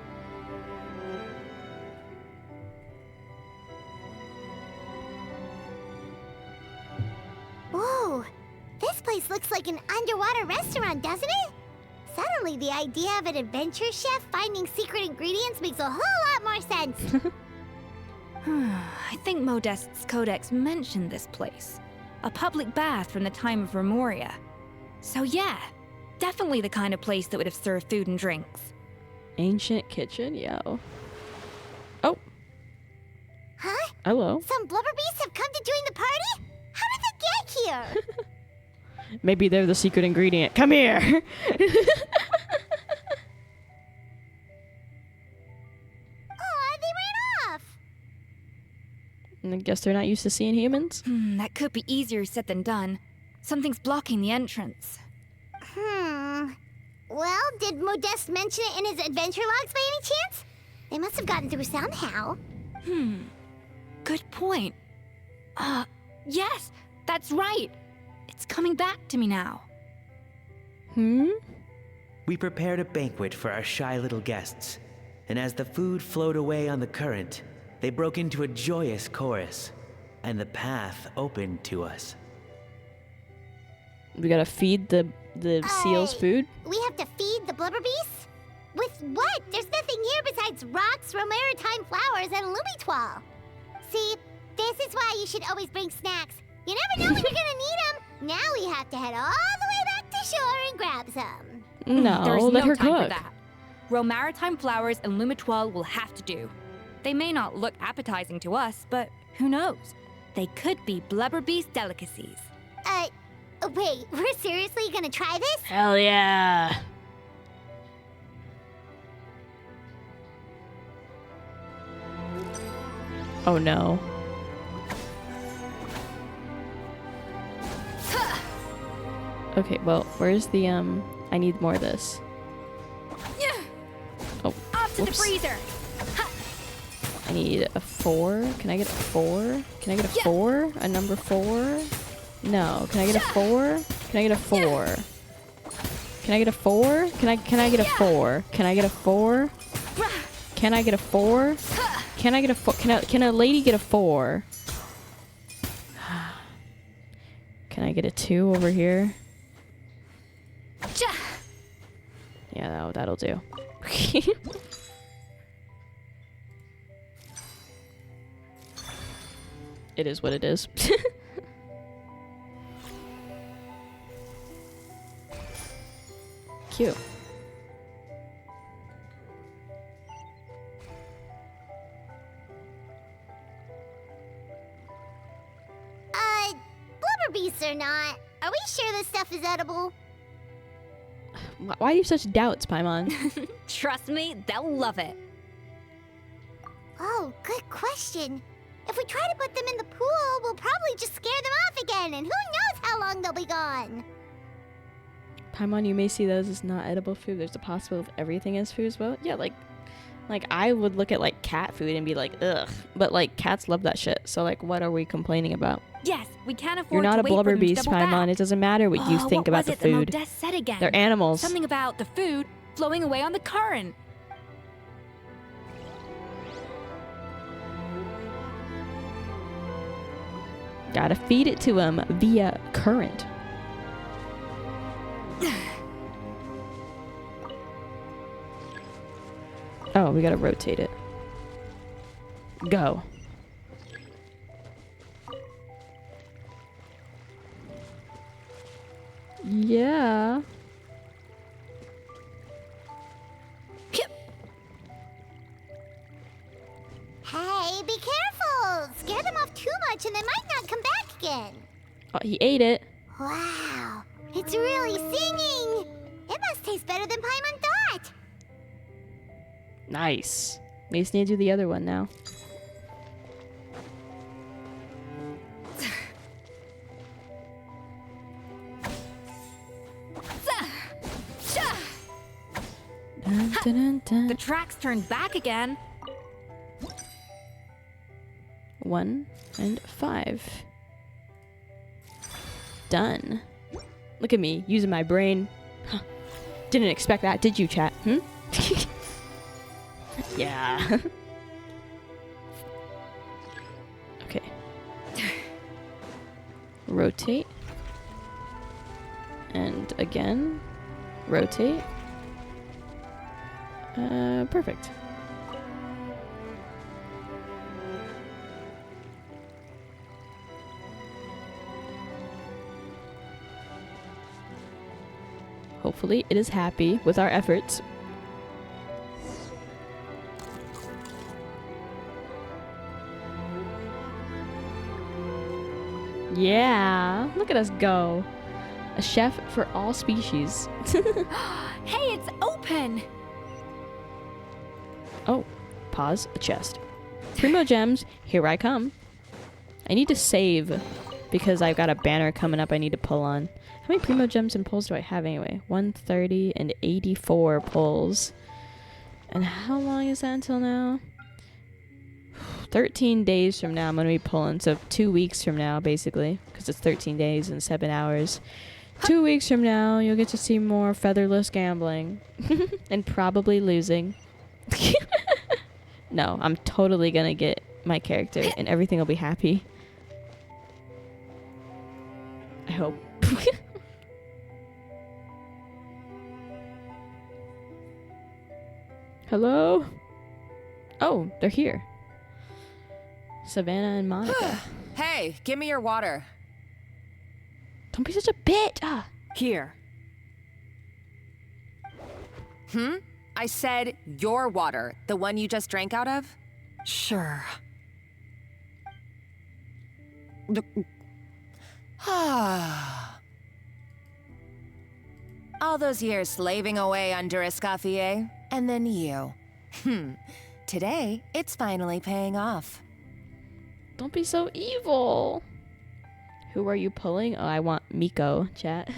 Whoa! This place looks like an underwater restaurant, doesn't it? Suddenly, the idea of an adventure chef finding secret ingredients makes a whole lot more sense. I think Modest's codex mentioned this place. A public bath from the time of Remoria. So yeah, definitely the kind of place that would have served food and drinks. Ancient kitchen, yo. Oh. Huh? Hello. Some blubber beasts have come to join the party? How did they get here? Maybe they're the secret ingredient. Come here. Oh, they ran off. I guess they're not used to seeing humans. That could be easier said than done. Something's blocking the entrance. Well, did Modeste mention it in his adventure logs by any chance? They must have gotten through somehow. Good point. Yes, that's right. It's coming back to me now. We prepared a banquet for our shy little guests, and as the food flowed away on the current, they broke into a joyous chorus, and the path opened to us. We gotta feed the seals food? We have to feed the blubber beasts? With what? There's nothing here besides rocks, romaritime flowers, and lumitoile. See, this is why you should always bring snacks. You never know when you're gonna need them. Now we have to head all the way back to shore and grab some. No, There's let no her time cook. for that. Romaritime flowers and lumitoile will have to do. They may not look appetizing to us, but who knows? They could be blubber beast delicacies. Wait, we're seriously gonna try this? Hell yeah. Oh no. Okay, well, where's the I need more of this. Oh, Off to the whoops. freezer. I need a 4. Can I get a 4? Can I get a 4? A number 4? No. Can I get a 4? Can I get a 4? Can I get a 4? Can I get a 4? Can I get a 4? Can I get a 4? Can I get a 4? Can a lady get a 4? Can I get a 2 over here? Yeah, that'll do. It is what it is. Cute. Blubber beasts or not, are we sure this stuff is edible? Why do you have such doubts, Paimon? Trust me, they'll love it. Oh, good question. If we try to put them in the pool, we'll probably just scare them off again, and who knows how long they'll be gone. Paimon, you may see those as not edible food. There's a possibility of everything as food as well. Yeah, like Like, I would look at, like, cat food and be like, ugh. But, like, cats love that shit. So, like, what are we complaining about? Yes, we can't afford You're not to a wait for blubber them to beast, double Paimon. back. It doesn't matter what you think about the What food. was it that Modeste said again? They're animals. Something about the food flowing away on the current. Gotta feed it to him via current. Oh, we gotta rotate it. Go. Yeah. Hey, be careful! Scare them off too much and they might not come back again. Oh, he ate it. Wow, it's really singing! It must taste better than Paimon thought. Nice. We just need to do the other one now. Dun, dun, dun, dun. The track's turned back again. 1 and 5. Done. Look at me, using my brain. Huh. Didn't expect that, did you, chat? Hmm? Yeah. Okay. Rotate. And again. Rotate. Perfect. Hopefully it is happy with our efforts. Yeah, look at us go. A chef for all species. Hey, it's open! Oh, pause, a chest. Primo gems, here I come. I need to save because I've got a banner coming up I need to pull on. How many Primo gems and pulls do I have anyway? 130 and 84 pulls. And how long is that until now? 13 days from now I'm going to be pulling. So 2 weeks from now, basically. Because it's 13 days and 7 hours. 2 weeks from now, you'll get to see more FeatherLes gambling. And probably losing. No, I'm totally going to get my character and everything will be happy. I hope. Hello? Oh, they're here. Savannah and Monica. Hey, give me your water. Don't be such a bitch. Ah. Here. I said your water, the one you just drank out of? Sure. All those years slaving away under Escoffier, and then you. Today, it's finally paying off. Don't be so evil. Who are you pulling? Oh, I want Miko, chat.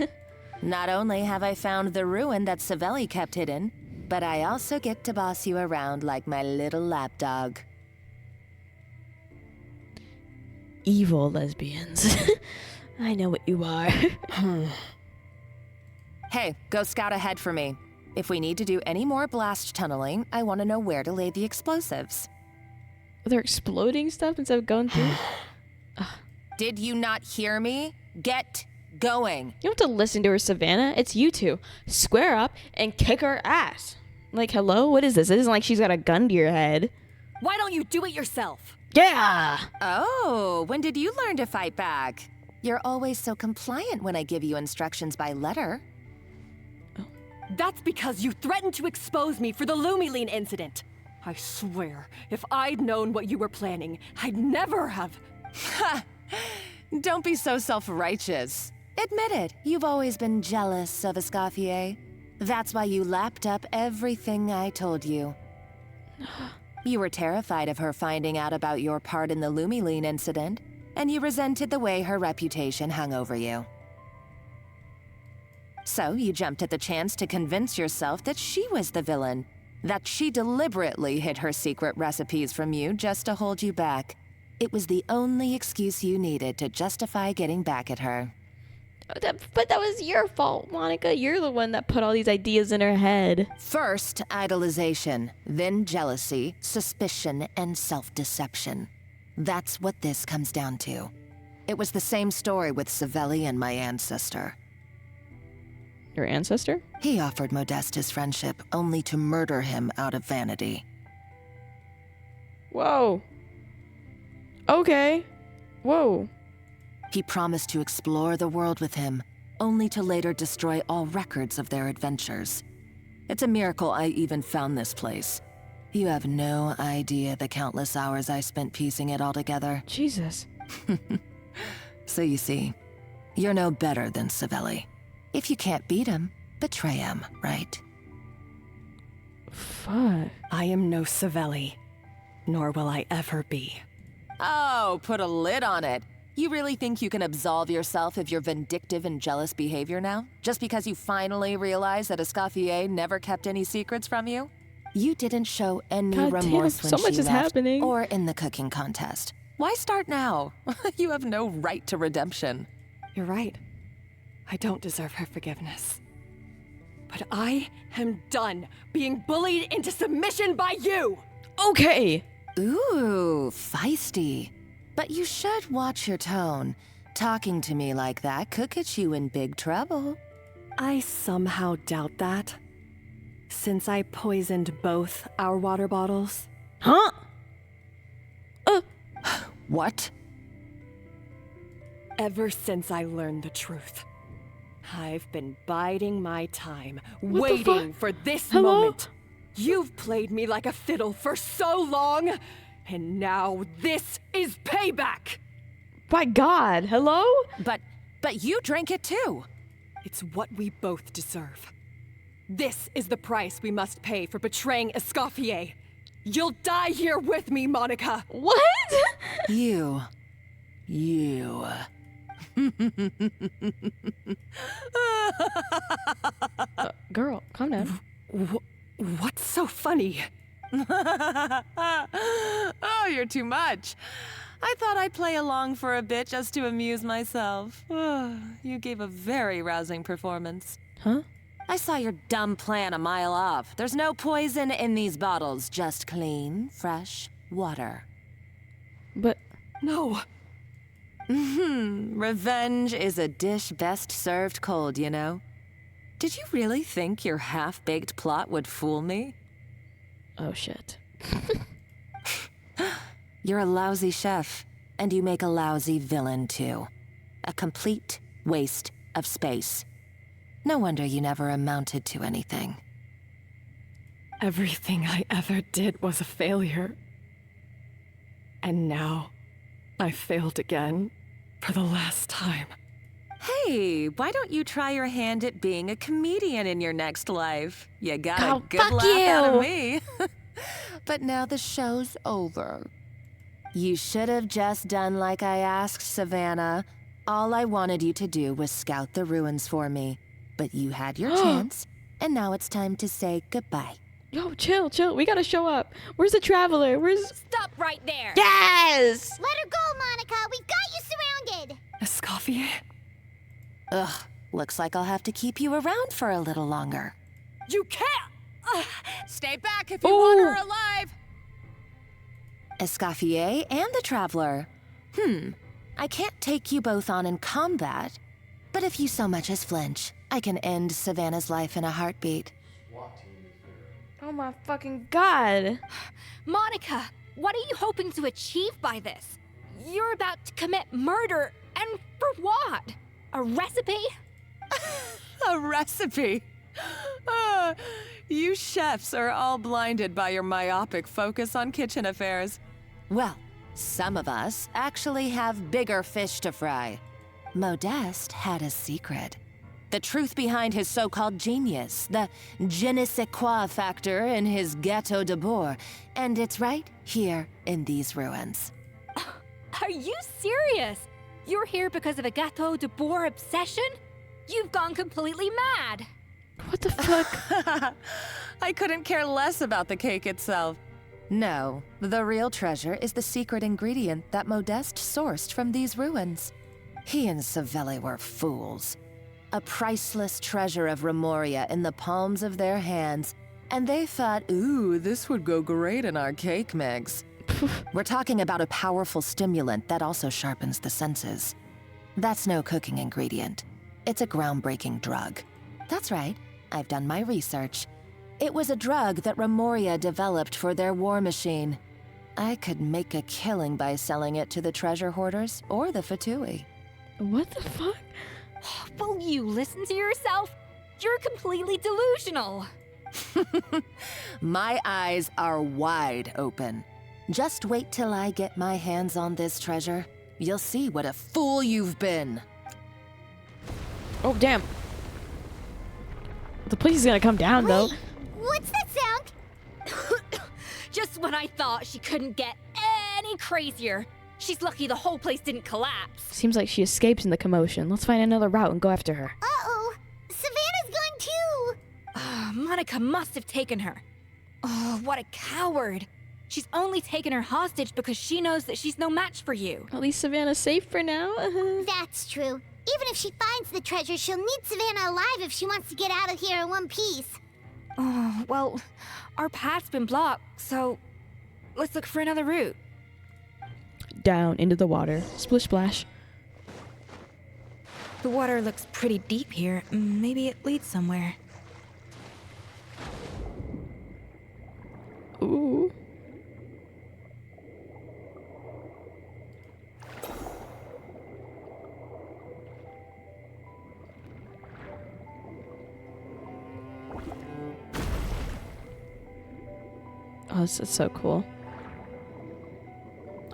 Not only have I found the ruin that Savelli kept hidden, but I also get to boss you around like my little lapdog. Evil lesbians. I know what you are. Hey, go scout ahead for me. If we need to do any more blast tunneling, I want to know where to lay the explosives. They're exploding stuff instead of going through? Did you not hear me? Get going. You don't have to listen to her, Savannah. It's you two. Square up and kick her ass. Like, hello? What is this? It isn't like she's got a gun to your head. Why don't you do it yourself? Yeah! Oh, when did you learn to fight back? You're always so compliant when I give you instructions by letter. That's because you threatened to expose me for the Lumiline incident. I swear, if I'd known what you were planning, I'd never have... Ha! Don't be so self-righteous. Admit it, you've always been jealous of Escoffier. That's why you lapped up everything I told you. You were terrified of her finding out about your part in the Lumiline incident, and you resented the way her reputation hung over you. So you jumped at the chance to convince yourself that she was the villain. That she deliberately hid her secret recipes from you just to hold you back. It was the only excuse you needed to justify getting back at her. But that was your fault, Monica. You're the one that put all these ideas in her head. First, idolization, then jealousy, suspicion, and self-deception. That's what this comes down to. It was the same story with Savelli and my ancestor. Your ancestor? He offered Modeste his friendship, only to murder him out of vanity. Whoa. Okay. Whoa. He promised to explore the world with him, only to later destroy all records of their adventures. It's a miracle I even found this place. You have no idea the countless hours I spent piecing it all together. Jesus. So you see, you're no better than Savelli. If you can't beat him, betray him, right? Fuck. I am no Savelli, nor will I ever be. Oh, put a lid on it. You really think you can absolve yourself of your vindictive and jealous behavior now? Just because you finally realized that Escoffier never kept any secrets from you? You didn't show any remorse when so much she is left, happening. or in the cooking contest. Why start now? You have no right to redemption. You're right. I don't deserve her forgiveness. But I am done being bullied into submission by you! Okay. Ooh, feisty. But you should watch your tone. Talking to me like that could get you in big trouble. I somehow doubt that. Since I poisoned both our water bottles. Huh? What? Ever since I learned the truth, I've been biding my time, What waiting for this moment. You've played me like a fiddle for so long, and now this is payback! My God, hello? But you drank it too. It's what we both deserve. This is the price we must pay for betraying Escoffier. You'll die here with me, Monica! What? You. Girl, calm down. What's so funny? Oh, you're too much. I thought I'd play along for a bit just to amuse myself. You gave a very rousing performance. Huh? I saw your dumb plan a mile off. There's no poison in these bottles, just clean, fresh water. But... No. Revenge is a dish best served cold, you know? Did you really think your half-baked plot would fool me? Oh, shit. You're a lousy chef, and you make a lousy villain, too. A complete waste of space. No wonder you never amounted to anything. Everything I ever did was a failure. And now, I failed again, for the last time. Hey, why don't you try your hand at being a comedian in your next life? You got a good fuck laugh out you. of me. But now the show's over. You should have just done like I asked, Savannah. All I wanted you to do was scout the ruins for me. But you had your chance, and now it's time to say goodbye. Yo, chill. We gotta show up. Where's the traveler? Stop right there! Yes! Let her go, Monica! We've got you surrounded! Escoffier? Ugh, looks like I'll have to keep you around for a little longer. You can't! Stay back if you want her alive! Escoffier and the Traveler. I can't take you both on in combat, but if you so much as flinch, I can end Savannah's life in a heartbeat. Oh my fucking God. Monica, what are you hoping to achieve by this? You're about to commit murder, and for what? A recipe? A recipe? You chefs are all blinded by your myopic focus on kitchen affairs. Well, some of us actually have bigger fish to fry. Modeste had a secret. The truth behind his so-called genius, the je ne sais quoi factor in his Gâteau de Bourg, and it's right here in these ruins. Are you serious? You're here because of a Gâteau de Bourg obsession? You've gone completely mad. What the fuck? I couldn't care less about the cake itself. No, the real treasure is the secret ingredient that Modeste sourced from these ruins. He and Savelle were fools. A priceless treasure of Remoria in the palms of their hands, and they thought, ooh, this would go great in our cake mix. We're talking about a powerful stimulant that also sharpens the senses. That's no cooking ingredient. It's a groundbreaking drug. That's right, I've done my research. It was a drug that Remoria developed for their war machine. I could make a killing by selling it to the treasure hoarders or the Fatui. What the fuck? Will you listen to yourself? You're completely delusional. My eyes are wide open. Just wait till I get my hands on this treasure. You'll see what a fool you've been. Oh, damn. The place is gonna come down, though. What's that sound? Just when I thought she couldn't get any crazier. She's lucky the whole place didn't collapse. Seems like she escapes in the commotion. Let's find another route and go after her. Uh-oh. Savannah's gone too. Monica must have taken her. Oh, what a coward. She's only taken her hostage because she knows that she's no match for you. At least Savannah's safe for now. That's true. Even if she finds the treasure, she'll need Savannah alive if she wants to get out of here in one piece. Oh, well, our path's been blocked, so let's look for another route. Down into the water. Splish splash. The water looks pretty deep here. Maybe it leads somewhere. Ooh. Oh, this is so cool.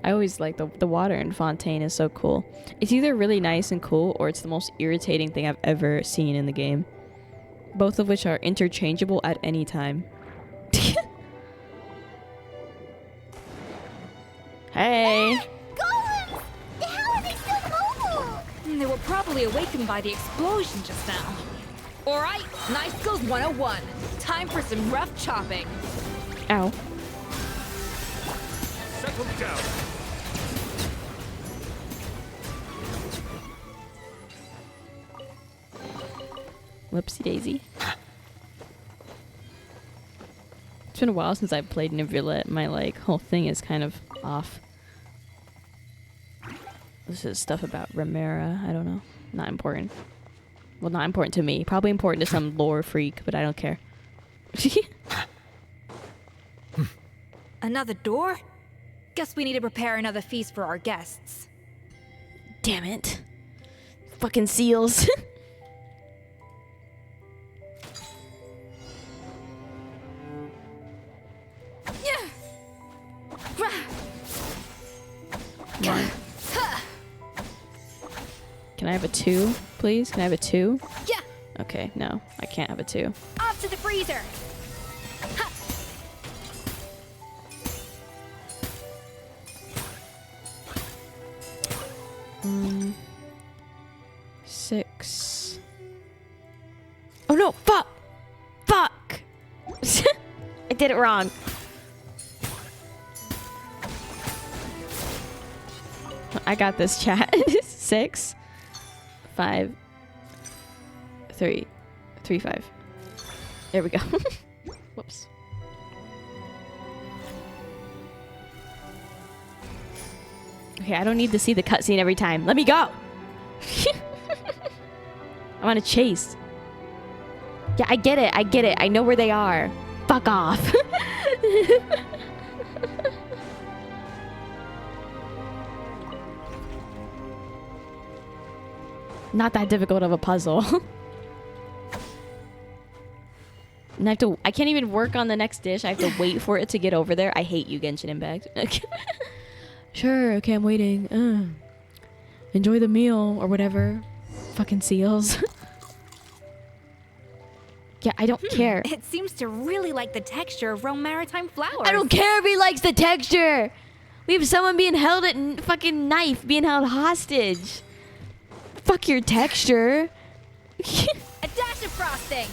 I always like the water in Fontaine is so cool. It's either really nice and cool or it's the most irritating thing I've ever seen in the game. Both of which are interchangeable at any time. Hey! Golems! How are they still mobile? They were probably awakened by the explosion just now. Alright, Knife Skills 101. Time for some rough chopping. Ow. Settle down. Whoopsie daisy. It's been a while since I've played Neuvillette. My whole thing is kind of off. This is stuff about Remera. I don't know. Not important. Well, not important to me. Probably important to some lore freak, but I don't care. Another door? Guess we need to prepare another feast for our guests. Damn it. Fucking seals. Can I have a 2, please? Can I have a 2? Yeah. Okay, no. I can't have a 2. Off to the freezer. 6. Oh no! Fuck! Fuck! I did it wrong. I got this, chat. 6, 5, 3, 3, 5. There we go. Whoops. Okay, I don't need to see the cutscene every time. Let me go! I want to chase. Yeah, I get it. I get it. I know where they are. Fuck off. Not that difficult of a puzzle. And I can't even work on the next dish. I have to wait for it to get over there. I hate you, Genshin Impact. Sure, okay, I'm waiting. Enjoy the meal or whatever. Fucking seals. Yeah, I don't care. It seems to really like the texture of Rome maritime flowers. I don't care if he likes the texture. We have someone being held at fucking knife, being held hostage. Fuck your texture. A dash of frosting.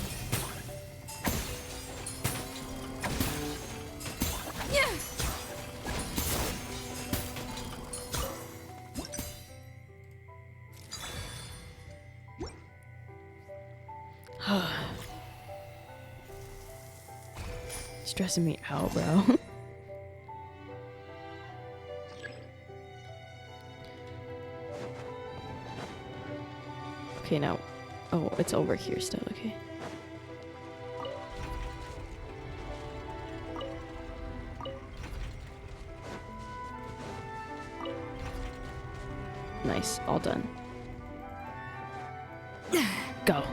Stressing me out, bro. Okay, now. Oh, it's over here still. Okay. Nice, all done. Go.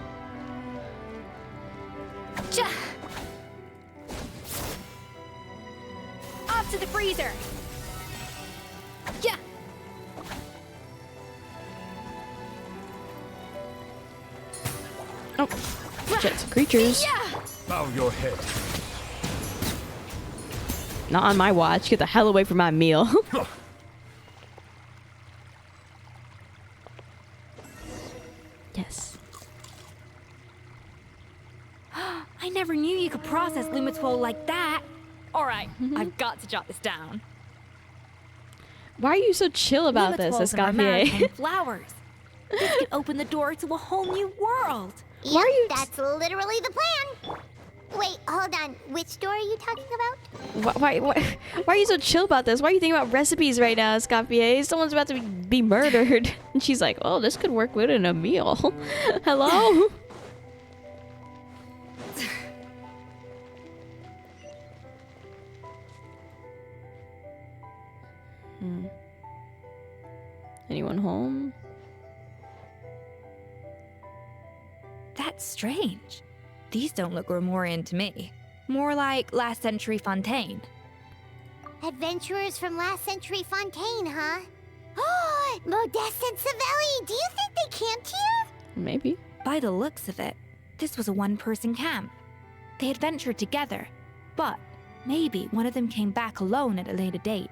Off to the freezer. Yeah. Oh, shit, creatures. Bow your head. Not on my watch. Get the hell away from my meal. Yes. I never knew you could process Lumitwol like that. Alright, I've got to jot this down. Why are you so chill about this, Lumitwols are American Escoffier? flowers. This could open the door to a whole new world. Why are you? That's literally the plan. Wait, hold on. Which door are you talking about? Why are you so chill about this? Why are you thinking about recipes right now, Escoffier? Someone's about to be murdered. And she's like, oh, this could work good in a meal. Hello? Anyone home? That's strange. These don't look Grimoirian to me. More like last century Fontaine. Adventurers from last century Fontaine, huh? Oh, Modeste and Savelli, do you think they camped here? Maybe. By the looks of it, this was a one-person camp. They adventured together, but maybe one of them came back alone at a later date.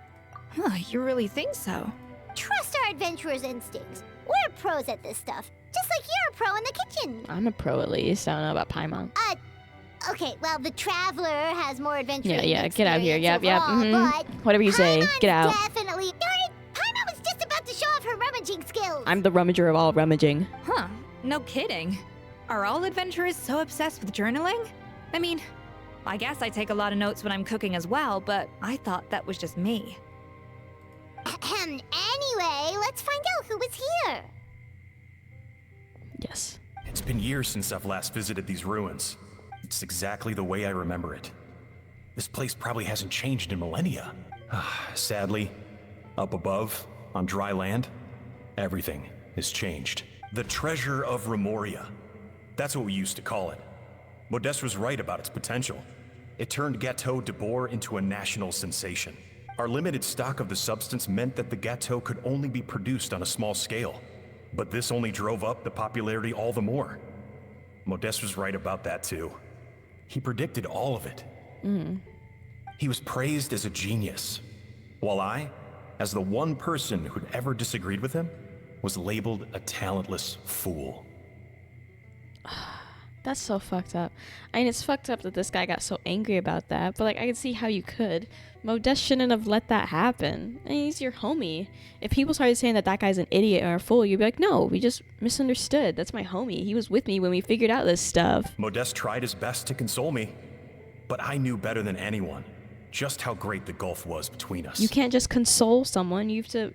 Huh, you really think so? Trust our adventurers' instincts. We're pros at this stuff, just like you're a pro in the kitchen. I'm a pro at least. I don't know about Paimon. Okay, well, the Traveler has more adventure. Yeah, get out of here. Yep. Overall, but Whatever you say, get out. definitely. Darn it! Paimon was just about to show off her rummaging skills. I'm the rummager of all rummaging. Huh, no kidding. Are all adventurers so obsessed with journaling? I mean, I guess I take a lot of notes when I'm cooking as well, but I thought that was just me. Anyway, let's find out who was here. Yes. It's been years since I've last visited these ruins. It's exactly the way I remember it. This place probably hasn't changed in millennia. Sadly, up above, on dry land, everything has changed. The treasure of Remoria. That's what we used to call it. Modeste was right about its potential. It turned Gâteau de Bourg into a national sensation. Our limited stock of the substance meant that the gâteau could only be produced on a small scale. But this only drove up the popularity all the more. Modeste was right about that too. He predicted all of it. He was praised as a genius, while I, as the one person who'd ever disagreed with him, was labeled a talentless fool. That's so fucked up. I mean, it's fucked up that this guy got so angry about that, but like, I can see how you could. Modeste shouldn't have let that happen. I mean, he's your homie. If people started saying that guy's an idiot or a fool, you'd be like, no, we just misunderstood. That's my homie. He was with me when we figured out this stuff. Modeste tried his best to console me, but I knew better than anyone just how great the gulf was between us. You can't just console someone. You have to,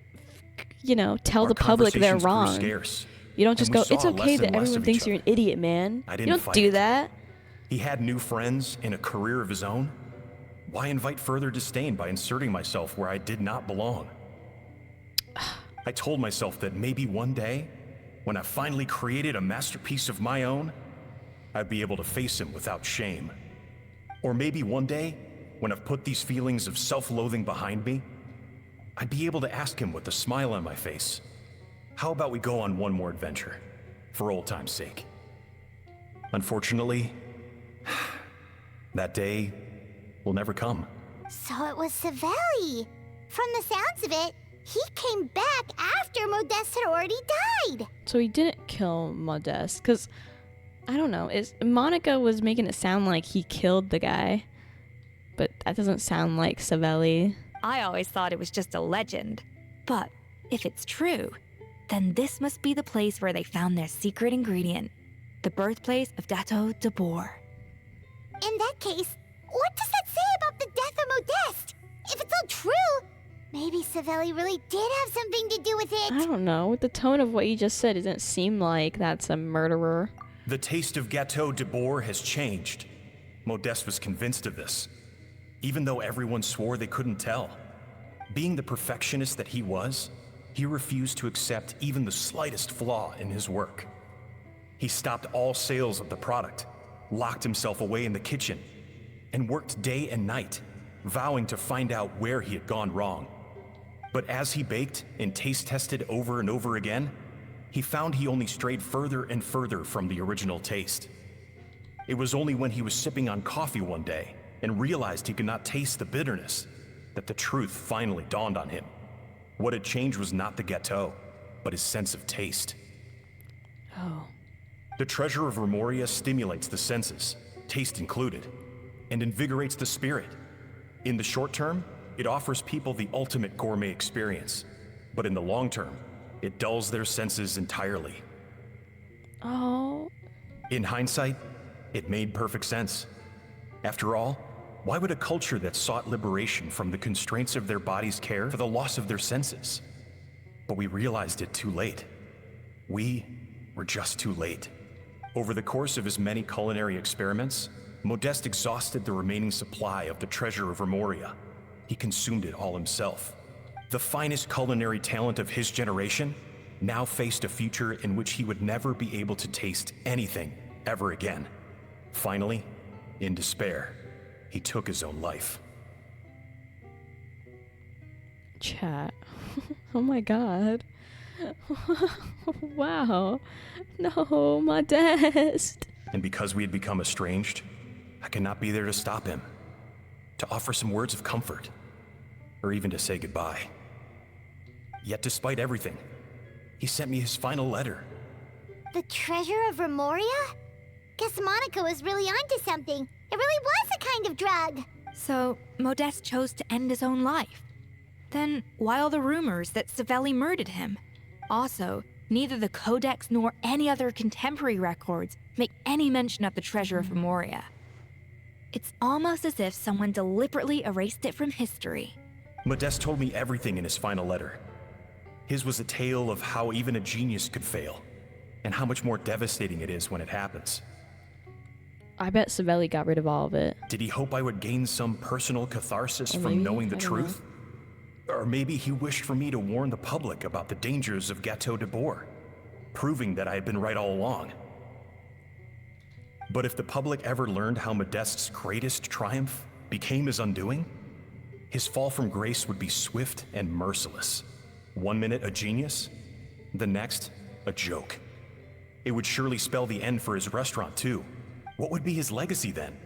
tell the public they're wrong. Scarce, you don't just go, it's okay less that and less everyone of thinks each you're an idiot, man. I You didn't don't fight do it. that. He had new friends and a career of his own. Why invite further disdain by inserting myself where I did not belong? I told myself that maybe one day, when I finally created a masterpiece of my own, I'd be able to face him without shame. Or maybe one day, when I've put these feelings of self-loathing behind me, I'd be able to ask him with a smile on my face, how about we go on one more adventure, for old time's sake? Unfortunately, that day will never come. So it was Savelli. From the sounds of it, he came back after Modeste had already died. So he didn't kill Modeste, because, I don't know, Monica was making it sound like he killed the guy, but that doesn't sound like Savelli. I always thought it was just a legend. But if it's true, then this must be the place where they found their secret ingredient. the birthplace of Dato de Boer. In that case, what does that say about the death of Modeste? If it's all true, maybe Savelli really did have something to do with it. I don't know. With the tone of what you just said, it doesn't seem like that's a murderer. The taste of Gâteau de Boer has changed. Modeste was convinced of this, even though everyone swore they couldn't tell. Being the perfectionist that he was, he refused to accept even the slightest flaw in his work. He stopped all sales of the product, locked himself away in the kitchen, and worked day and night, vowing to find out where he had gone wrong. But as he baked and taste tested over and over again, he found he only strayed further and further from the original taste. It was only when he was sipping on coffee one day and realized he could not taste the bitterness that the truth finally dawned on him. What had changed was not the gâteau, but his sense of taste. Oh. The treasure of Remoria stimulates the senses, taste included, and invigorates the spirit. In the short term, it offers people the ultimate gourmet experience, but in the long term, it dulls their senses entirely. Oh. In hindsight, it made perfect sense. After all, why would a culture that sought liberation from the constraints of their bodies care for the loss of their senses? But we realized it too late. We were just too late. Over the course of his many culinary experiments, Modeste exhausted the remaining supply of the treasure of Remoria. He consumed it all himself. The finest culinary talent of his generation now faced a future in which he would never be able to taste anything ever again. Finally, in despair, he took his own life. Chat. Oh my god. Wow. No, Modeste. And because we had become estranged, I could not be there to stop him, to offer some words of comfort, or even to say goodbye. Yet despite everything, he sent me his final letter. The treasure of Remoria? Guess Monica was really onto something. It really was a kind of drug. So, Modeste chose to end his own life. Then, why all the rumors that Savelli murdered him? Also, neither the Codex nor any other contemporary records make any mention of the treasure of Remoria. It's almost as if someone deliberately erased it from history. Modeste told me everything in his final letter. His was a tale of how even a genius could fail, and how much more devastating it is when it happens. I bet Savelli got rid of all of it. Did he hope I would gain some personal catharsis Or from maybe, knowing the I don't truth? Or maybe he wished for me to warn the public about the dangers of Gâteau de Boer, proving that I had been right all along. But if the public ever learned how Modeste's greatest triumph became his undoing, his fall from grace would be swift and merciless. 1 minute a genius, the next a joke. It would surely spell the end for his restaurant too. What would be his legacy then?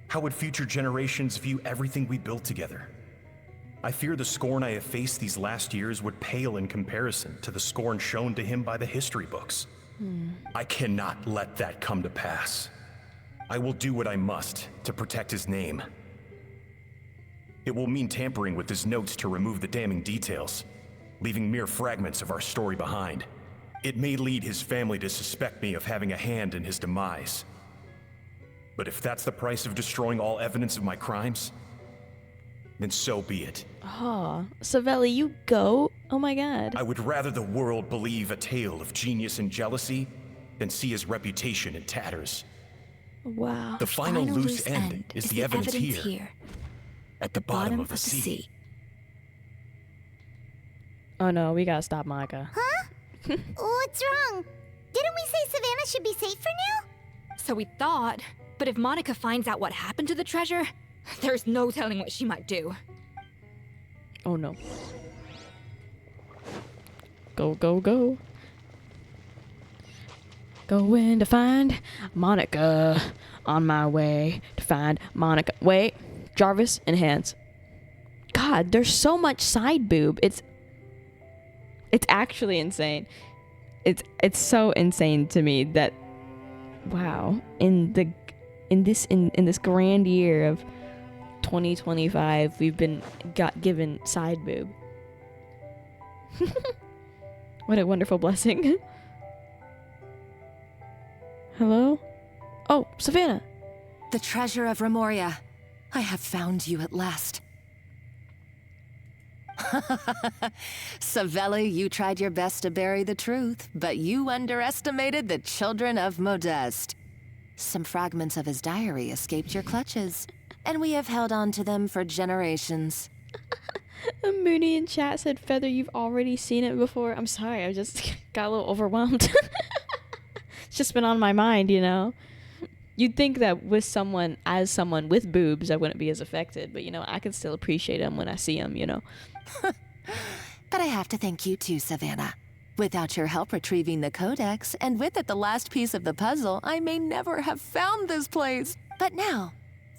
How would future generations view everything we built together? I fear the scorn I have faced these last years would pale in comparison to the scorn shown to him by the history books. I cannot let that come to pass. I will do what I must to protect his name. It will mean tampering with his notes to remove the damning details, leaving mere fragments of our story behind. It may lead his family to suspect me of having a hand in his demise. But if that's the price of destroying all evidence of my crimes, then so be it. Oh, Savelli, you go? Oh my god. I would rather the world believe a tale of genius and jealousy than see his reputation in tatters. Wow. The final loose end is the evidence here, at the bottom of the sea. Oh no, we gotta stop Monica. Huh? What's wrong? Didn't we say Savannah should be safe for now? So we thought, but if Monica finds out what happened to the treasure, there's no telling what she might do. Oh no. Go, go, go. Going to find Monica. On my way to find Monica. Wait. Jarvis, enhance. God, there's so much side boob. It's actually insane. It's so insane to me that, wow, in this grand year of 2025, we've got given side boob. What a wonderful blessing. Hello? Oh, Savannah. The treasure of Remoria. I have found you at last. Savelli, you tried your best to bury the truth, but you underestimated the children of Modeste. Some fragments of his diary escaped your clutches, and we have held on to them for generations. Mooney in chat said, Feather, you've already seen it before. I'm sorry, I just got a little overwhelmed. It's just been on my mind, you know? You'd think that with someone with boobs, I wouldn't be as affected, but, you know, I can still appreciate them when I see them, you know? But I have to thank you too, Savannah. Without your help retrieving the codex, and with it the last piece of the puzzle, I may never have found this place. But now,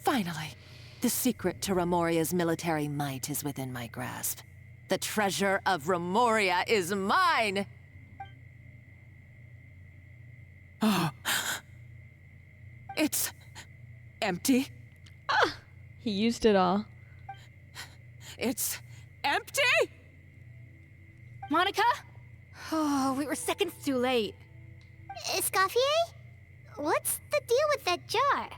finally, the secret to Remoria's military might is within my grasp. The treasure of Remoria is mine! Oh. It's empty. He used it all. It's empty? Monica? Oh, we were seconds too late. Escoffier? What's the deal with that jar?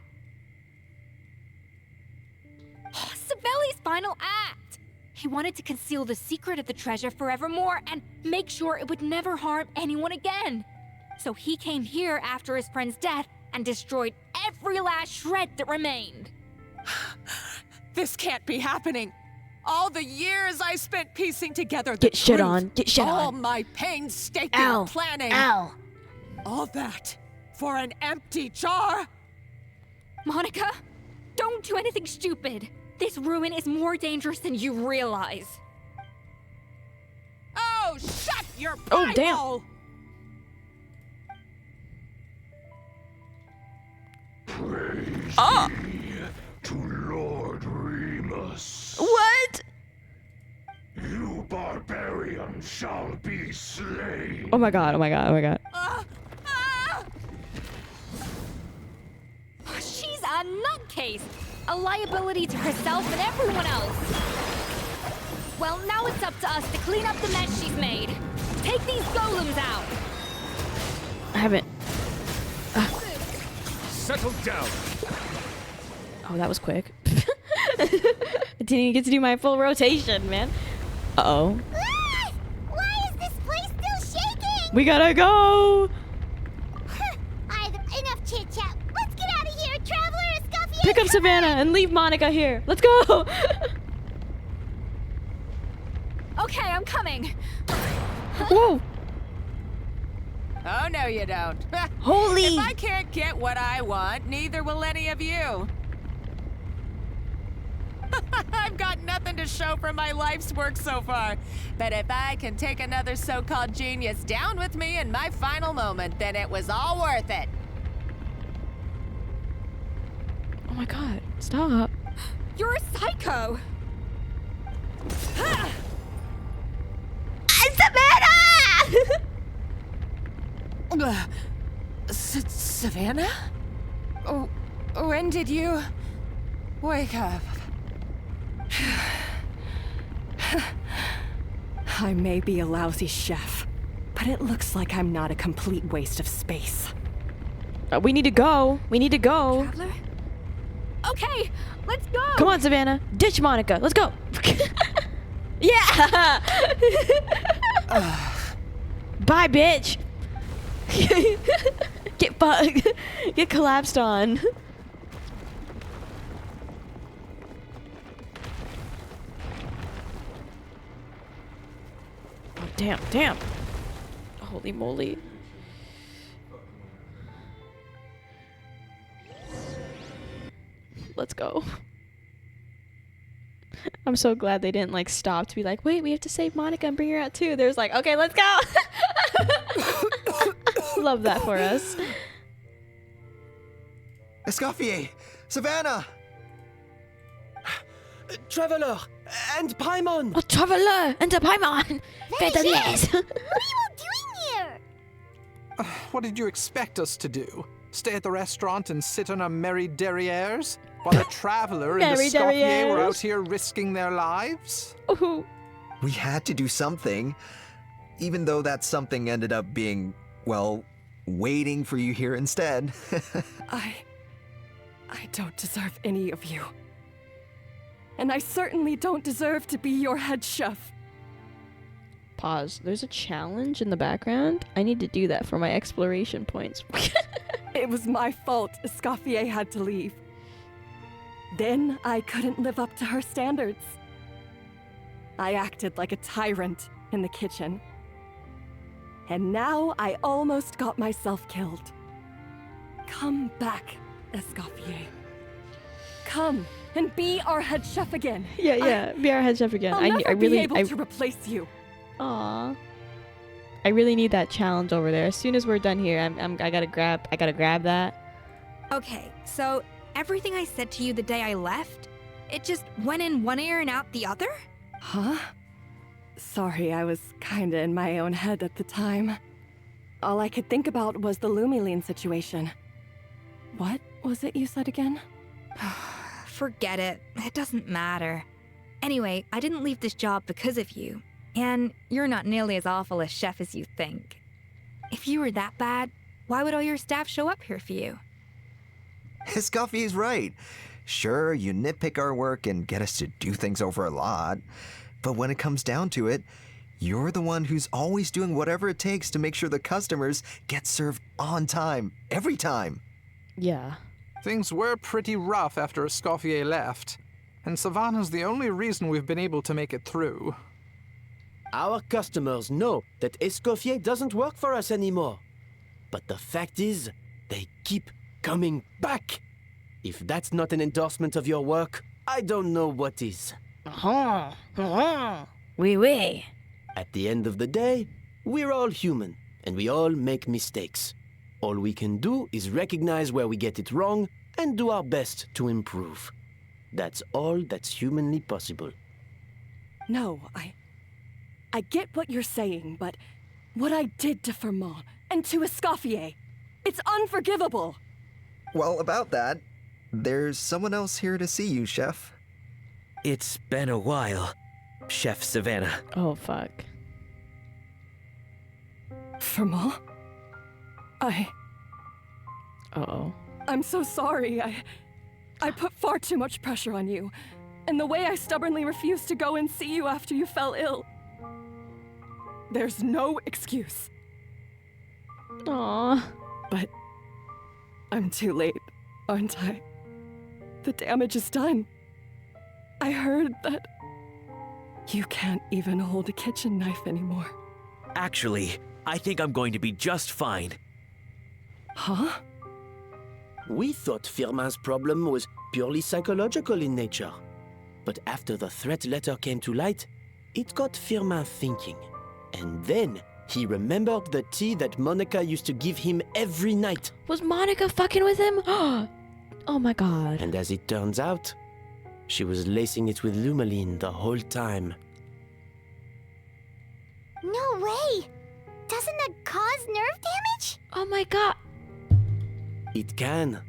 Savelli's final act! He wanted to conceal the secret of the treasure forevermore and make sure it would never harm anyone again. So he came here after his friend's death and destroyed every last shred that remained. This can't be happening. All the years I spent piecing together the Get shit truth, on. Get shit all on. my painstaking Ow. planning. Ow. All that for an empty jar? Monica, don't do anything stupid. This ruin is more dangerous than you realize. Oh, shut your Oh, pie damn. hole! Oh! To Lord Remus. What? You barbarian shall be slain. Oh my god, oh my god, oh my god. She's a nutcase! A liability to herself and everyone else. Well, now it's up to us to clean up the mess she's made. Take these golems out! I haven't. Settle down. Oh, that was quick. I didn't even get to do my full rotation, man. Uh-oh. Why is this place still shaking? We gotta go! Enough chit-chat. Let's get out of here, Traveler Escoffier. Pick up Savannah and leave Monica here. Let's go! Okay, I'm coming. Whoa! Oh, no you don't. Holy! If I can't get what I want, neither will any of you. I've got nothing to show for my life's work so far. But if I can take another so-called genius down with me in my final moment, then it was all worth it. Oh my god, stop. You're a psycho! Savannah! Savannah? Oh, when did you wake up? I may be a lousy chef, but it looks like I'm not a complete waste of space. We need to go. We need to go. Traveler? Okay, let's go! Come on, Savannah. Ditch Monica. Let's go. Yeah! Bye, bitch. Get fucked. Get collapsed on. Oh, damn, damn. Holy moly. Let's go. I'm so glad they didn't like stop to be like, wait, we have to save Monica and bring her out too. There's like, okay, let's go. Love that for us. Escoffier! Savannah! Traveler and Paimon! Oh, Traveler and the Paimon! FeatherLes! What are you all doing here? What did you expect us to do? Stay at the restaurant and sit on our merry derrieres? While a traveler and Merry Escoffier were derrieres. out here risking their lives? Ooh. We had to do something, even though that something ended up being, well, waiting for you here instead. I don't deserve any of you. And I certainly don't deserve to be your head chef. Pause. There's a challenge in the background. I need to do that for my exploration points. It was my fault Escoffier had to leave. Then I couldn't live up to her standards. I acted like a tyrant in the kitchen. And now I almost got myself killed. Come back, Escoffier. Come and be our head chef again. Yeah, be our head chef again. I'll never be able to replace you. Aw. I really need that challenge over there. As soon as we're done here, I gotta grab that. Okay, so everything I said to you the day I left, it just went in one ear and out the other? Huh? Sorry, I was kinda in my own head at the time. All I could think about was the Lumiline situation. What was it you said again? Forget it. It doesn't matter. Anyway, I didn't leave this job because of you. And you're not nearly as awful a chef as you think. If you were that bad, why would all your staff show up here for you? Escoffier's right. Sure, you nitpick our work and get us to do things over a lot. But when it comes down to it, you're the one who's always doing whatever it takes to make sure the customers get served on time, every time. Yeah. Things were pretty rough after Escoffier left, and Savannah's the only reason we've been able to make it through. Our customers know that Escoffier doesn't work for us anymore. But the fact is, they keep coming back. If that's not an endorsement of your work, I don't know what is. Oui. At the end of the day, we're all human, and we all make mistakes. All we can do is recognize where we get it wrong and do our best to improve. That's all that's humanly possible. No, I get what you're saying, but what I did to Firmin and to Escoffier, it's unforgivable. Well, about that, there's someone else here to see you, Chef. It's been a while, Chef Savannah. Oh, fuck. Firmin? Uh-oh. I'm so sorry. I put far too much pressure on you. And the way I stubbornly refused to go and see you after you fell ill. There's no excuse. Aww. But I'm too late, aren't I? The damage is done. I heard that you can't even hold a kitchen knife anymore. Actually, I think I'm going to be just fine. Huh? We thought Firmin's problem was purely psychological in nature. But after the threat letter came to light, it got Firmin thinking. And then he remembered the tea that Monica used to give him every night. Was Monica fucking with him? Oh my god. And as it turns out, she was lacing it with Lumiline the whole time. No way! Doesn't that cause nerve damage? Oh my god. It can.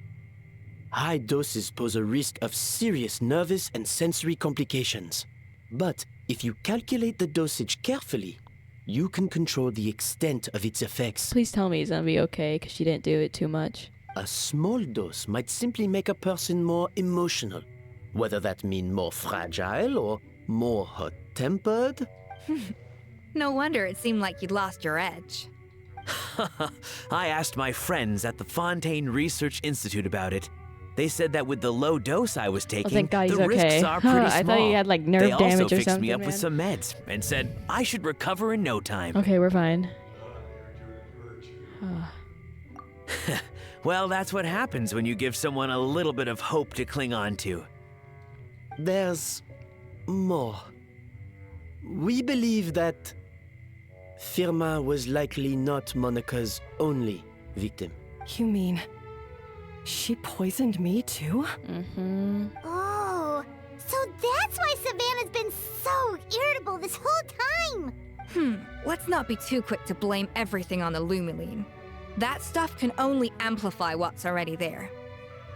High doses pose a risk of serious nervous and sensory complications. But if you calculate the dosage carefully, you can control the extent of its effects. Please tell me he's gonna be okay, because she didn't do it too much. A small dose might simply make a person more emotional, whether that mean more fragile or more hot-tempered. No wonder it seemed like you'd lost your edge. I asked my friends at the Fontaine Research Institute about it. They said that with the low dose I was taking, thank God he's the risks okay. are pretty small. I thought he had, like, nerve they damage also or fixed me something, up with man. some meds and said I should recover in no time. Okay, we're fine. Well, that's what happens when you give someone a little bit of hope to cling on to. There's more. We believe that Firmin was likely not Monica's only victim. You mean she poisoned me too? Mm-hmm. Oh, so that's why Savannah's been so irritable this whole time! Let's not be too quick to blame everything on the Lumiline. That stuff can only amplify what's already there.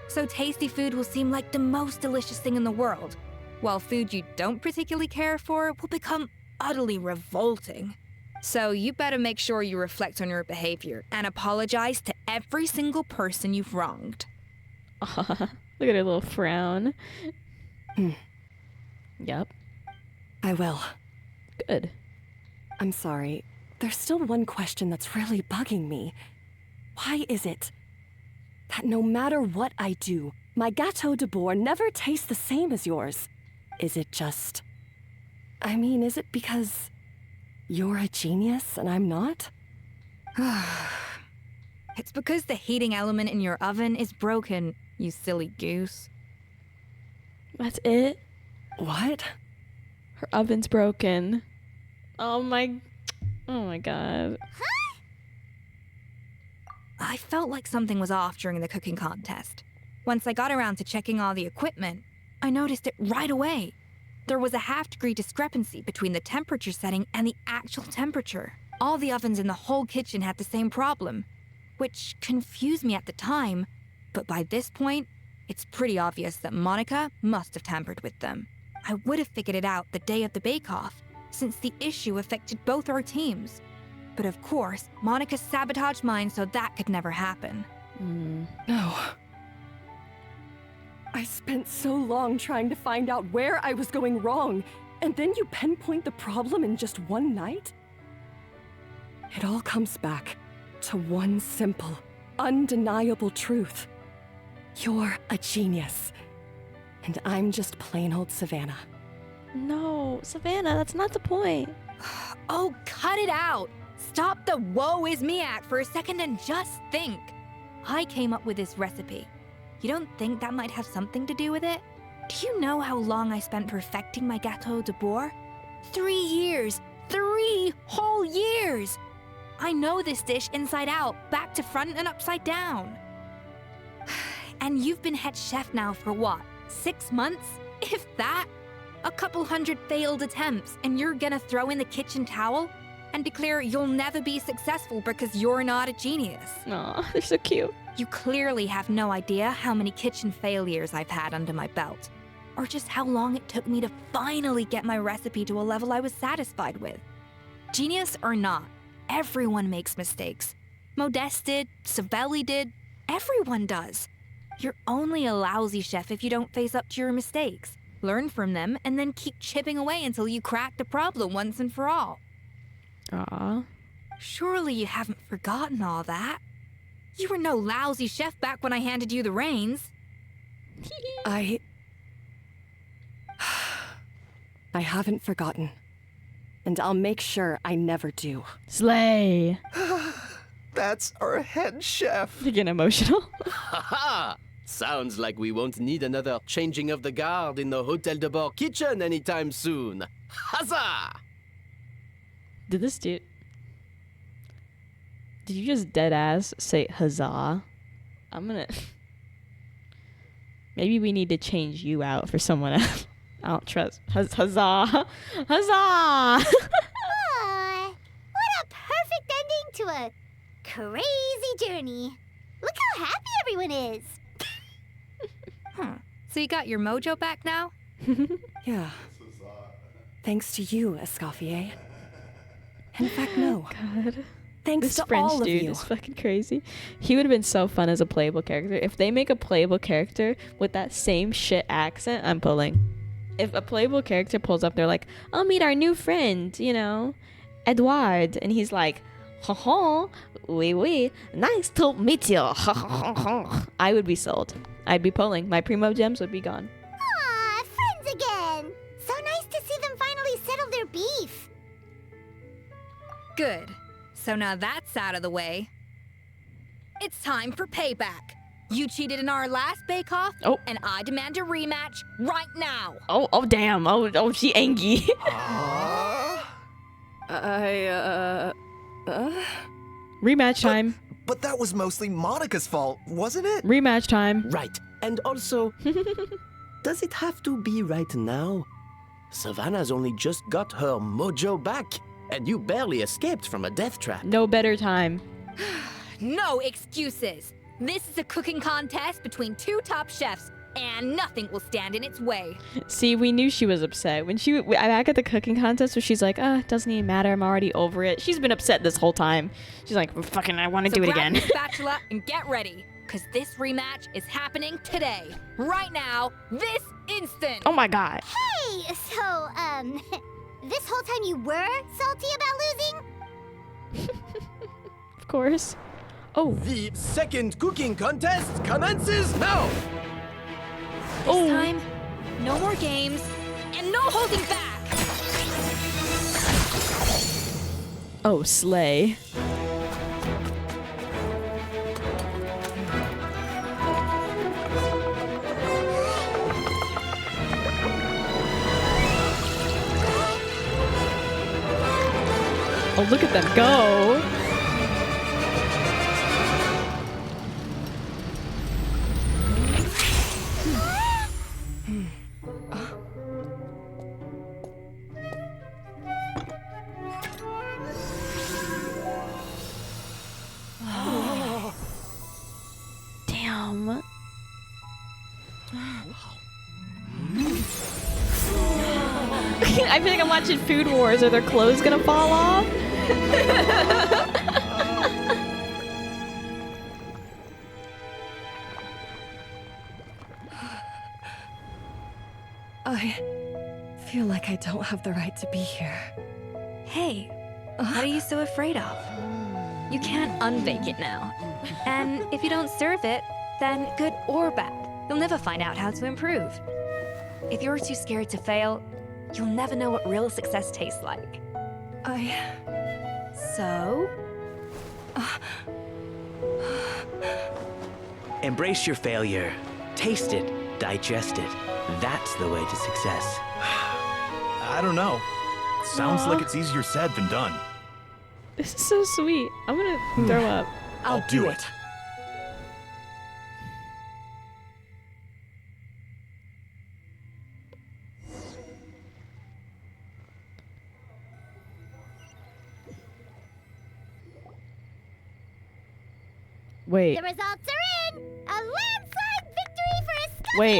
So tasty food will seem like the most delicious thing in the world, while food you don't particularly care for will become utterly revolting. So you better make sure you reflect on your behavior and apologize to every single person you've wronged. Look at her little frown. Yep. I will. Good. I'm sorry. There's still one question that's really bugging me. Why is it that no matter what I do, my gâteau de bois never tastes the same as yours? Is it just... is it because you're a genius and I'm not? It's because the heating element in your oven is broken, you silly goose. That's it? What? Her oven's broken. Oh my god. I felt like something was off during the cooking contest. Once I got around to checking all the equipment, I noticed it right away. There was a half-degree discrepancy between the temperature setting and the actual temperature. All the ovens in the whole kitchen had the same problem, which confused me at the time, but by this point, it's pretty obvious that Monica must have tampered with them. I would have figured it out the day of the bake-off, since the issue affected both our teams. But of course, Monica sabotaged mine so that could never happen. No. I spent so long trying to find out where I was going wrong, and then you pinpoint the problem in just one night? It all comes back to one simple, undeniable truth. You're a genius, and I'm just plain old Savannah. No, Savannah, that's not the point. Oh, cut it out! Stop the woe is me act for a second and just think. I came up with this recipe. You don't think that might have something to do with it? Do you know how long I spent perfecting my gâteau de bois? 3 years! 3 whole years! I know this dish inside out, back to front and upside down. And you've been head chef now for what, 6 months? If that? A couple hundred failed attempts, and you're gonna throw in the kitchen towel and declare you'll never be successful because you're not a genius. Aw, they're so cute. You clearly have no idea how many kitchen failures I've had under my belt, or just how long it took me to finally get my recipe to a level I was satisfied with. Genius or not, everyone makes mistakes. Modeste did, Savelli did, everyone does. You're only a lousy chef if you don't face up to your mistakes, learn from them, and then keep chipping away until you crack the problem once and for all. Aw. Surely you haven't forgotten all that. You were no lousy chef back when I handed you the reins. I haven't forgotten. And I'll make sure I never do. Slay. That's our head chef. You get emotional. Haha! Sounds like we won't need another changing of the guard in the Hotel de Bord kitchen anytime soon. Huzzah! Did you just dead ass say huzzah? I'm gonna... Maybe we need to change you out for someone else. I don't trust. Huzzah! Huzzah! Aw, what a perfect ending to a crazy journey. Look how happy everyone is. So you got your mojo back now? Yeah. Thanks to you, Escoffier. In fact, no. God. Thanks This to French all of dude you. is fucking crazy. He would have been so fun as a playable character. If they make a playable character with that same shit accent, I'm pulling. If a playable character pulls up, they're like, I'll meet our new friend, you know, Edouard. And he's like, ha ha, oui, oui, nice to meet you. I would be sold. I'd be pulling. My primo gems would be gone. Aw, friends again. So nice to see them finally settle their beef. Good. So now that's out of the way. It's time for payback. You cheated in our last bake-off, and I demand a rematch right now. Oh, damn. Oh, she angry. Rematch time. But that was mostly Monica's fault, wasn't it? Rematch time. Right. And also, does it have to be right now? Savannah's only just got her mojo back, and you barely escaped from a death trap. No better time. No excuses. This is a cooking contest between 2 top chefs. and nothing will stand in its way. See, we knew she was upset. When she back at the cooking contest where she's like, it doesn't even matter, I'm already over it. She's been upset this whole time. She's like, fucking, I want to do it again. Grab your spatula and get ready, because this rematch is happening today. Right now, this instant. Oh my god. Hey, so, this whole time you were salty about losing? Of course. Oh. The second cooking contest commences now! This time, no more games, and no holding back! Oh, slay. Oh, look at them go! Damn. I feel like I'm watching Food Wars. Are their clothes gonna fall off? I feel like I don't have the right to be here. Hey, what are you so afraid of? You can't unbake it now. And if you don't serve it, then good or bad, you'll never find out how to improve. If you're too scared to fail, you'll never know what real success tastes like. So? Embrace your failure. Taste it. Digest it. That's the way to success. I don't know. Sounds like it's easier said than done. This is so sweet. I'm gonna throw up. I'll do it. Wait. The results are in! A landslide victory for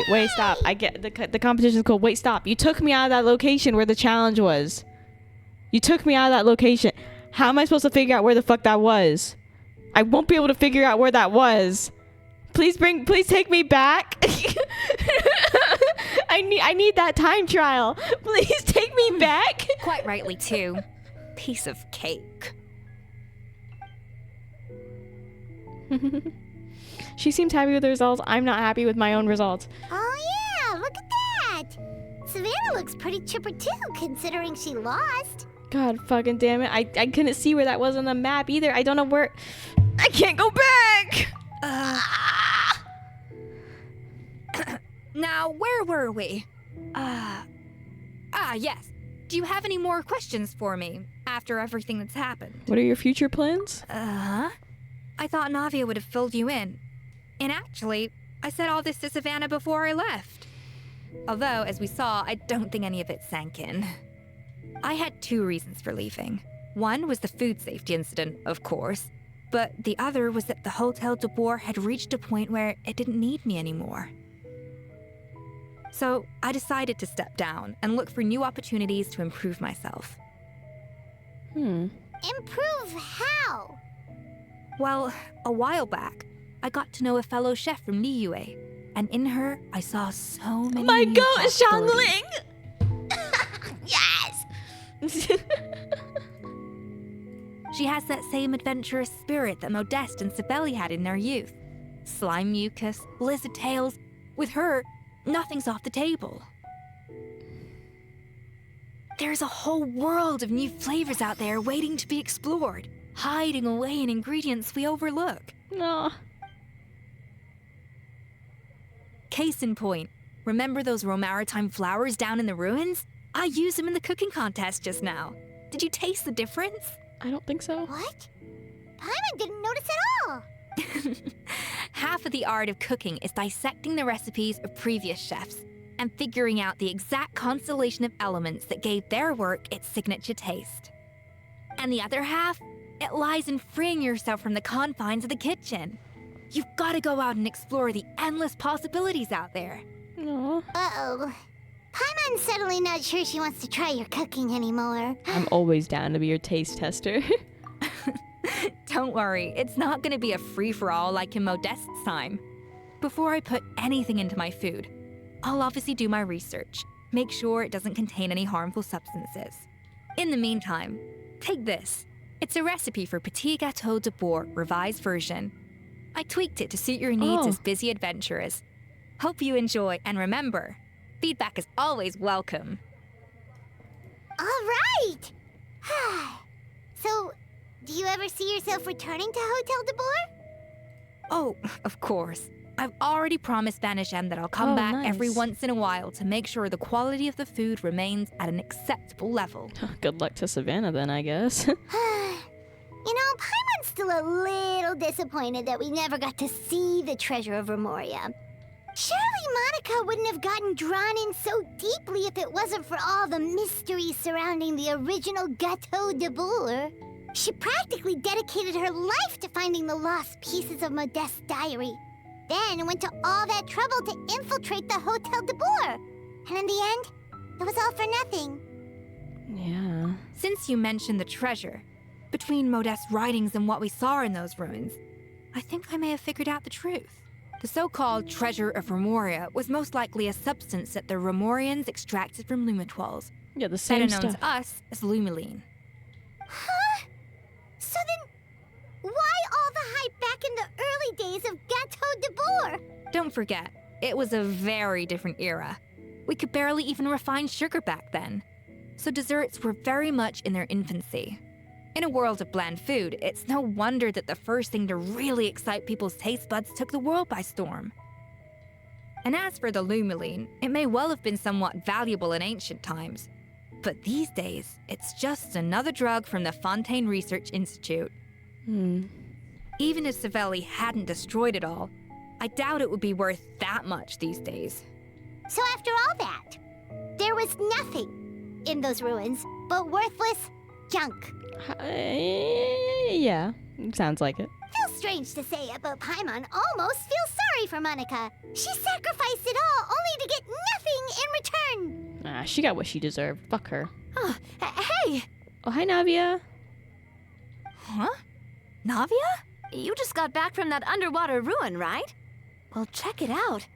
Wait, stop. I get the competition's cool. Wait, stop. You took me out of that location where the challenge was. You took me out of that location. How am I supposed to figure out where the fuck that was? I won't be able to figure out where that was. Please take me back. I need that time trial. Please take me back. Quite rightly, too. Piece of cake. She seems happy with the results. I'm not happy with my own results. Oh yeah, look at that! Savannah looks pretty chipper too, considering she lost. God fucking damn it. I couldn't see where that was on the map either. I don't know where... I can't go back! Now, where were we? Yes. Do you have any more questions for me after everything that's happened? What are your future plans? I thought Navia would have filled you in. And actually, I said all this to Savannah before I left. Although, as we saw, I don't think any of it sank in. I had 2 reasons for leaving. One was the food safety incident, of course, but the other was that the Hotel de Boer had reached a point where it didn't need me anymore. So I decided to step down and look for new opportunities to improve myself. Improve how? Well, a while back, I got to know a fellow chef from Liyue, and in her, I saw so many My new god, possibilities. Xiangling! Yes! She has that same adventurous spirit that Modeste and Sibeli had in their youth. Slime mucus, lizard tails. With her, nothing's off the table. There's a whole world of new flavors out there waiting to be explored, hiding away in ingredients we overlook. No. Case in point, remember those Romaritime flowers down in the ruins? I used them in the cooking contest just now. Did you taste the difference? I don't think so. What? Paimon didn't notice at all. Half of the art of cooking is dissecting the recipes of previous chefs and figuring out the exact constellation of elements that gave their work its signature taste. And the other half, it lies in freeing yourself from the confines of the kitchen. You've got to go out and explore the endless possibilities out there. Aww. Uh-oh. Paimon's suddenly not sure she wants to try your cooking anymore. I'm always down to be your taste tester. Don't worry, it's not going to be a free-for-all like in Modeste's time. Before I put anything into my food, I'll obviously do my research, make sure it doesn't contain any harmful substances. In the meantime, take this. It's a recipe for Petit Gâteau de Bourg revised version. I tweaked it to suit your needs as busy adventurers. Hope you enjoy, and remember, feedback is always welcome. All right! So, do you ever see yourself returning to Hotel de Bourg? Oh, of course. I've already promised Banisham that I'll come back every nice. once in a while to make sure the quality of the food remains at an acceptable level. Good luck to Savannah then, I guess. You know, Paimon's still a little disappointed that we never got to see the treasure of Remoria. Surely Monica wouldn't have gotten drawn in so deeply if it wasn't for all the mystery surrounding the original Gâteau de Bourg. She practically dedicated her life to finding the lost pieces of Modeste's diary. Then went to all that trouble to infiltrate the Hotel de Bourg. And in the end, it was all for nothing. Yeah. Since you mentioned the treasure, between Modeste's writings and what we saw in those ruins, I think I may have figured out the truth. The so-called treasure of Remoria was most likely a substance that the Remorians extracted from Lumitoiles. Yeah, the same better known stuff. to us as Lumiline. Huh? So then, why all the hype back in the early days of Gâteau de Bourg? Don't forget, it was a very different era. We could barely even refine sugar back then. So desserts were very much in their infancy. In a world of bland food, it's no wonder that the first thing to really excite people's taste buds took the world by storm. And as for the Lumiline, it may well have been somewhat valuable in ancient times. But these days, it's just another drug from the Fontaine Research Institute. Even if Savelli hadn't destroyed it all, I doubt it would be worth that much these days. So after all that, there was nothing in those ruins but worthless junk. Yeah, sounds like it. Feels strange to say it, but Paimon almost feels sorry for Monica. She sacrificed it all only to get nothing in return. Ah, she got what she deserved. Fuck her. Hey! Oh, hi, Navia. Huh? Navia? You just got back from that underwater ruin, right? Well, check it out.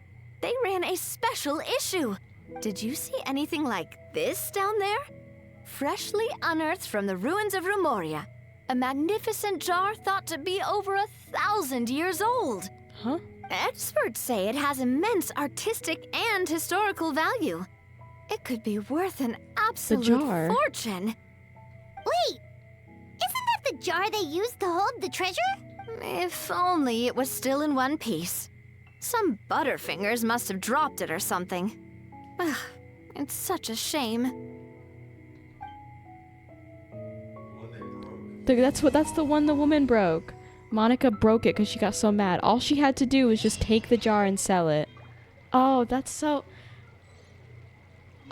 They ran a special issue. Did you see anything like this down there? Freshly unearthed from the ruins of Remoria. A magnificent jar thought to be over 1,000 years old. Huh? Experts say it has immense artistic and historical value. It could be worth an absolute jar. fortune. Wait, isn't that the jar they used to hold the treasure? If only it was still in one piece. Some butterfingers must have dropped it or something. Ugh, it's such a shame. That's the one the woman broke. Monica broke it because she got so mad. All she had to do was just take the jar and sell it. Oh, that's so...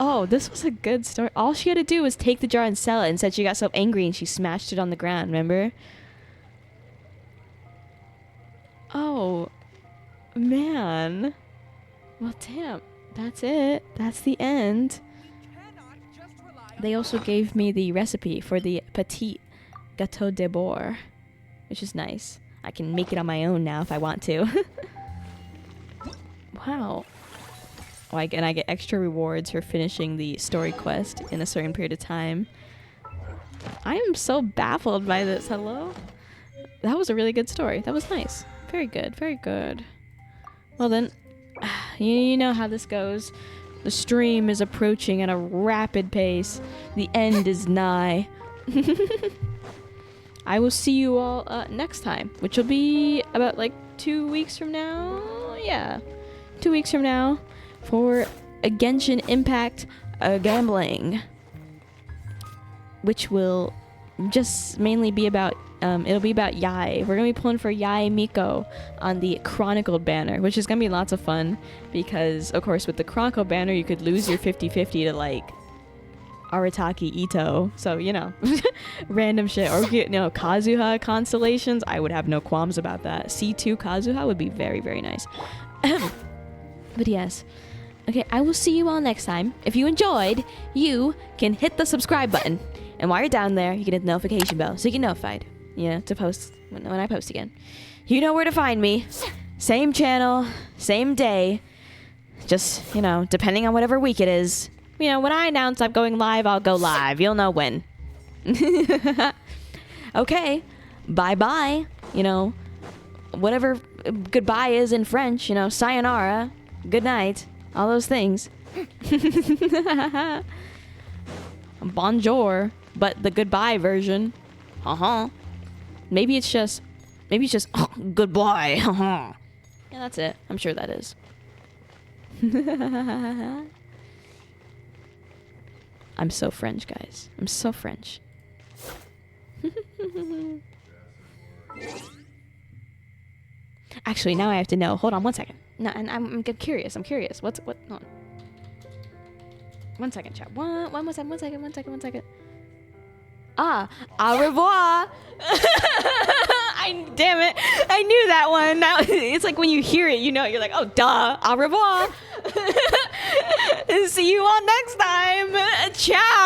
Oh, this was a good story. All she had to do was take the jar and sell it. Instead, she got so angry and she smashed it on the ground, remember? Oh, man. Well, damn. That's it. That's the end. They also gave me the recipe for the Petit Gâteau de Bourg, which is nice. I can make it on my own now if I want to. Wow. Oh, and I get extra rewards for finishing the story quest in a certain period of time. I am so baffled by this. Hello? That was a really good story. That was nice. Very good. Very good. Well then, you know how this goes. The stream is approaching at a rapid pace. The end is nigh. I will see you all next time, which will be about like 2 weeks from now. Yeah, 2 weeks from now for a Genshin Impact gambling, which will just mainly be about it'll be about Yae. We're gonna be pulling for Yae Miko on the Chronicled banner, which is gonna be lots of fun because, of course, with the Chronicled banner, you could lose your 50-50 to like Arataki Ito. So, you know, random shit. Or, you know, Kazuha constellations. I would have no qualms about that. C2 Kazuha would be very, very nice. But yes. Okay, I will see you all next time. If you enjoyed, you can hit the subscribe button. And while you're down there, you can hit the notification bell so you get notified, you know, to post when I post again. You know where to find me. Same channel, same day. Just, you know, depending on whatever week it is. You know, when I announce I'm going live, I'll go live. You'll know when. Okay, bye-bye. You know, whatever goodbye is in French, you know, sayonara, good night, all those things. Bonjour, but the goodbye version. Maybe it's just goodbye. Yeah, that's it. I'm sure that is. I'm so French, guys. I'm so French. Actually, now I have to know. Hold on 1 second. No, and I'm curious. I'm curious. What? Hold on. 1 second, chat. One second. Ah, au revoir. Damn it. I knew that one. Now, it's like when you hear it, you know, you're like, oh, duh. Au revoir. See you all next time. Ciao.